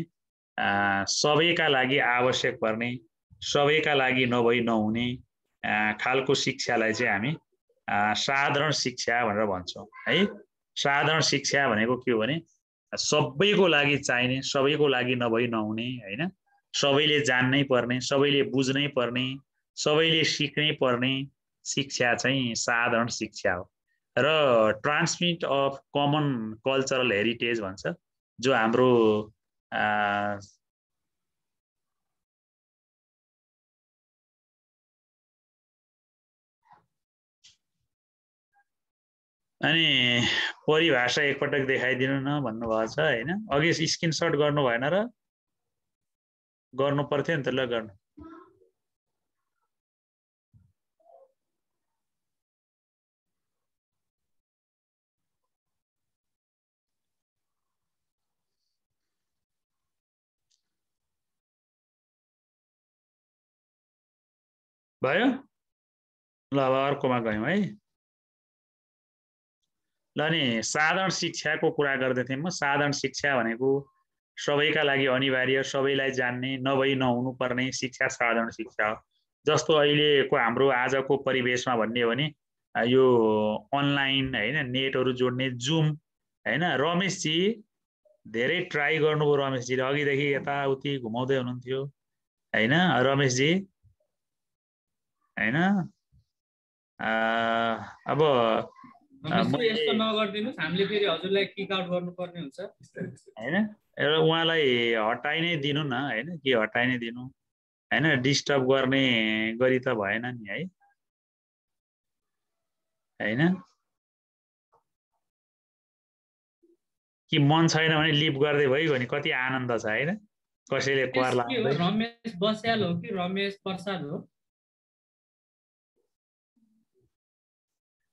सबैका लागि आवश्यक पर्ने, सबैका लागि नभई नहुने खालको शिक्षालाई चाहिँ हामी साधारण शिक्षा भनेर भन्छौँ है। साधारण शिक्षा भनेको के हो भने सबैको लागि चाहिने, सबैको लागि नभई नहुने हैन, सबैले जान्नै पर्ने, सबैले बुझ्नै पर्ने, सबैले सिक्नै पर्ने शिक्षा चाहिँ साधारण शिक्षा हो। र transmit of common cultural heritage भन्छ, जो हाम्रो अनि परिभाषा एकपटक देखाइदिनु न भन्नुभएको छ हैन। अघि स्क्रिनशट गर्नु भएन र? गर्नु पर्थ्यो नि त। ल गर्नु। भयो? ल अब अर्कोमा गयौँ है। ल नि साधारण शिक्षाको कुरा गर्दै थिएँ म। साधारण शिक्षा भनेको सबैका लागि अनिवार्य, सबैलाई जान्ने, नभई नहुनु पर्ने शिक्षा साधारण शिक्षा हो। जस्तो अहिलेको हाम्रो आजको परिवेशमा भन्ने हो भने यो अनलाइन हैन, नेटहरू जोड्ने जुम हैन। रमेशजी धेरै ट्राई गर्नुभयो, रमेशजीले अघिदेखि यताउति घुमाउँदै हुनुहुन्थ्यो हैन रमेशजी हैन। अब यस्तो नगर्दिनुस्, हामीले फेरि हजुरलाई किक आउट गर्नुपर्ने हुन्छ हैन। एउटा उहाँलाई हटाइ नै दिनु न हैन, के हटाइ नै दिनु हैन, डिस्टर्ब गर्ने गरी त भएन नि है हैन। कि मन छैन भने लिभ गर्दै भइगयो नि, कति आनन्द छ हैन। कसैले कर लाग्दै। रमेश बस्याल हो कि रमेश प्रसाद हो?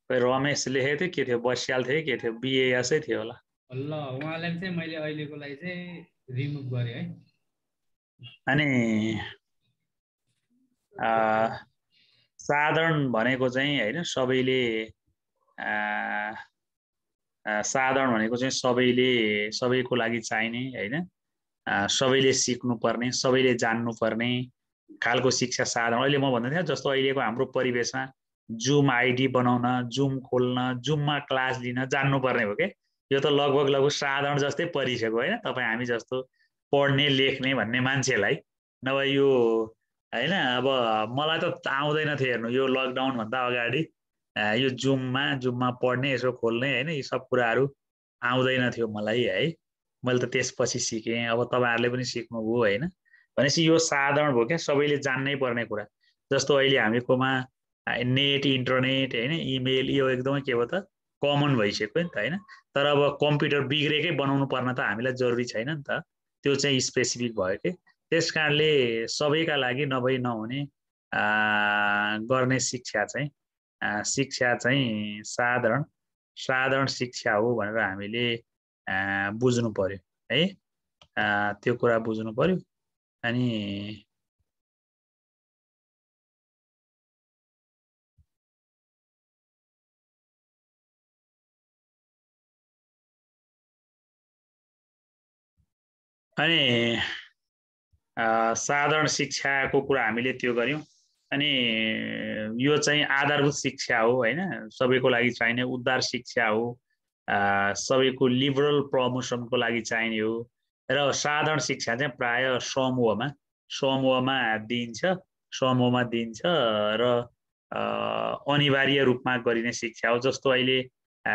रमेश लेखेको थियो, के थियो बस्याल थियो, के थियो बिएएसै थियो होला। ल उहाँलाई चाहिँ मैले अहिलेको लागि चाहिँ रिमुभ गरेँ है। अनि साधारण भनेको चाहिँ हैन, सबैले साधारण भनेको चाहिँ सबैको लागि चाहिने हैन, सबैले सिक्नुपर्ने, सबैले जान्नुपर्ने खालको शिक्षा साधन। अहिले म भन्दै थिएँ जस्तो अहिलेको हाम्रो परिवेशमा जुम आइडी बनाउन, जुम खोल्न, जुममा क्लास लिन जान्नुपर्ने हो के। यो त लगभग साधारण जस्तै परिसक्यो हैन। तपाईँ हामी जस्तो पढ्ने लेख्ने भन्ने मान्छेलाई नभए यो हैन। अब मलाई त आउँदैन थियो हेर्नु, यो लकडाउन भन्दा अगाडि यो जुममा पढ्ने, यसो खोल्ने हैन, यी सब कुराहरू आउँदैन थियो मलाई है। मैले त त्यसपछि सिकेँ। अब तपाईहरुले पनि सिक्नुभयो हैन। भनेपछि यो साधारण भयो क्या, सबैले जान्नै पर्ने कुरा। जस्तो अहिले हामीकोमा नेट, इन्टरनेट हैन, इमेल यो एकदमै के भयो त कमन भइसक्यो नि त हैन। तर अब कम्प्युटर बिग्रेकै बनाउनु पर्न त हामीलाई जरुरी छैन नि त, त्यो चाहिँ स्पेसिफिक भयो के। त्यसकारणले सबैका लागि नभई नहुने गर्ने शिक्षा चाहिँ साधारण शिक्षा हो भनेर हामीले बुझ्नु पर्यो है। त्यो कुरा बुझ्नु पर्यो। अनि साधारण शिक्षाको कुरा हामीले त्यो गर्यौं। अनि यो चाहिँ आधारभूत शिक्षा हो हैन, सबैको लागि चाहिने उद्धार शिक्षा हो, सबैको लिबरल प्रमोसनको लागि चाहिने हो। र साधारण शिक्षा चाहिँ प्राय समूहमा दिन्छ र अनिवार्य रूपमा गरिने शिक्षा हो। जस्तो अहिले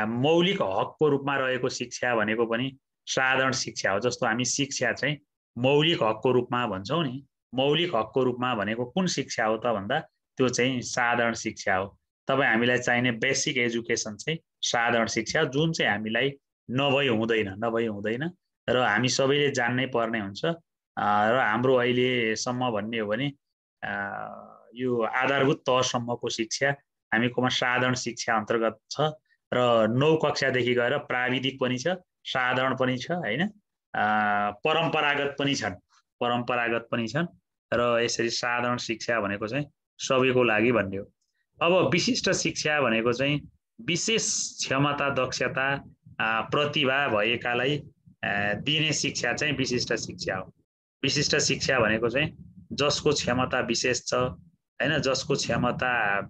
मौलिक हकको रूपमा रहेको शिक्षा भनेको पनि साधारण शिक्षा हो। जस्तो हामी शिक्षा चाहिँ मौलिक हकको रूपमा भन्छौं नि, मौलिक हकको रूपमा भनेको कुन शिक्षा हो त भन्दा त्यो चाहिँ साधारण शिक्षा हो। तपाईँ हामीलाई चाहिने बेसिक एजुकेसन चाहिँ साधारण शिक्षा, जुन चाहिँ हामीलाई नभई हुँदैन र हामी सबैले जान्नै पर्ने हुन्छ। र हाम्रो अहिलेसम्म भन्ने हो भने यो आधारभूत तहसम्मको शिक्षा हामीकोमा साधारण शिक्षा अन्तर्गत छ। र 9 कक्षादेखि गएर प्राविधिक पनि छ, साधारण पनि छ हैन, परम्परागत पनि छन्। र यसरी साधारण शिक्षा भनेको चाहिँ सबैको लागि भन्ने हो। अब विशिष्ट शिक्षा भनेको चाहिँ विशेष क्षमता, दक्षता, प्रतिभा भएकालाई दिने शिक्षा चाहिँ विशिष्ट शिक्षा हो। विशिष्ट शिक्षा भनेको चाहिँ जसको क्षमता विशेष छ हैन, जसको क्षमता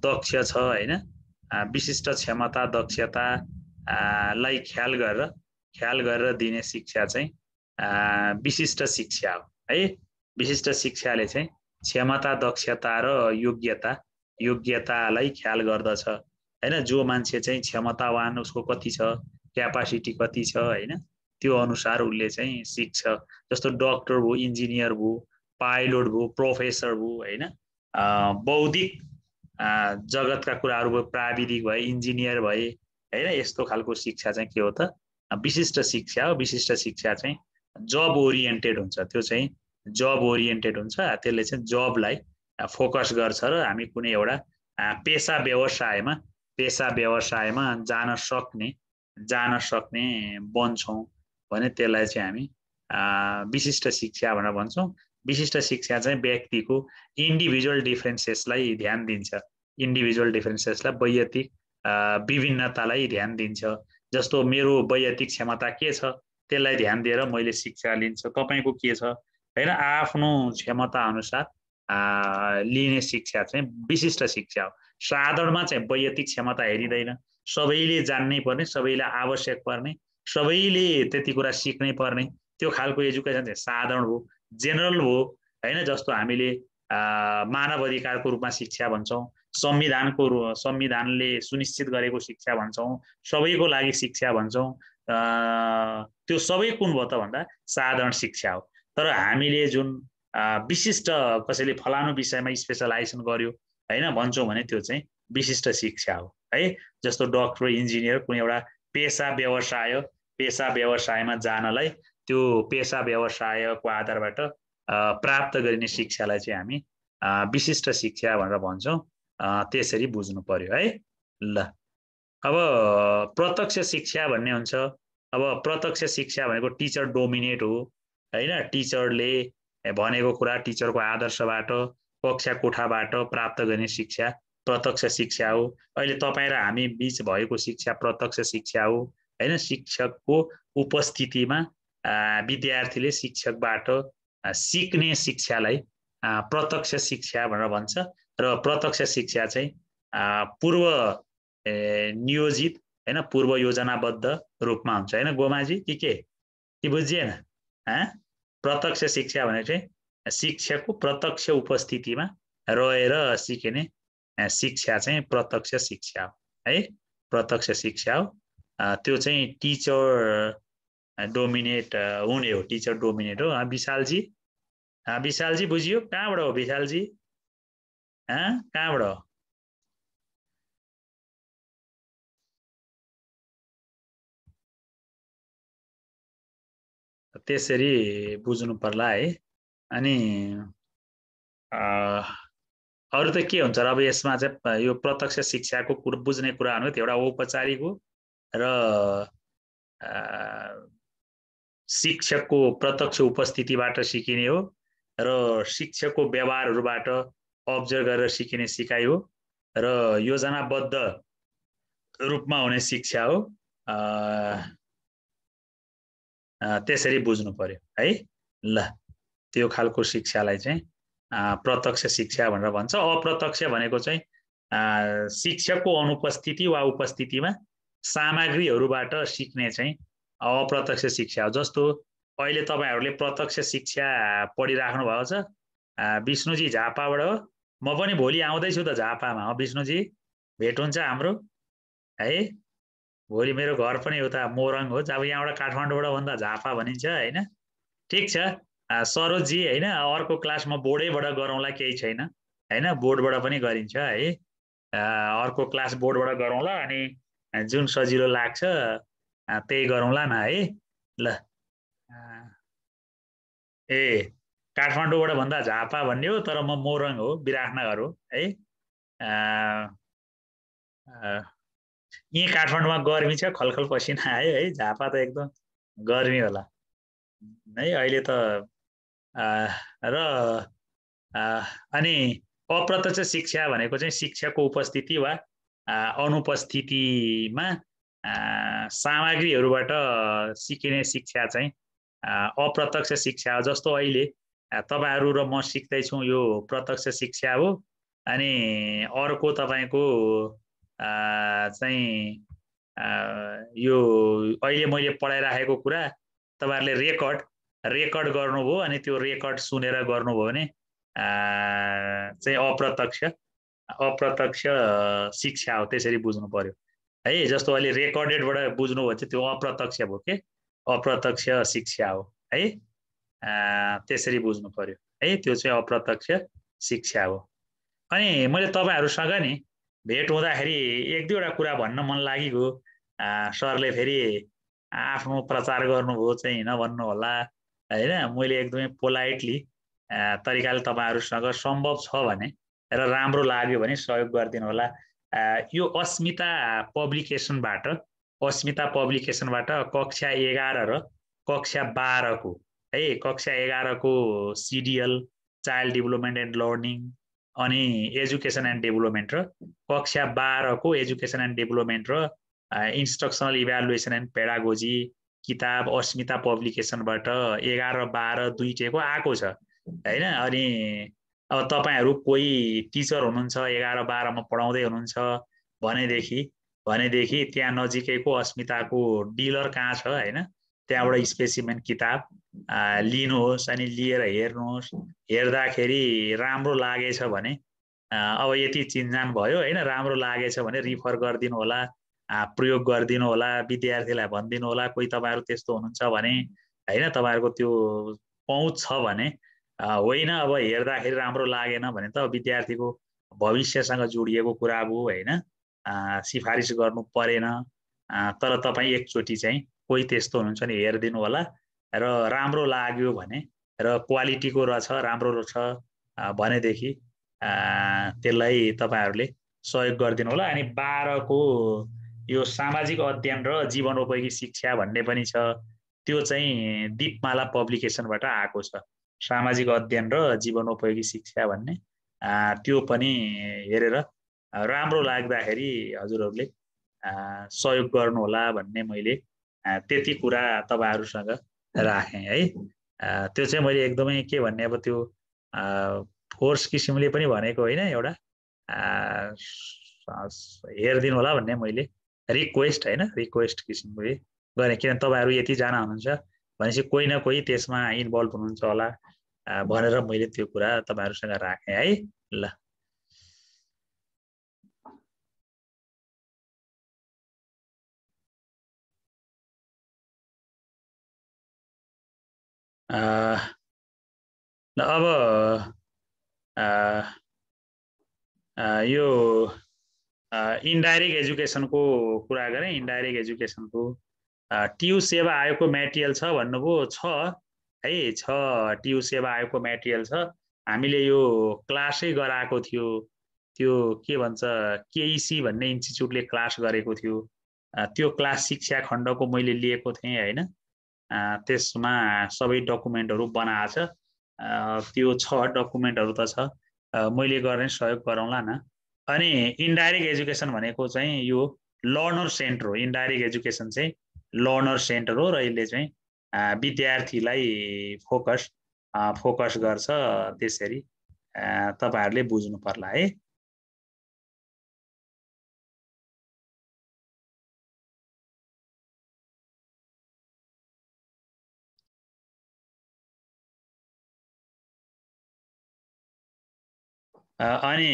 दक्ष छ हैन, विशिष्ट क्षमता दक्षता लाई ख्याल गरेर दिने शिक्षा चाहिँ विशिष्ट शिक्षा हो है। विशिष्ट शिक्षाले चाहिँ क्षमता, दक्षता र योग्यतालाई ख्याल गर्दछ हैन। जो मान्छे चाहिँ क्षमतावान, उसको कति छ, क्यापासिटी कति छ हैन, त्यो अनुसार उसले चाहिँ सिक्छ। जस्तो डक्टर भयो, इन्जिनियर भयो, पाइलट भयो, प्रोफेसर भयो हैन, बौद्धिक जगतका कुराहरू भयो, प्राविधिक भए, इन्जिनियर भए हैन। यस्तो खालको शिक्षा चाहिँ के हो त विशिष्ट शिक्षा हो। विशिष्ट शिक्षा चाहिँ जब ओरिएन्टेड हुन्छ, त्यो चाहिँ जब ओरिएन्टेड हुन्छ। त्यसले चाहिँ जबलाई फोकस गर्छ र हामी कुनै एउटा पेसा व्यवसायमा जान सक्ने बन्छौं भने त्यसलाई चाहिँ हामी विशिष्ट शिक्षा भनेर भन्छौं। विशिष्ट शिक्षा चाहिँ व्यक्तिको इन्डिभिजुअल डिफरेन्सेसलाई ध्यान दिन्छ, वैयक्तिक विभिन्नतालाई ध्यान दिन्छ। जस्तो मेरो वैयक्तिक क्षमता के छ त्यसलाई ध्यान दिएर मैले शिक्षा लिन्छु, तपाईको के छ हैन, आफ्नो क्षमता अनुसार लिने शिक्षा चाहिँ विशिष्ट शिक्षा हो। साधारणमा चाहिँ वैयक्तिक क्षमता हेरिदैन, सबैले जान्नै पर्ने, सबैलाई आवश्यक पर्ने, सबैले त्यति कुरा सिक्नै पर्ने, त्यो खालको एजुकेसन चाहिँ साधारण हो, जेनरल हो हैन। जस्तो हामीले मानव अधिकारको रूपमा शिक्षा भन्छौं, संविधानले सुनिश्चित गरेको शिक्षा भन्छौँ, सबैको लागि शिक्षा भन्छौँ। त्यो सबै कुन भयो त भन्दा साधारण शिक्षा हो। तर हामीले जुन विशिष्ट कसैले फलानु विषयमा स्पेसलाइजेसन गर्यो हैन भन्छौँ भने त्यो चाहिँ विशिष्ट शिक्षा हो है। जस्तो डक्टर, इन्जिनियर कुनै एउटा पेसा व्यवसायमा जानलाई त्यो पेसा व्यवसायको आधारबाट प्राप्त गरिने शिक्षालाई चाहिँ हामी विशिष्ट शिक्षा भनेर भन्छौँ। त्यसरी बुझ्नु पर्यो है। ल अब प्रत्यक्ष शिक्षा भन्ने हुन्छ। अब प्रत्यक्ष शिक्षा भनेको टिचर डोमिनेट हो हैन। टिचरले भनेको कुरा, टिचरको आदर्शबाट, कक्षा कोठाबाट प्राप्त गर्ने शिक्षा प्रत्यक्ष शिक्षा हो। अहिले तपाईँ र हामी बीच भएको शिक्षा प्रत्यक्ष शिक्षा हो हैन। शिक्षकको उपस्थितिमा विद्यार्थीले शिक्षकबाट सिक्ने शिक्षालाई प्रत्यक्ष शिक्षा भनेर भन्छ। र प्रत्यक्ष शिक्षा चाहिँ पूर्व नियोजित हैन, पूर्व योजनाबद्ध रूपमा हुन्छ हैन गोमाजी कि बुझिएन? प्रत्यक्ष शिक्षा भने चाहिँ शिक्षकको प्रत्यक्ष उपस्थितिमा रहेर सिक्ने शिक्षा चाहिँ प्रत्यक्ष शिक्षा हो है। प्रत्यक्ष शिक्षा हो। त्यो चाहिँ टिचर डोमिनेट हुने हो। टिचर डोमिनेट हो। विशालजी बुझियो? कहाँबाट हो विशालजी? कहाँबाट हो? त्यसरी बुझ्नु पर्ला है। अनि अरू त के हुन्छ र? अब यसमा चाहिँ यो प्रत्यक्ष शिक्षाको बुझ्ने कुरा भनेको एउटा औपचारिक हो र शिक्षकको प्रत्यक्ष उपस्थितिबाट सिकिने हो र शिक्षकको व्यवहारहरूबाट अब्जर्भ गरेर सिकिने सिकाइ हो र योजनाबद्ध रूपमा हुने शिक्षा हो। त्यसरी बुझ्नु पर्यो है। ल त्यो खालको शिक्षालाई चाहिँ प्रत्यक्ष शिक्षा भनेर भन्छ। अप्रत्यक्ष भनेको चाहिँ शिक्षकको अनुपस्थिति वा उपस्थितिमा सामग्रीहरूबाट सिक्ने चाहिँ अप्रत्यक्ष शिक्षा हो। जस्तो अहिले तपाईहरुले प्रत्यक्ष शिक्षा पढिराख्नु भएको छ। विष्णुजी झापाबाट हो। म पनि भोलि आउँदैछु त झापामा। विष्णुजी भेट हुन्छ हाम्रो है। भोलि मेरो घर पनि उता मोरङ हो। अब यहाँबाट काठमाडौँबाट भन्दा झापा भनिन्छ हैन। ठीक छ सरोजजी हैन। अर्को क्लास म बोर्डैबाट गरौँला, केही छैन हैन। बोर्डबाट पनि गरिन्छ है। अर्को क्लास बोर्डबाट गरौँला अनि जुन सजिलो लाग्छ त्यही गरौँला न है। ल काठमाडौँबाट भन्दा झापा भन्ने हो, तर म मोरङ हो, विराटनगर हो है। यही काठमाडौँमा गर्मी छ, खलखल पसिना आयो है। झापा त एकदम गर्मी होला है अहिले त। र अनि अप्रत्यक्ष शिक्षा भनेको चाहिँ शिक्षाको उपस्थिति वा अनुपस्थितिमा सामग्रीहरूबाट सिकिने शिक्षा चाहिँ अप्रत्यक्ष शिक्षा हो। जस्तो अहिले तपाईहरु र म सिक्दैछौँ, यो प्रत्यक्ष शिक्षा हो। अनि अर्को तपाईको चाहिँ यो अहिले मैले पढाइराखेको कुरा तपाईहरुले रेकर्ड गर्नुभयो अनि त्यो रेकर्ड सुनेर गर्नुभयो भने चाहिँ अप्रत्यक्ष शिक्षा हो। त्यसरी बुझ्नु पर्यो है। जस्तो अहिले रेकर्डेडबाट बुझ्नुभयो चाहिँ त्यो अप्रत्यक्ष भयो के, अप्रत्यक्ष शिक्षा हो है। त्यसरी बुझ्नु पर्यो है। त्यो चाहिँ अप्रत्यक्ष शिक्षा हो। अनि मैले तपाईहरुसँग नि भेट हुँदाखेरि एक दुईवटा कुरा भन्न मन लागेको। सरले फेरि आफ्नो प्रचार गर्नुभयो चाहिँ नभन्नु होला हैन। मैले एकदमै पोलाइटली तरिकाले तपाईहरुसँग सम्भव छ भने र राम्रो लाग्यो भने सहयोग गरिदिनु होला। यो अस्मिता पब्लिकेसनबाट कक्षा 11 र कक्षा 12 को है, कक्षा 11 को CDL child development and learning अनि एजुकेसन एन्ड डेभलपमेन्ट र कक्षा 12 को एजुकेसन एन्ड डेभलपमेन्ट र इन्स्ट्रक्सनल इभ्यालुएसन एन्ड पेडागोजी किताब अस्मिता पब्लिकेसनबाट 11 र 12 दुईटैको आएको छ हैन। अनि अब तपाईहरु कोही टिचर हुनुहुन्छ, 11 12 मा पढाउँदै हुनुहुन्छ भनेदेखि त्यहाँ नजिकैको अस्मिताको डिलर कहाँ छ हैन, त्यहाँबाट स्पेसिमेन किताब लिनुहोस् अनि लिएर हेर्नुहोस्। हेर्दाखेरि राम्रो लागेछ भने अब यति चिन्जान भयो होइन, राम्रो लागेछ भने रिफर गरिदिनु होला, प्रयोग गरिदिनु होला, विद्यार्थीलाई भनिदिनु होला। कोही तपाईँहरू त्यस्तो हुनुहुन्छ भने होइन, तपाईँहरूको त्यो पहुँच छ भने होइन, अब हेर्दाखेरि राम्रो लागेन भने त विद्यार्थीको भविष्यसँग जोडिएको कुरा हो होइन, सिफारिस गर्नु परेन। तर तपाईँ एकचोटि चाहिँ कोही त्यस्तो हुनुहुन्छ नि हेरिदिनु होला, र राम्रो लाग्यो भने र क्वालिटीको रहेछ, राम्रो छ भनेदेखि त्यसलाई तपाईँहरूले सहयोग गरिदिनु होला। अनि 12 को यो सामाजिक अध्ययन र जीवनोपयोगी शिक्षा भन्ने पनि छ, त्यो चाहिँ दीपमाला पब्लिकेसनबाट आएको छ। सामाजिक अध्ययन र जीवनोपयोगी शिक्षा भन्ने त्यो पनि हेरेर राम्रो लाग्दाखेरि हजुरहरूले सहयोग गर्नुहोला भन्ने मैले त्यति कुरा तपाईँहरूसँग राखेँ है। त्यो चाहिँ मैले एकदमै के भन्ने, अब त्यो फोर्स किसिमले पनि भनेको होइन, एउटा हेरिदिनु होला भन्ने मैले रिक्वेस्ट होइन, रिक्वेस्ट किसिमले गरेँ। किन तपाईँहरू यतिजना हुनुहुन्छ भनेपछि कोही न कोही त्यसमा इन्भल्भ हुनुहुन्छ होला भनेर मैले त्यो कुरा तपाईँहरूसँग राखेँ है। ल अब यो इन्डाइरेक्ट एजुकेसनको कुरा गरेँ। इन्डाइरेक्ट एजुकेसनको टियु सेवा आयोगको मेटेरियल छ भन्नुभयो, छ है, छ, टियु सेवा आयोगको मेटेरियल छ। हामीले यो क्लासै गराएको थियो, त्यो के भन्छ केइसी भन्ने इन्स्टिच्युटले क्लास गरेको थियो, त्यो क्लास शिक्षा खण्डको मैले लिएको थिएँ होइन। त्यसमा सबै डकुमेन्टहरू बनाएको छ, त्यो छ, डकुमेन्टहरू त छ, मैले गर्ने सहयोग गरौँला न। अनि इन्डाइरेक्ट एजुकेसन भनेको चाहिँ यो लर्नर सेन्टर हो। इन्डाइरेक्ट एजुकेसन चाहिँ लर्नर सेन्टर हो र यसले चाहिँ विद्यार्थीलाई फोकस गर्छ। त्यसरी तपाईँहरूले बुझ्नु पर्ला है। अनि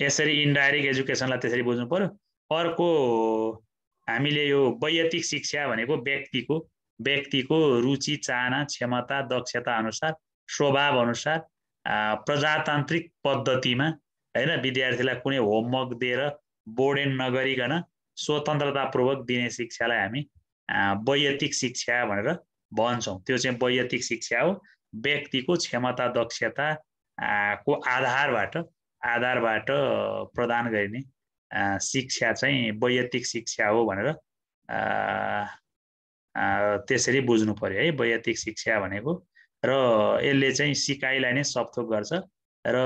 यसरी इन्डाइरेक्ट एजुकेसनलाई त्यसरी बुझ्नु पर्यो। अर्को हामीले यो वैयक्तिक शिक्षा भनेको व्यक्तिको रुचि, चाहना, क्षमता, दक्षता अनुसार, स्वभाव अनुसार प्रजातान्त्रिक पद्धतिमा होइन विद्यार्थीलाई कुनै होमवर्क दिएर बोर्डेन नगरिकन स्वतन्त्रतापूर्वक दिने शिक्षालाई हामी वैयक्तिक शिक्षा भनेर भन्छौँ। त्यो चाहिँ वैयक्तिक शिक्षा हो। व्यक्तिको क्षमता, दक्षता को आधारबाट प्रदान गरिने शिक्षा चाहिँ वैयक्तिक शिक्षा हो भनेर त्यसरी बुझ्नु पर्यो है, वैयक्तिक शिक्षा भनेको। र यसले चाहिँ सिकाइलाई नै सपथोक गर्छ र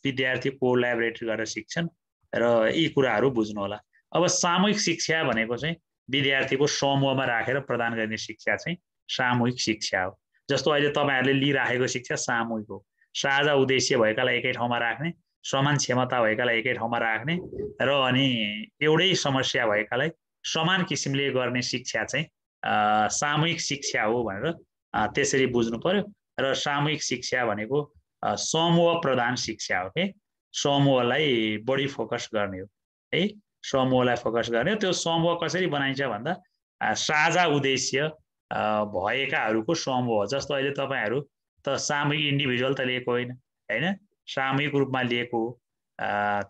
विद्यार्थी कोल्याबोरेट गरेर सिक्छन् र यी कुराहरू बुझ्नु होला। अब सामूहिक शिक्षा भनेको चाहिँ विद्यार्थीको समूहमा राखेर प्रदान गर्ने शिक्षा चाहिँ सामूहिक शिक्षा हो। जस्तो अहिले तपाईँहरूले लिइराखेको शिक्षा सामूहिक हो। साझा उद्देश्य भएकालाई एकै ठाउँमा राख्ने, समान क्षमता भएकालाई एकै ठाउँमा राख्ने र अनि एउटै समस्या भएकालाई समान किसिमले गर्ने शिक्षा चाहिँ सामूहिक शिक्षा हो भनेर त्यसरी बुझ्नु पर्यो। र सामूहिक शिक्षा भनेको समूह प्रधान शिक्षा हो के, समूहलाई बढी फोकस गर्ने हो है, समूहलाई फोकस गर्ने। त्यो समूह कसरी बनाइन्छ भन्दा साझा उद्देश्य भएकाहरूको समूह हो। जस्तो अहिले तपाईँहरू त सामूहिक इन्डिभिजुअल त लिएको होइन होइन, सामूहिक रूपमा लिएको हो।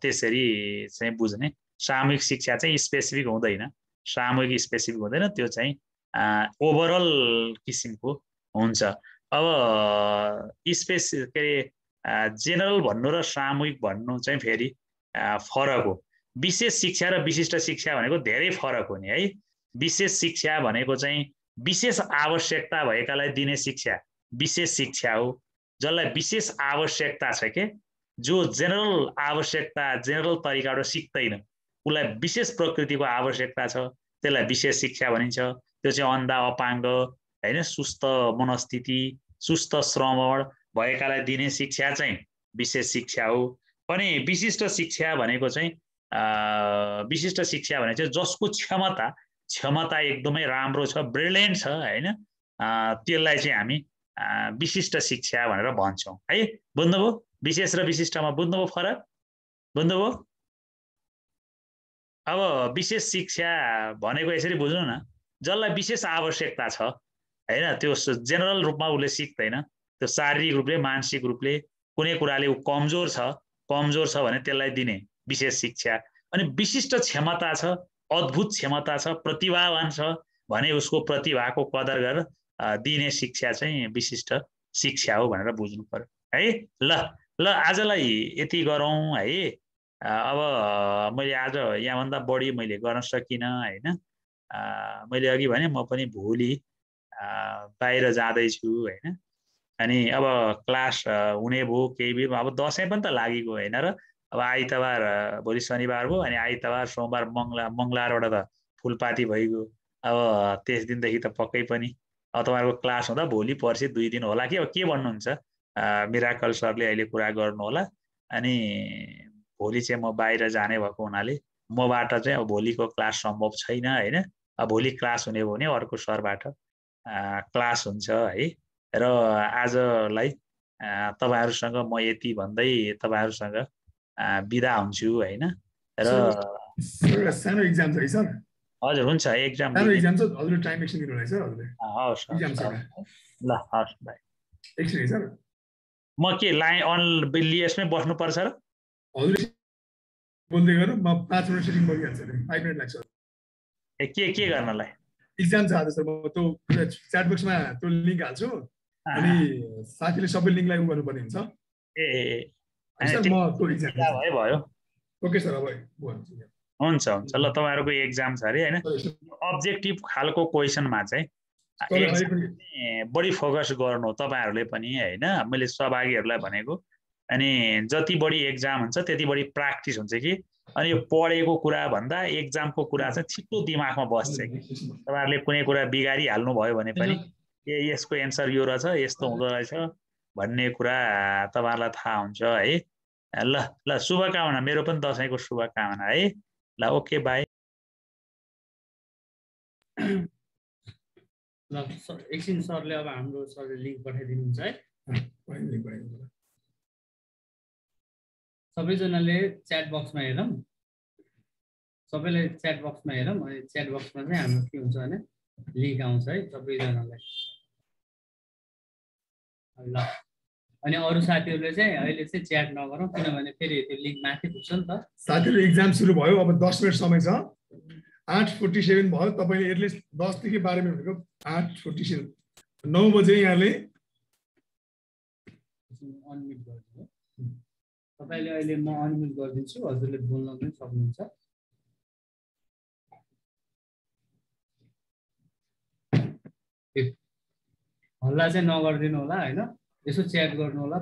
त्यसरी चाहिँ बुझ्ने। सामूहिक शिक्षा चाहिँ स्पेसिफिक हुँदैन, सामूहिक स्पेसिफिक हुँदैन, त्यो चाहिँ ओभरअल किसिमको हुन्छ। अब के अरे जेनरल भन्नु र सामूहिक भन्नु चाहिँ फेरि फरक हो। विशेष शिक्षा र विशिष्ट शिक्षा भनेको धेरै फरक हो नि है। विशेष शिक्षा भनेको चाहिँ विशेष आवश्यकता भएकालाई दिने शिक्षा विशेष शिक्षा हो। जसलाई विशेष आवश्यकता छ के, जो जेनरल आवश्यकता जेनरल तरिकाबाट सिक्दैन, उसलाई विशेष प्रकृतिको आवश्यकता छ, त्यसलाई विशेष शिक्षा भनिन्छ। त्यो चाहिँ अन्धा, अपाङ्ग होइन, सुस्त मनस्थिति, सुस्त श्रवण भएकालाई दिने शिक्षा चाहिँ विशेष शिक्षा हो। अनि विशिष्ट शिक्षा भनेको चाहिँ विशिष्ट शिक्षा भने चाहिँ जसको क्षमता एकदमै राम्रो छ, ब्रिलियन्ट छ होइन, त्यसलाई चाहिँ हामी विशिष्ट शिक्षा भनेर भन्छौँ है। बुझ्नुभयो? विशेष र विशिष्टमा बुझ्नुभयो फरक? बुझ्नुभयो? अब विशेष शिक्षा भनेको यसरी बुझ्नु न, जसलाई विशेष आवश्यकता छ हैन, त्यो जेनरल रूपमा उसले सिक्दैन। त्यो शारीरिक रूपले मानसिक रूपले कुनै कुराले ऊ कमजोर छ भने त्यसलाई दिने विशेष शिक्षा। अनि विशिष्ट क्षमता छ, अद्भुत क्षमता छ, प्रतिभावान छ भने उसको प्रतिभाको कदर गरेर दिने शिक्षा चाहिँ विशिष्ट शिक्षा हो भनेर बुझ्नु पर्यो है। ल आजलाई यति गरौँ है। अब मैले आज यहाँभन्दा बढी मैले गर्न सकिनँ हैन। मैले अघि भने म पनि भोलि बाहिर जाँदैछु हैन। अनि अब क्लास हुने भयो केही भयो, अब दसैँ पनि त लागेको होइन र। अब आइतबार भोलि शनिबार भयो, अनि आइतबार सोमबार मङ्गलबारबाट त फुलपाती भइगयो। अब त्यस दिनदेखि त पक्कै पनि अब तपाईँहरूको क्लास हुँदा भोलि पर्सि 2 दिन होला कि। अब के भन्नुहुन्छ मिराकल सरले अहिले कुरा गर्नु होला। अनि भोलि चाहिँ म बाहिर जाने भएको हुनाले मबाट चाहिँ अब भोलिको क्लास सम्भव छैन हैन। अब भोलि क्लास हुने हो भने अर्को सरबाट क्लास हुन्छ है। र आजलाई तपाईहरुसँग म यति भन्दै तपाईहरुसँग बिदा हुन्छु हैन। र सानो एक्जाम छ है सर? हजुर हुन्छ, एक्जाम सानो एक्जाम छ, हजुरले टाइम एक्सन दिनु होला सर हजुरले। हवस् एक्जाम छ ल हवस् भाइ। एकछिन है सर, म के लाइन अन लिएसमै बस्नु पर्छ र? हजुरले बोल्दै गर्नु, म 5 मिनेट सेटिङ गरिहाल्छु नि, 5 मिनेट लाग्छ। ए के गर्नलाई? एक्जाम छ आज सर, म त्यो च्याट बक्समा त्यो लिंक हाल्छु, अनि साथीले सबै लिंकलाई गर्नुपर्ने हुन्छ। ए सर म त्यो एक्जाम भयो। ओके सर, अब हुन्छ ल तपाईहरुको एक्जाम छ अरे हैन। अब्जेक्टिभ खालको क्वेशनमा चाहिँ बढी फोकस गर्नु तपाईहरुले पनि हैन। मैले सहभागीहरुलाई भनेको, अनि जति बढी एक्जाम हुन्छ त्यति बढी प्र्याक्टिस हुन्छ कि। अनि यो पढेको कुरा भन्दा एक्जामको कुरा चाहिँ छिटो दिमागमा बस्छ कि। तपाईहरुले कुनै कुरा बिगारी हाल्नु भयो भने पनि यसको एन्सर यो रहेछ, यस्तो हुँदो रहेछ भन्ने कुरा तपाईहरुलाई थाहा हुन्छ है। ल शुभकामना, मेरो पनि दशैंको शुभकामना है। ल ओके बाई। ल एकछिन सरले अब हाम्रो सरले लिंक पठाइदिनुहुन्छ है। सबैजनाले च्याट बक्समा हेरौँ, सबैले च्याट बक्समा हेरौँ। अनि च्याट बक्समा चाहिँ हाम्रो के हुन्छ भने लिंक आउँछ है सबैजनालाई। ल अनि अरू साथीहरूले चाहिँ अहिले चाहिँ च्याट नगरौँ, किनभने फेरि त्यो लिंक माथि पुग्छ नि त। साथीहरु एक्जाम सुरु भयो, अब 10 मिनेट समय छ। 8:47 भयो, तपाईले एटलिस्ट 10 देखि 12 मिनेट भनेको 8:47, 9 बजे यहाँले अनम्युट गरिदिनु। तपाईले अहिले म अनम्युट गरिदिन्छु, हजुरले बोल्न पनि सक्नुहुन्छ। हल्ला चाहिँ नगर्दिनु होला हैन, यसो च्याट गर्नु होला,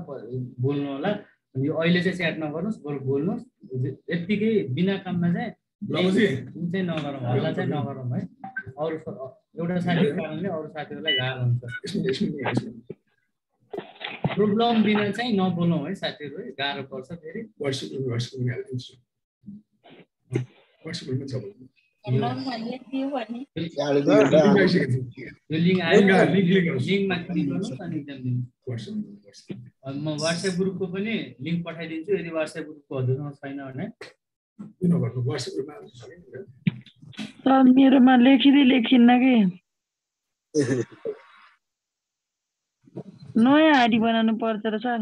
बोल्नु होला। अनि अहिले चाहिँ च्याट नगर्नुस्, बोल्नुस्। यतिकै बिना काममा चाहिँ चाहिँ नगरौँ, हल्ला चाहिँ नगरौँ है। अरू एउटा साथीको कारणले अरू साथीहरूलाई गाह्रो हुन्छ। प्रोब्लम बिना चाहिँ नबोलौँ है साथीहरू, गाह्रो पर्छ फेरि। यो लिंक आयो, लिंकमा क्लिक गर्नुहोस् अनि एक्जाम दिनुहोस्। म व्हाट्सएप ग्रुपको पनि लिंक पठाइदिन्छु, यदि व्हाट्सएप ग्रुपको हजुरसँग छैन भने। सर मेरोमा लेखिन्न कि नयाँ आइडी बनाउनु पर्छ र सर।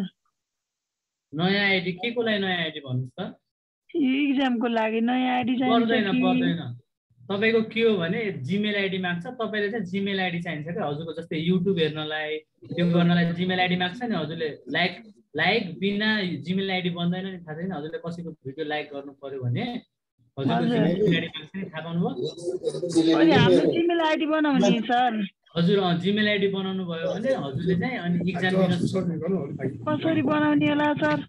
नयाँ आइडी के को लागि नयाँ आइडी भन्नुस् त? एक्जामको लागि नयाँ आइडी चाहिन्छ। पर्दैन। तपाईको के हो भने जीमेल आइडी माग्छ, तपाईले चाहिँ जीमेल आइडी चाहिन्छ के। हजुरको जस्तै युट्युब हेर्नलाई त्यो गर्नलाई जीमेल आइडी माग्छ नि। हजुरले लाइक बिना जीमेल आइडी बन्दैन नि, थाहा छैन। हजुरले कसैको भिडियो लाइक गर्नु पर्यो भने हजुरको जीमेल आइडी माग्छ नि, थाहा पाउनुभयो? अनि हाम्रो जीमेल आइडी बनाउने सर। हजुर जीमेल आइडी बनाउनु भयो भने हजुरले चाहिँ अनि एक्जाम दिन कसरी बनाउने होला सर?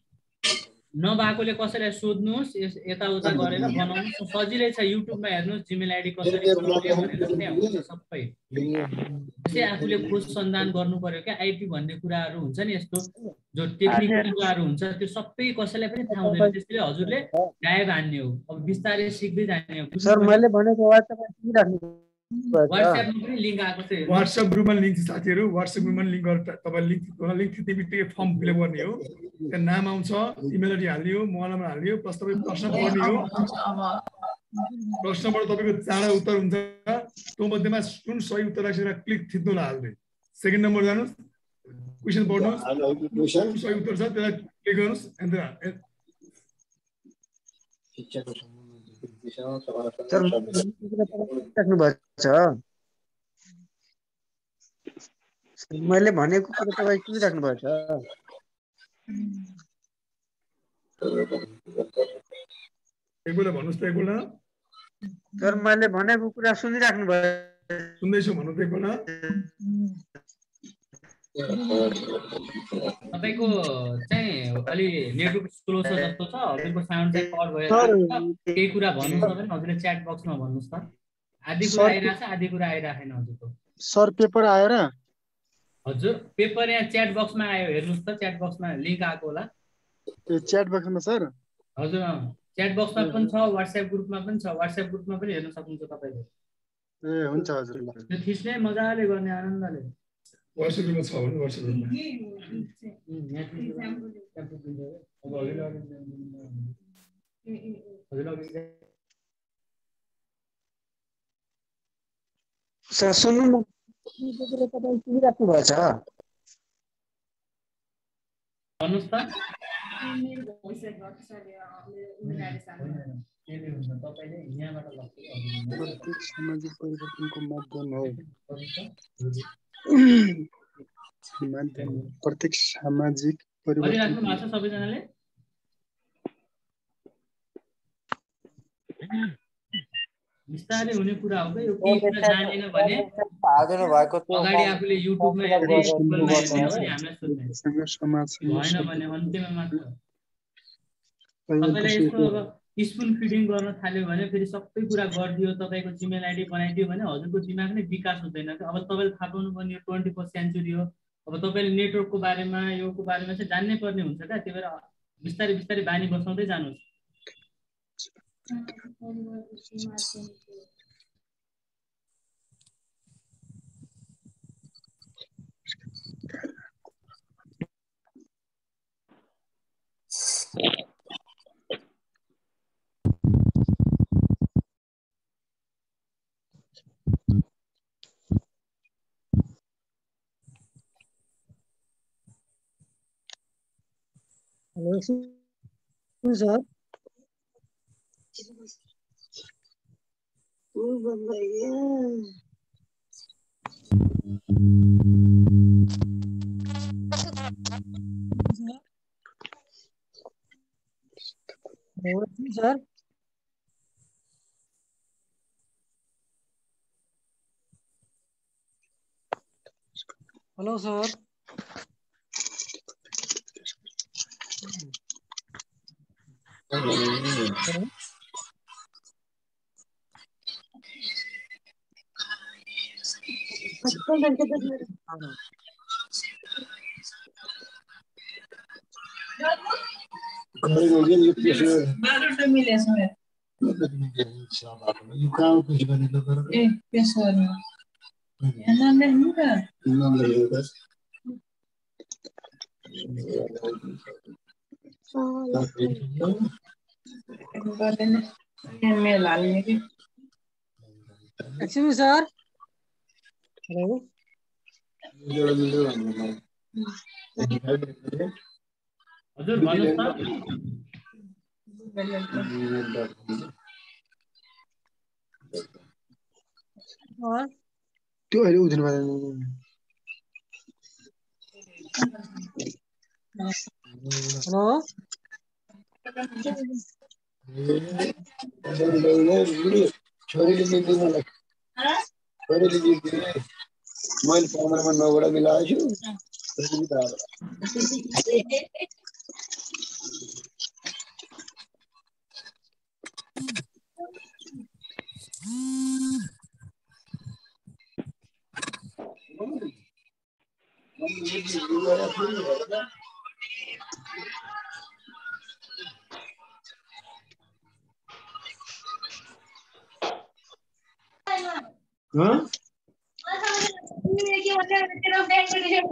नभएकोले कसैलाई सोध्नुहोस्, यताउता गरेर बनाउनुहोस्, सजिलै छ। युट्युबमा हेर्नुहोस् जीमेल आइडी कसरी बनाउने भनेर त्यहाँ हुन्छ सबै। त्यसै आफूले खोज सन्धान गर्नु पर्यो क्या। आइटी भन्ने कुराहरू हुन्छ नि, यस्तो जो टेक्निकल कुराहरू हुन्छ, त्यो सबै कसैलाई पनि थाहा हुँदैन। त्यसैले हजुरले गायब हान्ने हो, अब बिस्तारै सिक्दै जाने हो। सर मैले भनेको वाट्सएपमा व्हाट्सएपमा पनि लिंक आएको छ हेर्नु। व्हाट्सएप ग्रुपमा लिंक छ साथीहरु, व्हाट्सएप ग्रुपमा लिंक गरेर तपाईले लिंक थिच्ने बित्तिकै फर्म फिलअप गर्ने हो। त्यहाँ नाम आउँछ, इमेल आइडी हाल्ने हो, मोबाइल नम्बर हाल्ने हो, प्लस तपाईँ प्रश्न पढ्ने हो। प्रश्नबाट तपाईको 4 उत्तर हुन्छ, त्यो मध्येमा कुन सही उत्तर लाग्छ क्लिक थिच्नु होला हाल्दै। सेकेन्ड नम्बर जानुस्, क्वेशन पढ्नुस्, कुन सही उत्तर छ त्यसलाई क्लिक गर्नुस्, एन्टर। सर मैले भनेको कुरा तपाईँ सुनिराख्नु भएको छ? एकपल्ट भन्नुस् त एकपल्ट। सर मैले भनेको कुरा सुनिराख्नु भयो? सुन्दैछु भन्नु त एकपल्ट। तपाईको चाहिँ अलि नेटवर्क स्लो छ जस्तो छ, हजुरको साउन्ड चाहिँ कट भयो। केही कुरा भन्नुस् न भने हजुरले च्याट बक्समा भन्नुस् त। आधी कुरा आइराछ, आधी कुरा आइराखेन हजुरको। सर पेपर आयो र? हजुर पेपर यहाँ च्याट बक्समा आयो, हेर्नुस् त च्याट बक्समा लिंक आएको होला। ए च्याट बक्समा सर? हजुर च्याट बक्समा पनि छ, व्हाट्सएप ग्रुपमा पनि छ। व्हाट्सएप ग्रुपमा पनि हेर्न सक्नुहुन्छ तपाईले। ए हुन्छ हजुर। त्यो थिच्ने मजाले गर्ने आनन्दले। व्हाट्सएप ग्रुपमा छ भने व्हाट्सएप ग्रुपमा। सर सुन्नु न, तपाईँ सुनिराख्नु भएको छ? भन्नुस् त। सामाजिक परिवर्तनको माध्यम हो। प्रत्येक सामाजिक परिवर्तन सबैजनाले बिस्तारै हुने कुरा हो। यो केही कुरा जानेन भने अगाडि आफूले युट्युबमा हेर्दै गुगलमा हेर्दै पनि हामीलाई सोध्ने भएन भने अन्त्यमा मात्र। तपाईलाई यस्तो अब स्पुन फिडिङ गर्न थाल्यो भने फेरि सबै कुरा गरिदियो, तपाईको जिमेल आइडी बनाइदियो भने हजुरको दिमाग नै विकास हुँदैन। अब तपाईले थाहा पाउनु पर्ने यो 21st सेन्चुरी हो। अब तपाईले नेटवर्कको बारेमा योको बारेमा चाहिँ जान्नै पर्ने हुन्छ क्या। त्यही भएर बिस्तारै बिस्तारै बानी बसाउँदै जानुहोस्। Hello sir. Sir hello sir. Excuse me, sir. Hello. हजुर भन्नुस् त। त्यो अहिले उठ्नु पर्दैन। हेलो। मैले पन्ध्रमा 9 वटा मिलाएको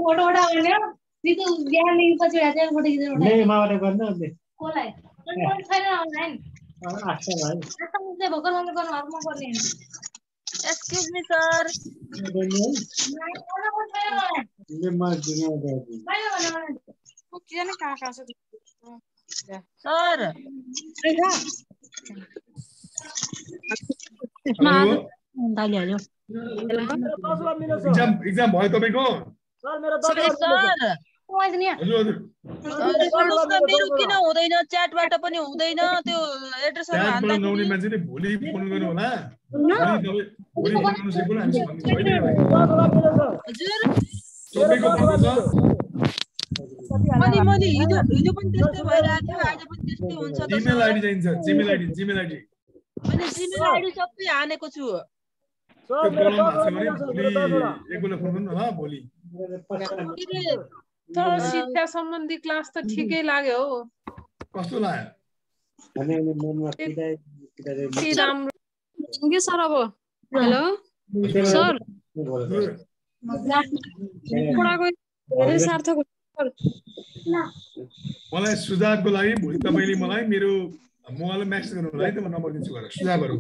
फोटो उठा भन्यो दिदु बिहा लिनु पछि हेर्दै फोटो खिचेर उठा नहीं मारे गर्ने अहिले कोलाई छैन अनलाइन आस्था भाइ आस्था मुझे भगर मम्मी गर्नु हकमा पर्ने एक्सक्युज मी सर ले मार दिनु किन कहाँ कहाँ छ सर हेलो एक्जाम भयो तपाईको सर मेरो सर हजुर मेरो किन हुँदैन च्याटबाट पनि हुँदैन त्यो एड्रेसहरु हाल्दा नहुने मान्छेले भोलि फोन गर्नु होला भोलि फोन गर्नु सकेको हामी छैन हजुर तपाईको भएको छ मैले हिजो पनि त्यस्तै भइरहेको थियो आज पनि त्यस्तै हुन्छ त जिमेल आइडी चाहिन्छ जिमेल आइडी मैले जिमेल आइडी सबै हानेको छु सर मेरो एकबेला फोन गर्नु होला भोलि तर शिक्षा सम्बन्धी क्लास त ठिकै लाग्यो हो कस्तो लाग्यो भने मनमा के राम्रो के सर अब हेलो सर पढाको धेरै सार्थक मलाई सुझावको लागि भोलि तपाईले मलाई मेरो मोबाइलमा मेसेज गर्नु होला है त म नम्बर दिन्छु भनेर सुझावहरु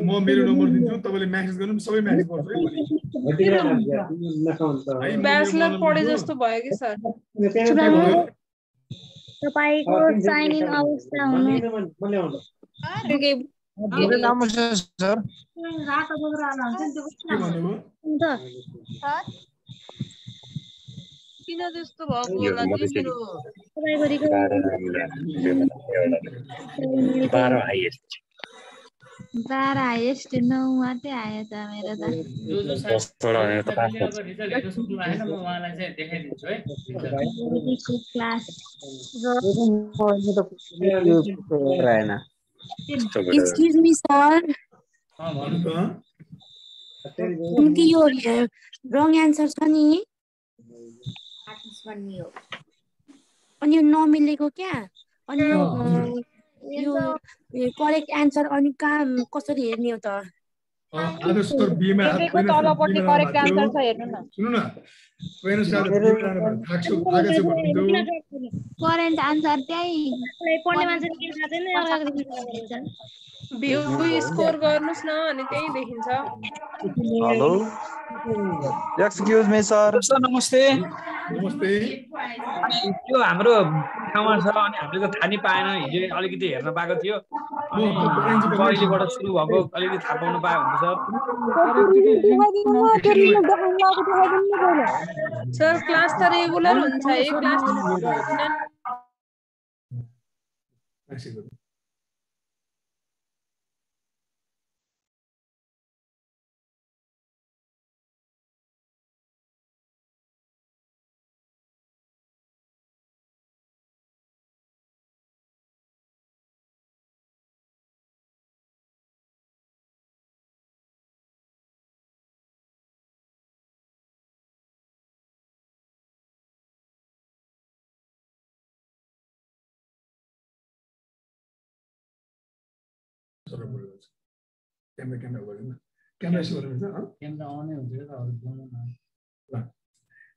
म मेरो नम्बर दिन्छु तपाईले मेसेज गर्नु सबै मेसेज गर्छु है भोलि ब्याचलर पढे जस्तो भयो कि सर तपाईको साइन इन अवस्था हुनु धेरै राम्रो छ सर रातो बोकेर आउनु हुन्छ नि के भन्नुभयो किन त्यस्तो भएको होला कि मेरो तपाईँको 12 हाइएस्ट 9 मात्रै आयो त मेरो त क्लास एक्सक्यूज मी सर उनकी यो रङ एन्सर छ नि अनि यो नमिलेको क्या अनि यो करेक्ट एन्सर अनि कहाँ कसरी हेर्ने हो त आदर्श सर बीमा तलपट्टि करेक्ट आन्सर छ हेर्नु न सुन्नु न पहिलो सर थाक्छु थाकेछु भन्नु करेन्ट आन्सर त्यही पढ्ने मान्छेले के थाहा छैन एउटा भ्यू स्कोर गर्नुस् न अनि त्यही देखिन्छ hello excuse me sir sir नमस्ते नमस्ते त्यो हाम्रो ठाउँमा छ अनि हामीले त थाहा नि पाएन हिजो अलिकति हेर्न पाएको थियो कहिलेबाट सुरु भएको अलिकति थाहा पाउन पायो सर सर क्लास त रेगुलर हुन्छ है क्लास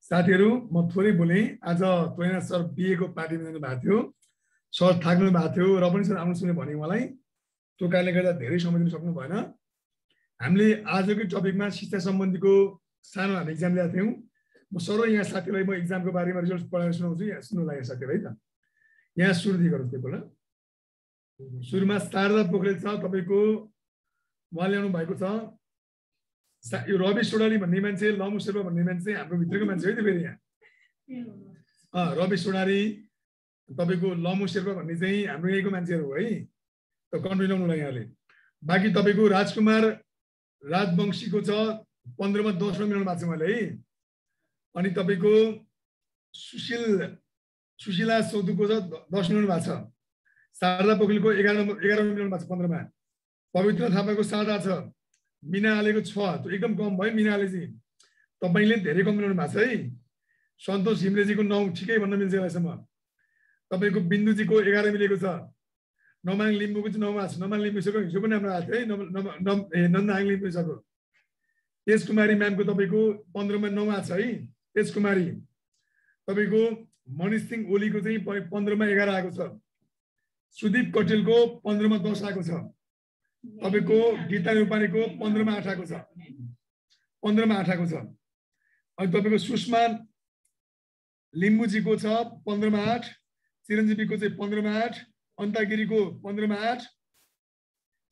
साथीहरु म थोरै बोले आज तोयना सर बीए को पार्टीमा जानु भएको थियो सर थाक्नु भएको थियो र पनि सर आउनु सुने भने मलाई त्यो कारणले गर्दा धेरै समय दिन सक्नु भएन हामीले आजको टपिकमा शिक्षा सम्बन्धीको सानो हामी एक्जाम ल्याएको थियौं म सर यहाँ साथीलाई म एक्जामको बारेमा रिजल्ट पढाएर सुनाउँछु यहाँ सुन्नु लाग्यो साथीहरु है त यहाँ सुरुदेखि गरौँ त्यसको सुरुमा शारदा पोखरेल छ तपाईको उहाँ ल्याउनु भएको छ यो रवि सोडाली भन्ने मान्छे लमु शेर्पा भन्ने मान्छे हाम्रो भित्रको मान्छे है त फेरि यहाँ रवि सोडाली तपाईको लमु शेर्पा भन्ने चाहिँ हाम्रो यहीँको मान्छेहरु हो है त कन्टिन्यू गर्नुलाई यहाँले बाँकी तपाईको राजकुमार राजवंशीको छ 15 मा 10 मा मिलाउनु भएको छ मैले है अनि तपाईको सुशीला सौदुको छ 10 मिलाउनु भएको छ शारदा पोखरेलको 11 मिलाउनु भएको छ 15 मा पवित्र थापाको 7 छ मीना आलेको 6 त्यो एकदम कम भयो मीना आले चाहिँ तपाईले धेरै कम मिलाउनु भएको छ है सन्तोष हिमरेजीको 9 ठिकै भन्न मिल्छ यसैसम्म तपाईको बिन्दुजीको 11 मिलेको छ नमाङ लिम्बूको चाहिँ 9 मा छ। नमाङ लिम्बूको हिजो पनि हाम्रो आएको थियो है। नन्दाङ लिम्बूको तेज कुमारी म्यामको तपाईँको 15 मा 9 आएको छ है। तेज कुमारी तपाईँको मनिष सिंह ओलीको चाहिँ 15 मा 11 आएको छ। सुदीप कटेलको 15 मा 10 आएको छ। तपाईँको गीता नेपालीको 15 मा 8 आएको छ। 15 मा 8 आएको छ। अनि तपाईँको सुषमा लिम्बूजीको छ 15 मा 8, चिरञ्जीवीको चाहिँ 15 मा 8, अन्तागिरीको 15 मा 8,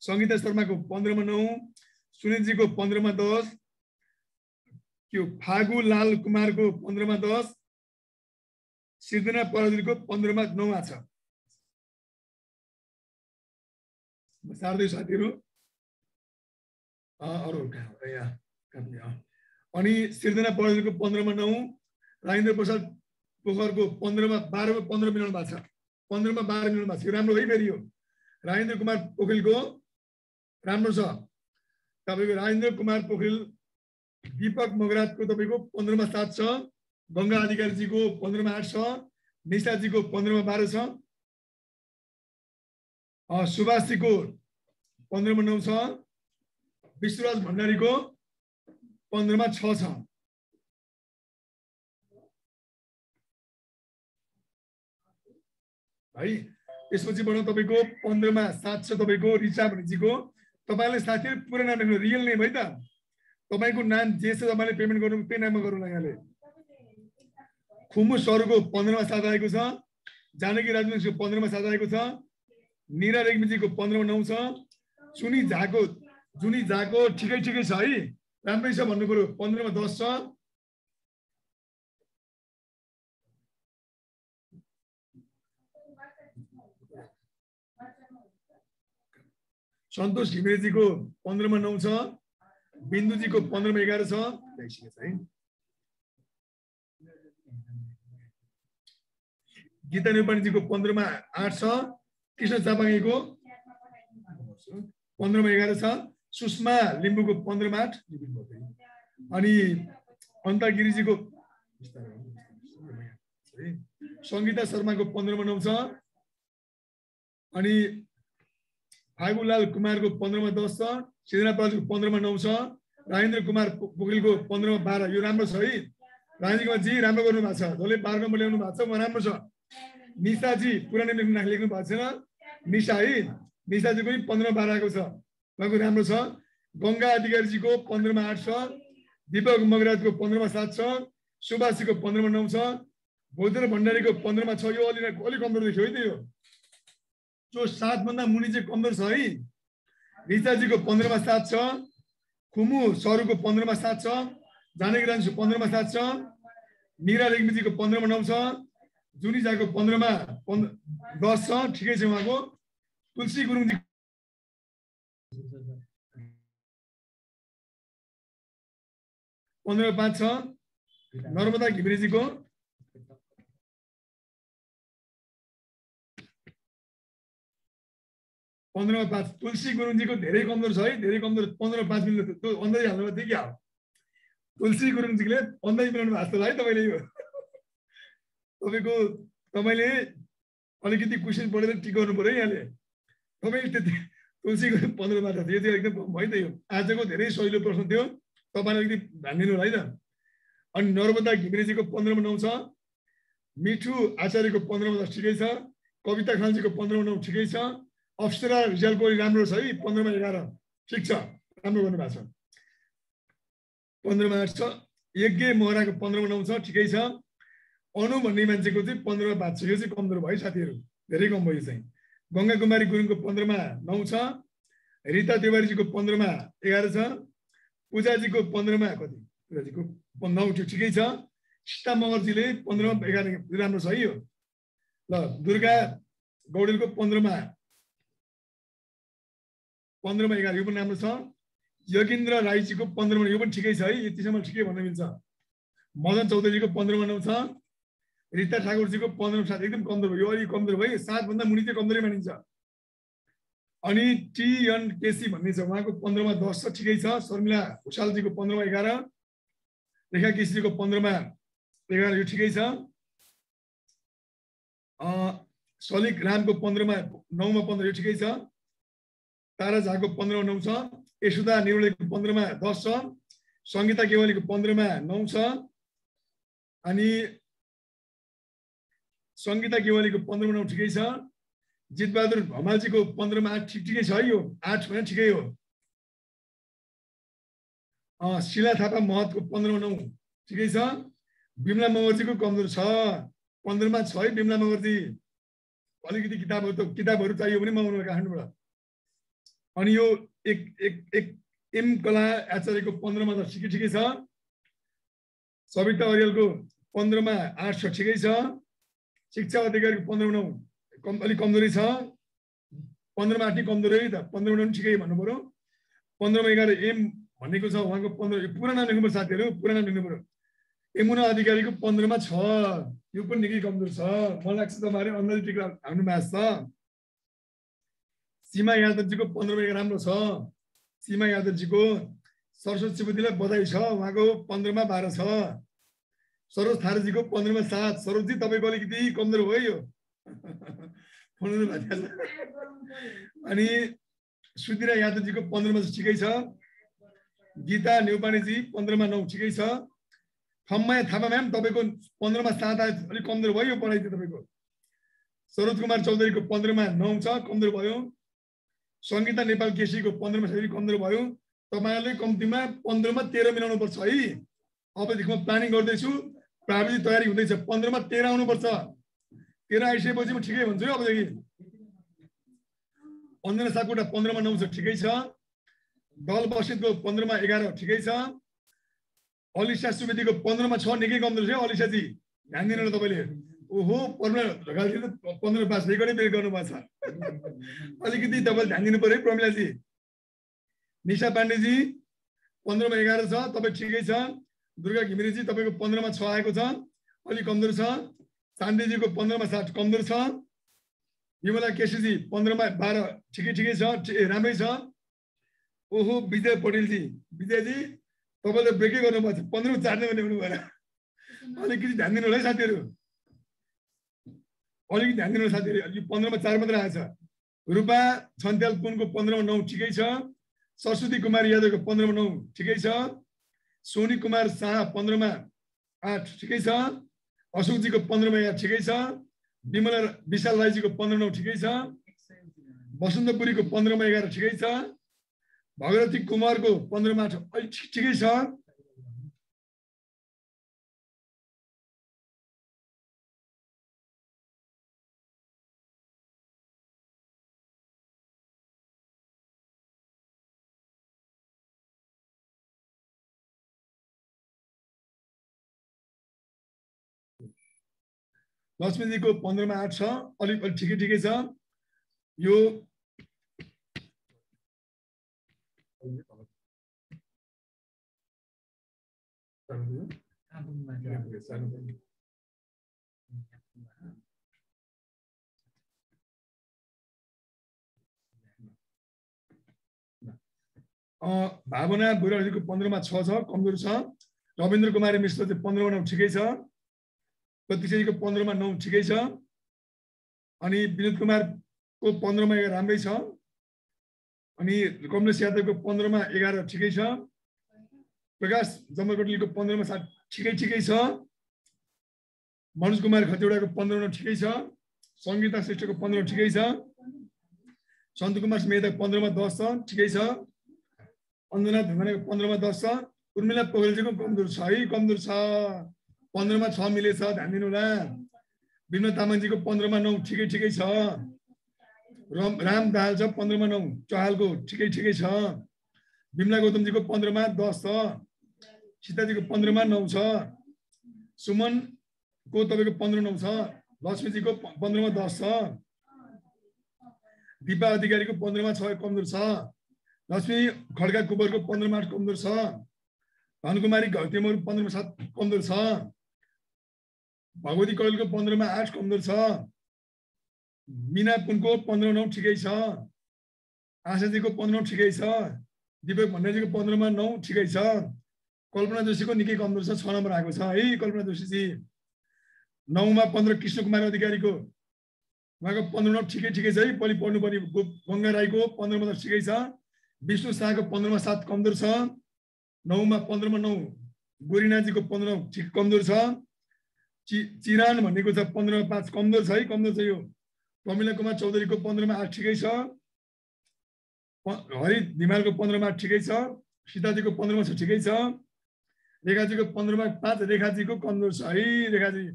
सङ्गीता शर्माको 15 मा 9, सुनिलजीको 15 मा 10, त्यो फागु लाल कुमारको 15 मा 10, सिर्जना पराजुलीको 15 मा 9 आछ। सार्दै साथीहरू अरू अनि सिर्जना पराजुलीको 15 मा 9, राजेन्द्र प्रसाद पोखरको 15 मा 12 15 मिनट भएको छ। 15 मा 12 मिनट भएको छ। राम्रो है फेरि यो राजेन्द्र कुमार पोखरेलको राम्रो छ। तपाईँको राजेन्द्र कुमार पोखरेल दीपक मगराजको तपाईँको 15 मा 7 छ। गङ्गा अधिकारीजीको 15 मा 8 छ। निशाजीको 15 मा 12 छ। सुभाषजीको 15 मा 9 छ। विश्वराज भण्डारीको 15 मा 6 छ। है त्यसपछिबाट तपाईँको 15 मा 7 छ तपाईँको रिचा भण्डीजीको। तपाईँले साथीहरू पुरै नाम लेख्नु, रियल नेम है त। तपाईँको नाम जे छ तपाईँले पेमेन्ट गर्नु त्यही नाममा गरौँला यहाँले। खुमु सरुको 15 मा 7 आएको छ। जानकी राजवंशीको 15 मा 7 आएको छ। निरा रेग्मीजीको 15 मा 9 छ। जुनी झाको ठिकै छ है, राम्रै छ भन्नु पर्यो। 15 मा 10 छ। सन्तोष घिमिरेजीको 15 मा 9 छ। बिन्दुजीको 15 मा 11 छ। गीता नेपालीजीको 15 मा 8 छ। कृष्ण चापाङीको 15 मा 11 छ। सुषमा लिम्बूको 15 मा 8। अनि अन्तागिरीजीको सङ्गीता शर्माको 15 मा 9 छ। अनि फागुलाल कुमारको 15 मा 10 छ। सिर्जना पराजुलीको 15 मा 9 छ। राजेन्द्र कुमार पोखरेलको 15 मा 12। यो राम्रो छ है। राजेन्द्र कुमारजी राम्रो गर्नु भएको छ। जसले 12 नम्बर ल्याउनु भएको छ म राम्रो छ। निशाजी पुरा नेम लेख्नु भएको छैन। निशा है, निशाजीको पनि 15 मा 12 आएको छ। उहाँको राम्रो छ। गङ्गा अधिकारीजीको 15 मा 8 छ। दीपक मगराजको 15 मा 7 छ। सुभाषजीको 15 मा 9 छ। भोजेन्द्र भण्डारीको 15 मा 6। यो अलिक कमजोर देखियो है त। यो जो 7 भन्दा मुनि चाहिँ कमजोर छ है। रिचाजीको 15 मा 7 छ। खुमु सरुको 15 मा 7 छ। जानकी राजवंशीको 15 मा 7 छ। निरा रेग्मीजीको 15 मा 9 छ। जुनी झाको 15 मा 10 छ। ठिकै छ उहाँको। तुलसी गुरुङजी 15 मा 5 छ। नर्मदा घिमिरेजीको 15 मा 5। तुलसी गुरुङजीको धेरै कमजोर छ है, धेरै कमजोर। 15 मा 5 मिल्नु त्यो अन्दाज हाल्नु थियो क्या। तुलसी गुरुङजीले अन्दाज मिलाउनु भएको है तपाईँले। यो तपाईँले अलिकति क्वेसन पढेर टिक गर्नु पर्यो है यहाँले। तपाईँले त्यति तुलसी गुरुङ 15 मा थियो। त्यो एकदम है त। यो आजको धेरै सजिलो प्रश्न थियो। तपाईँले अलिकति ध्यान दिनु होला है त। अनि नर्मदा घिमिरेजीको 15 मा 9 छ। मिठु आचार्यको 15 मा 10 ठिकै छ। कविता खालजीको 15 मा 9 ठिकै छ। अप्सरा रिजालको राम्रो छ है। 15 मा 11 ठिक छ, राम्रो गर्नु भएको छ। 15 मा 8 छ। यज्ञ महराको 15 मा 9 छ। ठिकै छ। अनु भन्ने मान्छेको चाहिँ 15 मा 5 छ। यो चाहिँ कमजोर भयो साथीहरू, धेरै कम भयो चाहिँ। गङ्गा कुमारी गुरुङको 15 मा 9 छ। रिता तिवारीजीको 15 मा 11 छ। पूजाजीको 15 मा कति? पूजाजीको 9 थियो। ठिकै छ। सीता मगरजीले 15 मा 11 राम्रो छ है यो। ल दुर्गा गौडेलको 15 मा 11 यो पनि राम्रो छ। योगेन्द्र राईजीको 15 मा यो पनि ठिकै छ है। यतिसम्म ठिकै भन्न मिल्छ। मदन चौधरीजीको 15 मा 9 छ। रिता ठाकुरजीको 15 मा 7 एकदम कमजोर भयो। यो अलिक कमजोर भयो। 7 भन्दा मुनि चाहिँ कमजोरै मानिन्छ। अनि टीएन केसी भन्ने छ, उहाँको 15 मा 10 छ। ठिकै छ। शर्मिला भुषालजीको 15 मा 11। रेखा केसीजीको 15 मा 11 यो ठिकै छ। सलिक रामको 15 मा 9 मा 15 यो ठिकै छ। तारा झाको 15 मा 9 छ। यशोदा निउलेको 15 मा 10 छ। संगीता केवलीको 15 मा 9 छ। अनि संगीता केवलीको 15 मा 9 ठिकै छ। जितबहादुर भमालजीको 15 मा 8 ठिकै छ है, यो 8 भने ठिकै हो। शिला थापा महतको 15 मा 9 ठिकै छ। बिमला मगर्जीको कमजोर छ, 15 मा छ है बिमला मगर्जी। अलिकति किताबहरू चाहियो भने मगाउनु काठमाडौँबाट। अनि यो एक एम कला आचार्यको 15 मा त ठिकै छ। सविता अर्यालको 15 मा 8 छ, ठिकै छ। शिक्षा अधिकारीको 15 मा 9 अलिक कमजोरी छ। 15 मा 8 नि कमजोरी है त, 15 मा 9 ठिकै भन्नु पर्यो। 15 मा 11 एम भनेको छ उहाँको 15। पुरा नाम लेख्नु पर्छ साथीहरू, पुरा नाम लेख्नु पर्यो। यमुना अधिकारीको 15 मा 6, यो पनि निकै कमजोर छ। मलाई लाग्छ तपाईँहरू अन्दाज टिका हाल्नु भएको छ। सीमा यादवजीको 15 मा राम्रो छ। सीमा यादवजीको। सरस्वती सुवेदीलाई बधाई छ, उहाँको 15 मा 12 छ। सरोज थारूजीको 15 मा 7। सरोजजी तपाईँको अलिकति कमजोर भयो यो। अनि सुधिरा यादवजीको 15 मा ठिकै छ। गीता नेउपानेजी 15 मा 9 ठिकै छ। खम्माया थापा म्याम तपाईँको 15 मा 7 आयो, अलिक कमजोर भयो यो पढाइ चाहिँ तपाईँको। सरोज कुमार चौधरीको 15 मा 9 छ, कमजोर भयो। संगीता नेपाल केसीको 15 मा 7 कमजोर भयो। तपाईँहरूले कम्तीमा 15 मा 13 मिलाउनु पर्छ है। अबदेखि म प्लानिङ गर्दैछु, प्राविधिक तयारी हुँदैछ। 15 मा 13 आउनुपर्छ। 13 आइसकेपछि म ठिकै भन्छु है अबदेखि। अञ्जना सापकोटा 15 मा 9 छ, ठिकै छ। दल बस्नेतको 15 मा 11 ठिकै छ। अलिसा सुवेदीको 15 मा 6 निकै कमजोर छ अलिसाजी, ध्यान दिनु न तपाईँले। ओहो प्रमिला ढकालजी त 15 पास रेकर्डै ब्रेक गर्नुभएको छ। अलिकति तपाईँले ध्यान दिनु पर्यो है प्रमिलाजी। निशा पाण्डेजी 15 मा 11 छ, तपाईँ ठिकै छ। दुर्गा घिमिरेजी तपाईँको 15 मा 6 आएको छ, अलिक कमजोर छ। चान्दीजीको 15 मा 7 कमजोर छ। विमला केसीजी 15 मा 12 ठिकै छ, राम्रै छ। ओहो विजय पटेलजी, विजयजी तपाईँले ब्रेकै गर्नुभएको छ, 15 मा 4 नै हुनु भएन। अलिकति ध्यान दिनु होला है साथीहरू, अलिकति ध्यान दिनु साथीहरू। यो 15 मा 4 मात्रै आएछ। रूपा छन्त्याल पुनको 15 मा 9 ठिकै छ। सरस्वती कुमार यादवको 15 मा 9 ठिकै छ। सोनी कुमार शाह 15 मा 8 ठिकै छ। अशोकजीको 15 मा 11 ठिकै छ। विमला विशाल राईजीको 15 मा 9 ठिकै छ। वसन्तपुरीको 15 मा 11 ठिकै छ। भगवती कुमारको 15 मा 8 अलिक ठिकै छ। लक्ष्मीजीको 15 मा 8 छ, अलिक ठिकै छ। यो भावना बुढाजीको 15 मा 6 छ, कमजोर छ। रविन्द्र कुमारी मिश्र चाहिँ 15 मा 9 ठिकै छ। प्रतिशजीको 15 मा 9 ठिकै छ। अनि विनोद कुमारको 15 मा 11 राम्रै छ। अनि कमलेश यादवको 15 मा 11 ठिकै छ। प्रकाश जमरकोटलीको 15 मा 7 ठिकै छ। मनोज कुमार खतिवडाको 15 मा ठिकै छ। संगीता श्रेष्ठको 15 मा ठिकै छ। सन्तु कुमार मेहताको 15 मा 10 छ, ठिकै छ। अञ्जना ढुङ्गानेको 15 मा 10 छ। उर्मिला पोखरेलजीको कमजोर छ है, कमजोर छ। 15 मा 6 मिलेछ, ध्यान दिनु होला। विनोद तामाङजीको 15 मा 9 ठिकै छ। राम दाहाल छ 15 मा 9, चहालको ठिकै छ। विमला गौतमजीको 15 मा 10 छ। सीताजीको 15 मा 9 छ। सुमनको तपाईँको 15 9 छ। लक्ष्मीजीको 15 मा 10 छ। दिपा अधिकारीको 15 मा 6 कमजोर छ। लक्ष्मी खड्का कुबरको 15 मा 8 कमजोर छ। धनकुमारी घौतेमोर 15 मा 7 कमजोर छ। भगवती कौलको 15 मा 8 कमजोर छ। मीना पुनको 15 मा 9 ठिकै छ। आशाजीको 15 मा ठिकै छ। दिपक भण्डारीजीको 15 मा 9 ठिकै छ। कल्पना जोशीको निकै कमजोर छ, 6 नम्बर आएको छ है कल्पना जोशीजी। 9 मा 15 कृष्ण कुमार अधिकारीको उहाँको 15 मा ठिकै छ है। पहिले पढ्नुपर्ने गङ्गा राईको 15 मा त ठिकै छ। विष्णु शाहको 15 मा 7 कमजोर छ। 9 मा 15 मा 9 गोरिनाजीको 15 ठिक कमजोर छ। चिरान भनेको छ 15 मा 5 कमजोर छ है, कमजोर छ यो। प्रमिला कुमार चौधरीको 15 मा 8 ठिकै छ। हरि धिमालको 15 मा 8 ठिकै छ। सीताजीको 15 मा 6 ठिकै छ। रेखाजीको 15 मा 5 रेखाजीको कमजोर छ है, रेखाजी।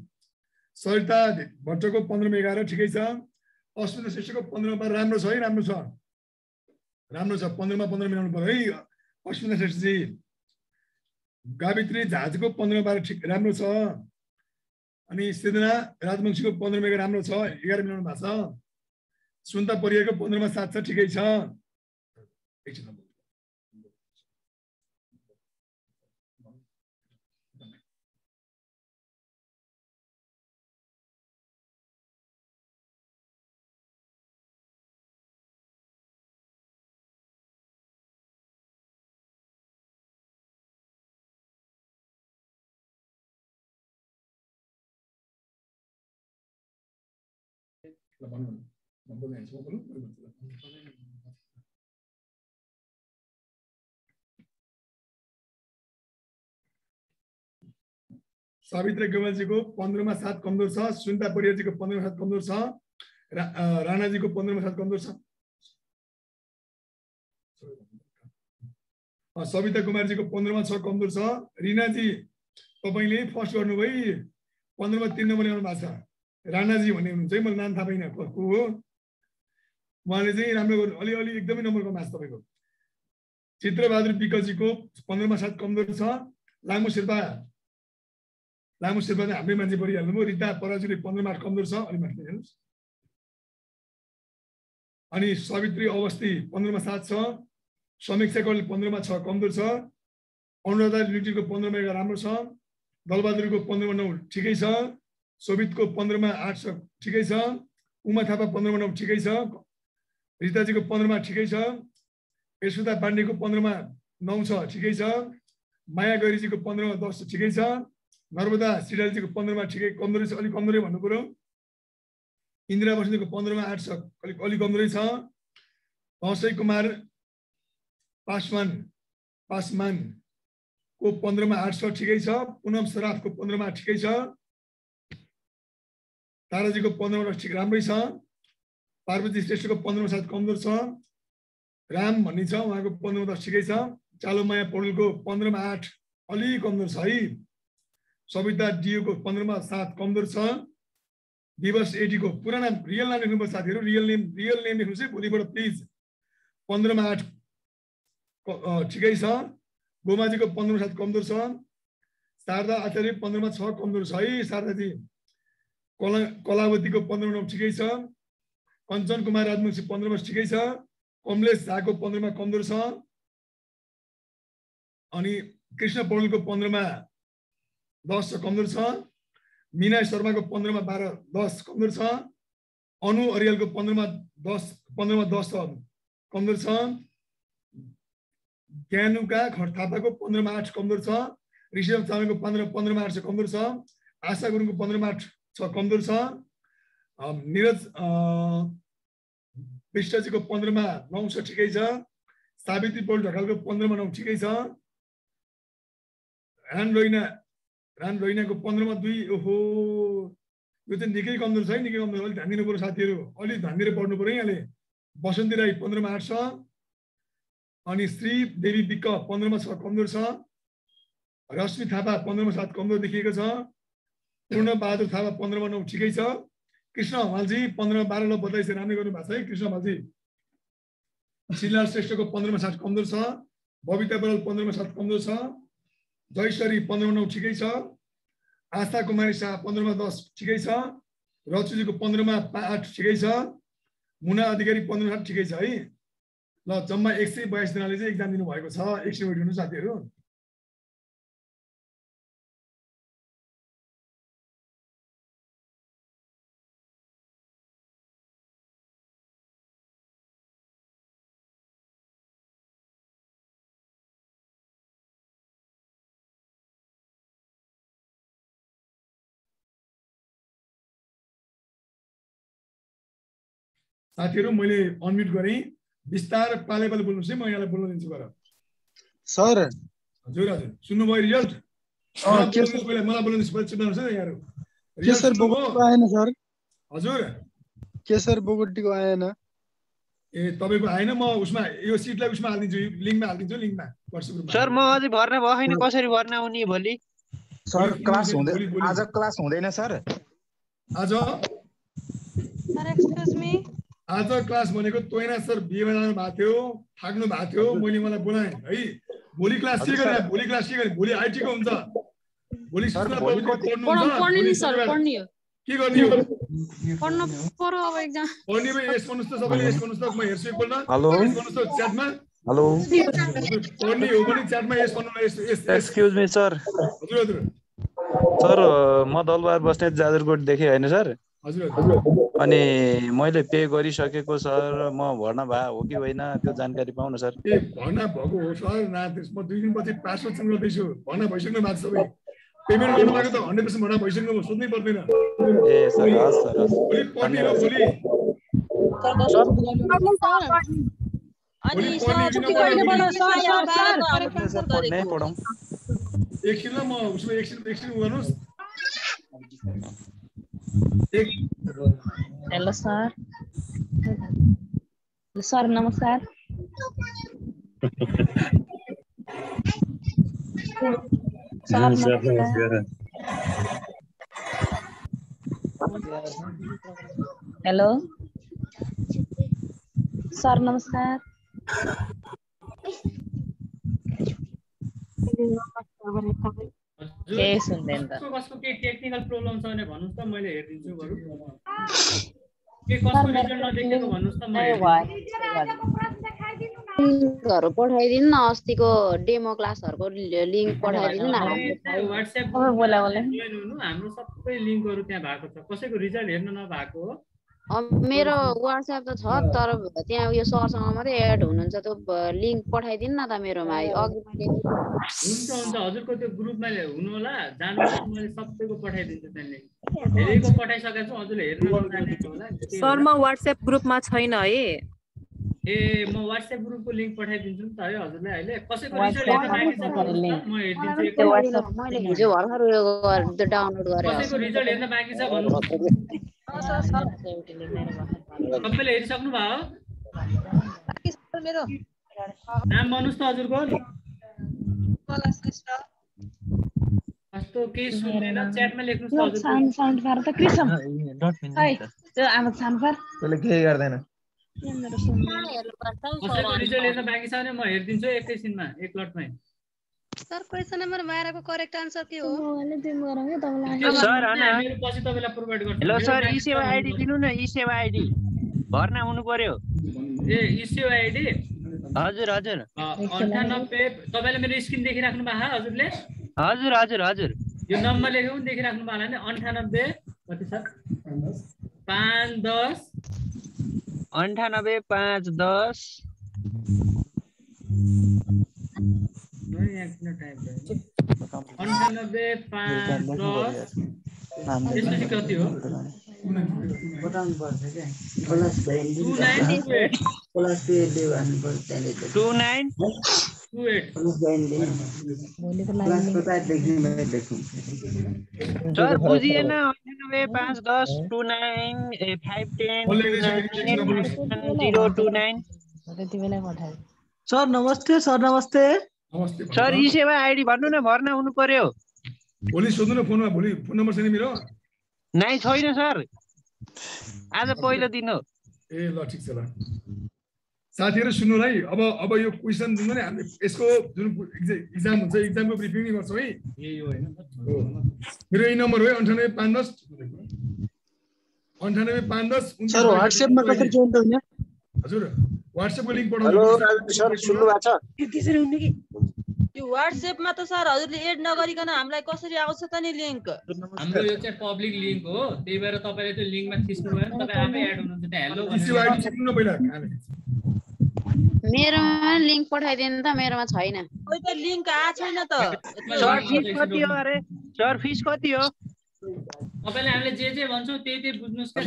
सरिता भट्टको 15 मा 11 ठिकै छ। अस्मिता श्रेष्ठको 15 मा राम्रो छ है, राम्रो छ, राम्रो छ। 15 मा 15 मिलाउनु पर्यो है अस्मिता श्रेष्ठजी। गावित्री झाजको 15 मा 12 ठिक राम्रो छ। अनि सृजना राजवंशीको 15 मा राम्रो छ, 11 मिलाउनु भएको छ। सुन्ता परियारको 15 मा 7 छ, ठिकै छ। एकछिन सावित्री गोमाजीको 15 मा 7 कमजोर छ। सुन्ता परियारजीको 15 मा 7 कमजोर छ। राणाजीको 15 मा 7 कमजोर छ। सविता कुमारजीको 15 मा 6 कमजोर छ। रिनाजी तपाईले फर्स्ट गर्नुभयो, 15 मा 3 नम्बर ल्याउनु भएको छ। राणाजी भन्ने हुनुहुन्छ है, मैले नाम थाहा पाइनँ को हो। उहाँले चाहिँ राम्रो गर्नु, अलि एकदमै नम्बर कम भएको छ तपाईको। चित्रबहादुर विकजीको 15 मा 7 कमजोर छ। लामो शेर्पा चाहिँ हाम्रै मान्छे परिहाल्नुभयो। रिता पराजुले 15 मा 8 कमजोर छ, अलि माथि हेर्नुहोस्। अनि सवित्री अवस्थी 15 मा 7 छ। समीक्षा कौल 15 मा 6 कमजोर छ। अनुराधा लिटीको 15 मा 11 राम्रो छ। दलबहादुरको 15 मा 9 ठिकै छ। शोभितको 15 मा 8 छ, ठिकै छ। उमा थापा 15 मा 9 ठिकै छ। रिताजीको 15 मा ठिकै छ। यशोदा पाण्डेको 15 मा 9 छ, ठिकै छ। माया गैरीजीको 15 मा 10 छ, ठिकै छ। नर्मदा सिडालजीको 15 मा ठिकै, कमजोरी छ, अलिक कमजोरै भन्नु पर्यो। इन्दिरा बस्नेतको 15 मा 8 छ, अलिक कमजोरै छ। दशै कुमार पासमानको 15 मा 8 छ, ठिकै छ। पुनम सराफको 15 मा 8 ठिकै छ। ताराजीको 15 मा ठिक राम्रै छ। पार्वती श्रेष्ठको 15 मा 7 कमजोर छ। राम भन्ने छ, उहाँको 15 मा 10 ठिकै छ। चालुमाया पौडेलको 15 मा 8 अलि कमजोर छ है। सविता डियोको 15 मा 7 कमजोर छ। दिवस एटीको पुरा नाम रियल नाम लेख्नुपर्छ साथीहरू, रियल नेम लेख्नुहोस् है भोलिबाट प्लिज। 15 मा 8 ठिकै छ। गोमाजीको 15 मा 7 कमजोर छ। शारदा आचार्य 15 मा 6 कमजोर छ है शारदाजी। कलावतीको 15 मा 9 ठिकै छ। कञ्चन कुमार राजवंशी 15 मा ठिकै छ। कमलेश झाको 15 मा कमजोर छ। अनि कृष्ण पौडेलको 15 मा 10 छ, कमजोर छ। मीना शर्माको 15 मा 12 10 कमजोर छ। अनु अरियालको 15 मा 10 छ, कमजोर छ। ज्ञानुका थापाको 15 मा 8 कमजोर छ। ऋषभ चामलको 15 मा 8 छ, कमजोर छ। आशा गुरुङको 15 मा 8 छ, कमजोर छ। निरज विष्टजीको 15 मा 9 छ, ठिकै छ। सावित्री पौडेल ढकालको 15 मा 9 ठिकै छ। रान रोइनाको 15 मा 2, ओहो यो चाहिँ निकै कमजोर छ है, निकै कमजोर। अलिक ध्यान दिनु पर्यो साथीहरू, अलिक ध्यान दिएर पढ्नु पर्यो यहाँले। बसन्ती राई 15 मा 8 छ। अनि श्री देवी विक्क 15 मा 6 कमजोर छ। रश्मि थापा 15 मा 7 कमजोर देखिएको छ। पूर्ण बहादुर थापा 15 मा 9 ठिकै छ। कृष्ण हमालजी 15 मा 12 ल बताइसे राम्रै गर्नु भएको छ है कृष्ण हमालजी। शिलाल श्रेष्ठको 15 मा 7 कमजोर छ। बबिता बराल 15 मा 7 कमजोर छ। जयश्वरी 15 मा 9 ठिकै छ। आस्था कुमारी शाह 15 मा 10 ठिकै छ। रचुजीको 15 मा 8 ठिकै छ। मुना अधिकारी 15 मा 8 ठिकै छ है। ल जम्मा 182 जनाले चाहिँ एक्जाम दिनु भएको छ। एकछिन वेट गर्नु साथीहरू। साथीहरु मैले अनम्युट गरेँ बिस्तार पाले बोल्नुस् है म यहाँलाई बोल्न दिन्छु गर सर हजुर हजुर सुन्नुभयो रिजल्ट मलाई बोल्न दिन्छु चुप गर्नुस् है यहाँहरु केसर बोगटीको आएन सर हजुर केसर बोगटीको आएन ए तपाईको आएन म उसमा यो सिटलाई उसमा हाल्दिन्छु लिंकमा हाल्दिन्छु लिंकमा व्हाट्सएप ग्रुपमा सर म अझै भर्ना भयो हैन कसरी भर्ना हुने भोलि सर क्लास हुँदै आज क्लास हुँदैन सर आज सर एक्सक्युज मी आज क्लास भनेको तोइना सर बिहेमा जानु भएको थियो थाक्नु भएको थियो मैले मलाई बोलाएँ है भोलि क्लास के गर्ने भोलि आइटी को हुन्छ भोलि सूचना प्रविधि पढ्नु हुन्छ सर पढ्ने हो के गर्ने हो पढ्न पर्यो अब एक्जाम पढ्ने भए यस भन्नुस् त सबैले यस भन्नुस् त म हेर्छु एकपल्ट हेलो भन्नुस् त च्याटमा हेलो पढ्ने हो भने च्याटमा यस भन्नु न यस एक्सक्युज मी सर हजुर हजुर सर म दलबार बस्ने जाजरकोट देखे हैन सर हजुर अनि मैले पे गरिसकेको सर म भर्ना भए हो कि होइन त्यो जानकारी पाउन सर ए भर्ना भएको हो सर म 2 दिनपछि पासवर्ड चेन्ज गर्दैछु भर्ना भइसक्नु भएको सबै पेमेन्ट गर्नु भएको त 100% भर्ना भइसक्नु म सोध्नै पर्दैन ए सर हस् सर भोलि पढ्ने हो भोलि अनि छुट्टी कहिलेबाट सर पढ्ने पढौँ एकछिन ल म उसमा एकछिन गर्नुस् हेलो सर सर नमस्कार सर नमस्कार हेलो सर नमस्कार के सुन्दैन त कसको के टेक्निकल प्रब्लम छ भने भन्नुस् त मैले हेर्दिन्छु बरु के कसको रिजल्ट नदेखेको भन्नुस् त म लिंकहरु पठाइदिनु न अस्तिको डेमो क्लासहरुको लिंक पठाइदिनु न व्हाट्सएप हाम्रो सबै लिंकहरु त्यहाँ भएको छ कसैको रिजल्ट हेर्न नभएको हो मेरो व्हाट्सएप त छ तर त्यहाँ यो सरसँग मात्रै एड हुनुहुन्छ त्यो लिंक पठाइदिनु न त मेरोमा अघि मैले हुन्छ हजुरको त्यो ग्रुपमा हुनु होला जानु मैले सबैको पठाइदिन्छु त्यहाँले धेरैको पठाइसकेको छु हजुरले हेर्न नजानेको होला सर म व्हाट्सएप ग्रुपमा छैन है ए म व्हाट्सएप ग्रुपको लिंक पठाइदिन्छु नि त है हजुरले अहिले कसैको रिजल्ट हेर्न बाँकी छ म हेर्दिन्छु मैले हिजो भर्खर उयो डाउनलोड गरेँ कसैको रिजल्ट हेर्न बाँकी छ भन्नु सबैले हेरिसक्नु भयो मेरो नाम भन्नुस् त हजुरको कस्तो केही सुन्दैन च्याटमा लेख्नुस् त हजुर साउन्ड पार त कृष्ण है त्यो आवाज साउन्ड पार त्यसले केही गर्दैन कसैको रिजल्ट हेर्न बाँकी छ भने म हेर्दिन्छु एकैछिनमा एक लटमै सर क्वेशन नम्बर 12 को करेक्ट आन्सर के हो सर मेरो पछि तपाईलाई प्रोवाइड गर्छु हेलो सर ई सेवा आईडी दिनु न ई सेवा आईडी भर्ना हुनु पर्यो ए ई सेवा आईडी हजुर हजुर 98 तपाईले मेरो स्क्रिन देखिराख्नु भएको हजुरले हजुर हजुर हजुर यो नम्बर लेखेको पनि देखिराख्नु भएको हैन 98 कति छ 510 98 510 त्यसपछि कति हो सर बुझिएन 98 510 29 510 सर नमस्ते सर नमस्ते सर ई सेवा आईडी भन्नु न भर्ना हुनु पर्यो भोलि सोध्नु न फोनमा भोलि फोन नम्बर छैन मेरो नाइ छैन सर आज पहिलो दिन हो ए ल ठीक छ ल साथीहरु सुन्नु है अब यो क्वेशन जुन नि हामीले यसको जुन एक्जाम हुन्छ एक्जामको ब्रिफिङ नि गर्छौं है यही हो हैन मेरो यही नम्बर हो 98 510 98 510 सर व्हाट्सएपमा कसरी जोइन गर्ने हजुर व्हाट्सएपको लिंक पठाउनु हेलो सर सुन्नु भएको छ त्यसरी हुने कि यो व्हाट्सएप मा त सर हजुरले एड नगरिकन हामीलाई कसरी आउँछ त नि लिंक हाम्रो यो चाहिँ पब्लिक लिंक हो त्यही भएर तपाईले त्यो लिंकमा थिच्नु भयो तपाई आफै एड हुनुहुन्छ त्यहाँ हेलो भनेर मेरोमा लिंक पठाइदिनु त मेरोमा छैन ओइ त लिंक आ छैन त सर फिस कति हो अरे सर फिस कति हो तपाईले हामीले जे भन्छौँ त्यही बुझ्नुस् का।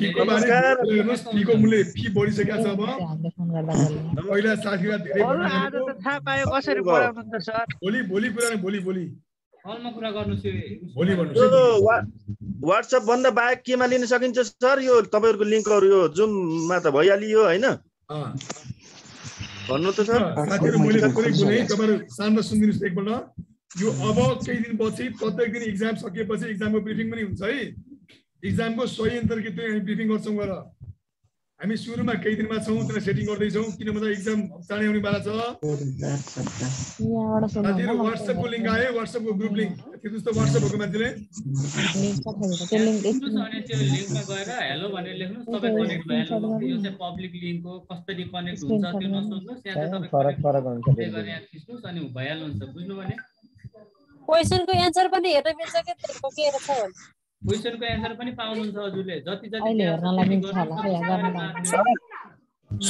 फीको मूल्य फी बढिसकेको छ अब। पहिला साथीहरुले धेरै आज त थाहा पायो कसरी पढाउनु त सर। भोलि कुरा नै भोलि हलमा कुरा गर्नुस् यो। भोलि भन्नुस्। WhatsApp भन्दा बाहेक केमा लिन सकिन्छ सर? यो तपाईहरुको लिंकहरु यो जुममा त भइहालियो हैन? भन्नु त सर। साथीहरु मैले कुनै तपाईहरु शान्त सुनिदिनुस् एकपल्ट। यो अब केही दिन पछि प्रत्येक दिन एक्जाम सकिएपछि एक्जामको ब्रिफिङ पनि हुन्छ है। एक्जामको सही अन्तर्गत हामी ब्रिफिङ गर्छौं गएर। हामी सुरुमा केही दिनमा छौं त्यसलाई सेटिङ गर्दै छौं किन भन्दा एक्जाम चाँडै आउने वाला छ। साथीहरु WhatsApp को लिंक आयो, WhatsApp को ग्रुप लिंक। हेर्नुस् त WhatsApp भएको मान्छेले त्यो लिंकमा गएर हेलो भनेर लेख्नुस् तपाई कनेक्ट भइहाल्नु। यो चाहिँ पब्लिक लिंक हो, कसरी कनेक्ट हुन्छ त्यो नसोच्नुस्। यहाँ चाहिँ तपाई फरक हुन्छ। त्यही गरी यहाँ थिच्नुस् अनि भइहाल्नुहुन्छ। बुझ्नु भने क्वेशनको एन्सर पनि हेर्न मिल्छ के त्यसको के छ भने क्वेशनको एन्सर पनि पाउनुहुन्छ हजुरले। जति अहिले हेर्नलाई मिल्छ होला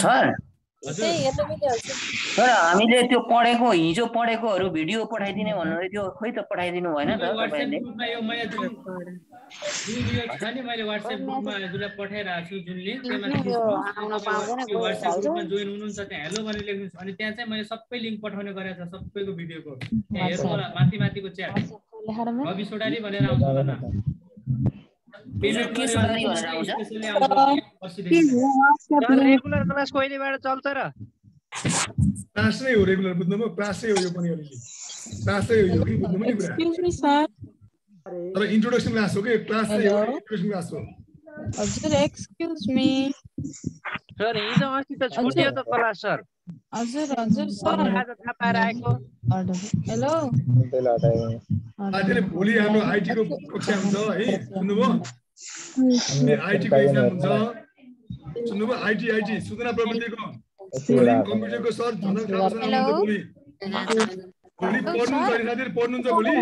सर। त्यही हेर्न मिलिहाल्छ। सर हामीले त्यो पढेको हिजो पढेकोहरु भिडियो पठाइदिने भन्नुहुँदै थियो, खोइ त पठाइदिनु भएन त तपाईहरुले। ग्रुपमा यो मैले जुन भिडियो छ नि मैले WhatsApp ग्रुपमा हजुरलाई पठाइरहेको छु जुन लिंक त्यसमा त्यो WhatsApp ग्रुपमा जोइन हुनुहुन्छ त्यहाँ हेलो भनेर लेख्नुस्। अनि त्यहाँ चाहिँ मैले सबै लिंक पठाउने गरेको छ सबैको भिडियोको। त्यहाँ हेर्नु होला माथिको च्याट रवि सोडारी भनेर आउँछ होला। के सोडारी भनेर आउँछ? रेगुलर क्लास कहिलेबाट चल्छ र? क्लास नै हो रेगुलर। बुझ्नुभयो? क्लासै हो यो पनि अलिअलि क्लासै हो यो कि बुझ्नुभयो नि कुरा। Excuse me sir. तर इन्ट्रोडक्सन क्लास हो के क्लास चाहिँ हो इन्ट्रोडक्सन क्लास हो। हजुर एक्सक्युज मी सर हिजो अस्ति त छुट्यो त क्लास सर। हजुर सर आज थाहा पाएर आएको। हेलो अहिले भोलि हाम्रो आईटी को कक्षा हुन्छ है। सुन्नुभयो? आईटी को एक्जाम हुन्छ। सुन्नुभयो? आईटी सूचना प्रविधिको कम्प्युटरको सर धनन थापा सर आउनुहुन्छ भोलि। भोलि पढ्नुहुन्छ नि साथीहरु पढ्नुहुन्छ भोलि?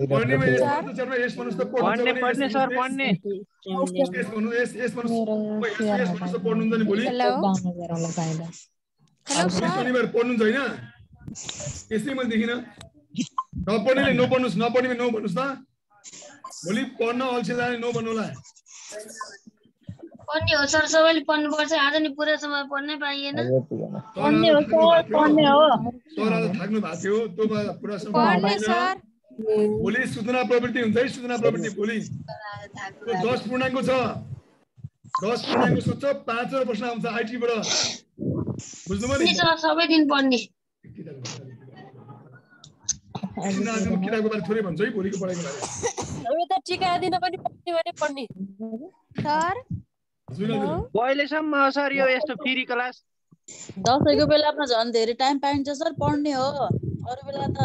पढ्नेमा यस भन्नुस् त पढ्ने सर पढ्ने। यस भन्नुस् त पढ्नुहुन्छ नि भोलि? शनिबार पढ्नुहुन्छ हैन? यसै मैले देखिन। नपढ्नेले नो पढ्नुस्, नपढ्नेमा नो भन्नुस् त। भोलि पढ्न अल्छी लाग्ने नो भन्नु होला। पढ्ने हो सर, सबैले पढ्नु पर्छ। आज नि पुरै समय पढ्नै पाइएन। पढ्ने हो सर, पढ्ने हो। सर आज थाक्नु भएको थियो त्यो पुरा समय पढ्ने सर। भोलि सूचना प्रवृत्ति हुन्छ है। सूचना प्रवृत्ति भोलि 10 पूर्णाङ्क छ। 10 पूर्णाङ्क सोध्छ 5 प्रश्न आउँछ आईटी बाट। बुझ्नुभयो नि? सर सबै दिन पढ्ने। आजको किताबको बारे थोरै भन्छ है भोलिको पढाइको बारे। हामी त टिका दिन पनि पढ्ने भने पढ्ने सर। कहिलेसम्म सर यो यस्तो फ्री क्लास? दसैँको बेलामा झन् धेरै टाइम पाइन्छ सर पढ्ने हो। अरु बेला त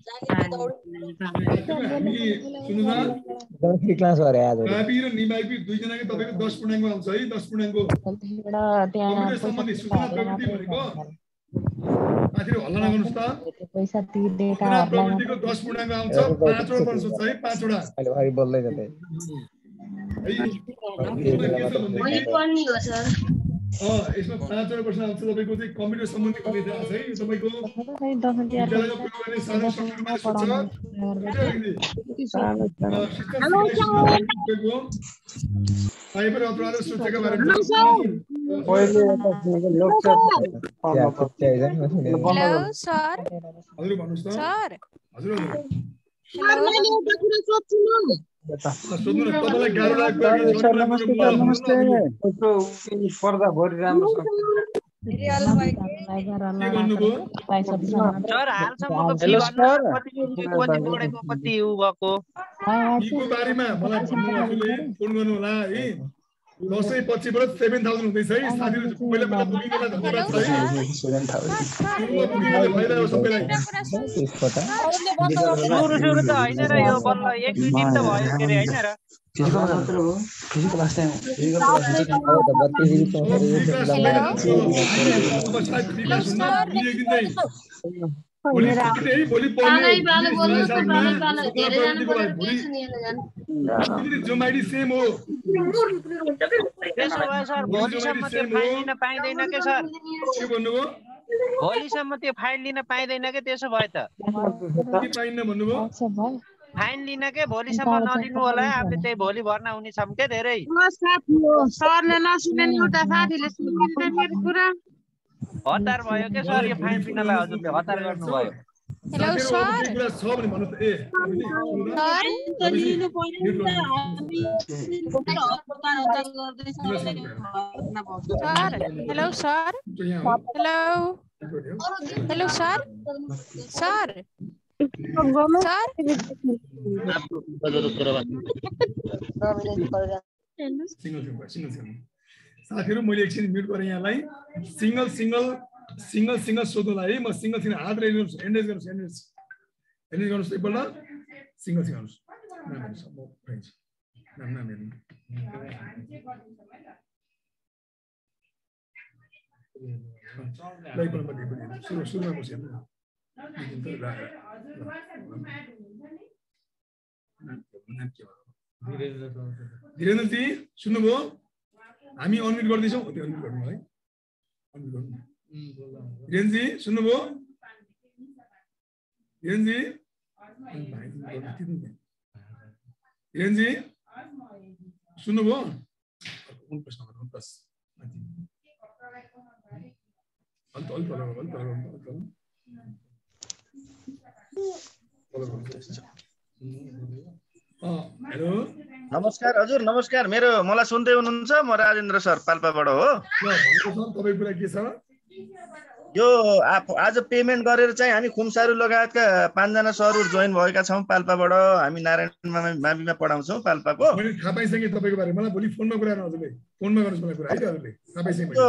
जागिरले दौडी क्लास गरे आज। कापी र निमाइपी दुई जनाको तपाईको 10 पूर्णाङ्क आउँछ है। 10 पूर्णाङ्क कम्प्युटर सम्बन्धी सूचना प्रविधि भनेको साथीहरु हल्ला नगर्नुस् त। पैसा तिर्ने सूचना प्रविधिको 10 पूर्णाङ्क आउँछ। 5 वटा प्रश्न छ है। 5 वटा अहिले भाइ बोल्दै जतै भोलि पढ्ने हो सर। यसमा 5 वटा प्रश्न आउँछ तपाईको चाहिँ कम्प्युटर सम्बन्धी कुनै थाहा छ है तपाईको विद्यालयमा प्रयोग गर्ने साधन सामग्रीमा सोध्छ। फाइबर अपराध सुरक्षाका बारेमा हेलो सर। हजुर भन्नुस् त। सर हजुर सोध्नु न तपाईलाई गाह्रो लाग्यो पर्दा भरि राम्रो छ। सर हालसम्मको फी कति बढेको कति उ भएको फीको बारेमा मलाई भन्नुले फोन गर्नु होला है। दसैँ पछिबाट 7000 हुँदैछ है साथीहरु। पहिला बुकिङ गर्दा धन्यवाद छ है। 7000 बुकिङ गर्दा फाइदा हो सबैलाई। सुरु त हैन र यो बल्ल 1-2 दिन त भयो के रे हैन र। फिजिकल क्लास टाइम जोमाइडी सेम हो। त्यसो भए सर भोलिसम्म त्यो फाइल लिन पाइँदैन के सर? के भन्नुभयो? भोलिसम्म त्यो फाइल लिन पाइँदैन के त्यसो भए त? के पाइन्न भन्नुभयो? फाइन लिन के भोलिसम्म नलिनु होला है हामीले त्यही भोलि भर्ना हुने छौँ के धेरै सरले नसुने नि उता साथीले सुन्दैन मेरो कुरा हतार भयो के सर यो फाइन लिनलाई हजुरले हतार गर्नुभयो hello sir hello sir hello sir sir साथीहरु मैले एकछिन म्युट गरेँ यहाँलाई सिंगल सोध्नुलाई म सिंगल हात रेज गर्नुस् एकपल्ट सिंगल सुरुमा बस्यो धीरेन्द्र जी सुन्नुभयो हामी अनम्युट गर्दैछौँ त्यो अनम्युट गर्नु है अनम्युट गर्नु धीरेन्द्र जी सुन्नुभयो धीरेन्द्र जी सुन्नुभयो हेलो नमस्कार हजुर नमस्कार मलाई सुन्दै हुनुहुन्छ म राजेन्द्र सर पाल्पाबाट हो तपाईको कुरा के छ यो आज पेमेन्ट गरेर चाहिँ हामी खुम्सारू लगायतका 5 जना सरहरु जोइन भएका छौं पाल्पाबाट हामी नारायण माविमा पढाउँछौं पाल्पाको मैले थाहा पाइसके तपाईको बारे मलाई भोलि फोनमा कुरा गर्न हजुरले फोनमा गर्नुस् मलाई कुरा है हजुरले थाहा पाइसके यो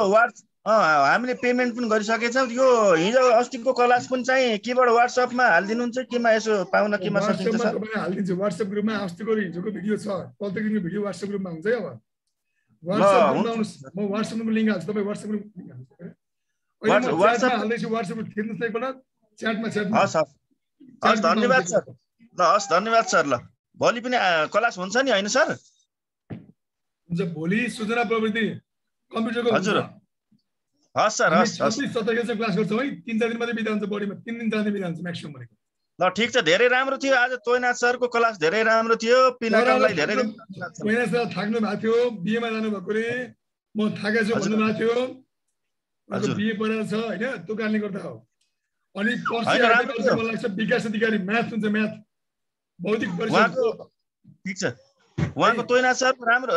हामीले पेमेन्ट पनि गरिसकेछौं यो हिजो अस्तिको क्लास पनि चाहिँ केबाट WhatsApp-मा हाल्दिनुहुन्छ केमा यसो पाउन केमा सकिन्छ सर तपाईले हाल्दिन्छु WhatsApp ग्रुपमा अस्तिको हिजोको भिडियो छ पल्टको दिनको भिडियो WhatsApp ग्रुपमा हुन्छ है अब WhatsApp ग्रुपमा आउनुस् म WhatsApp ग्रुपमा लिंक हाल्छु तपाई WhatsApp ग्रुपमा लिंक हाल्छु WhatsApp हाल्दैछु WhatsApp ग्रुप थिच्नुस् एकपल्ट च्याटमा हस् धन्यवाद सर ल हस् धन्यवाद सर ल भोलि पनि क्लास हुन्छ नि हैन सर हुन्छ भोलि सूचना प्रविधि कम्प्युटरको हजुर हस् सर हस् 27 क्लास गर्छौं है 3-4 दिन मात्रै बिता हुन्छ बढीमा 3 दिन 4 दिन बिता हुन्छ म्याक्सिमम भनेको ल ठीक छ धेरै राम्रो थियो आज तोयनाथ सरको क्लास धेरै राम्रो थियो पिनाकमलाई धेरै तोयनाथ सर थाक्नु भएको थियो बीएमा जानु भएकोले म थाकेछु भन्नु भएको थियो हजुर बीए पढेर छ हैन त्यो कारणले गर्दा हो अनि पर्सि मलाई लाग्छ विकास अधिकारी म्याथ हुन्छ म्याथ भौतिक परिचय ठीक छ उहाँको तोयनाथ सर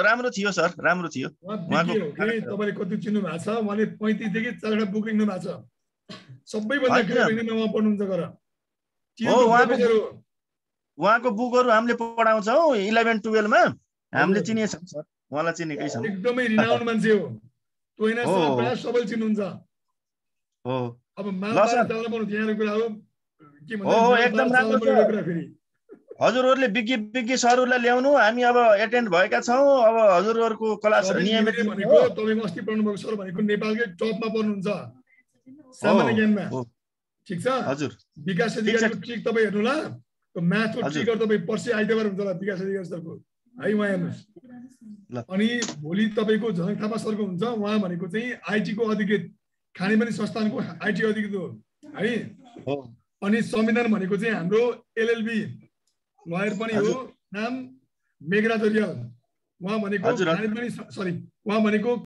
राम्रो थियो सर राम्रो थियो उहाँको तपाईले कति चिन्नु भएको छ उहाँले 35 देखि 4 वटा बुक लेख्नु भएको छ सबैभन्दा क्रिएटिभ उहाँ पढ्नुहुन्छ गर उहाँको बुकहरु हामीले पढाउँछौं 11 12 मा हामीले चिनेका छौं सर उहाँलाई चिनेकै छौं एकदमै रिनाउन्ड मान्छे हो तोयनाथ सर प्राय सबैले चिन्नुहुन्छ हो अब मालबार तालबन त्यहाँको कुरा हो के भन्छ एकदम राम्रो कुरा फेरि हजुरहरुले विज्ञ सरहरुलाई ल्याउनु हामी अब एटेन्ड भएका छौं अब हजुरहरुको क्लास नियमित भनेको तपाईको अस्ति पढ्नु भएको सर भनेको नेपालकै टपमा पढ्नुहुन्छ सामान्य ज्ञानमा ठीक छ हजुर विकास अधिकारीको ट्रिक तपाई हेर्नु ल त्यो म्याथको ट्रिक तपाई पर्सि आइतबार हुन्छ ल विकास अधिकारी सरको है उहाँ हेर्नुस् अनि भोलि तपाईको झलक थापा सरको हुन्छ उहाँ भनेको चाहिँ आईटी को अधिकृत खानेपानी संस्थानको आईटी अधिकृत हो है अनि संविधान भनेको चाहिँ हाम्रो एलएलबी लयर पनि हो नाम मेघराज रियाल उहाँ भनेको खानेपानी सरी उहाँ भनेको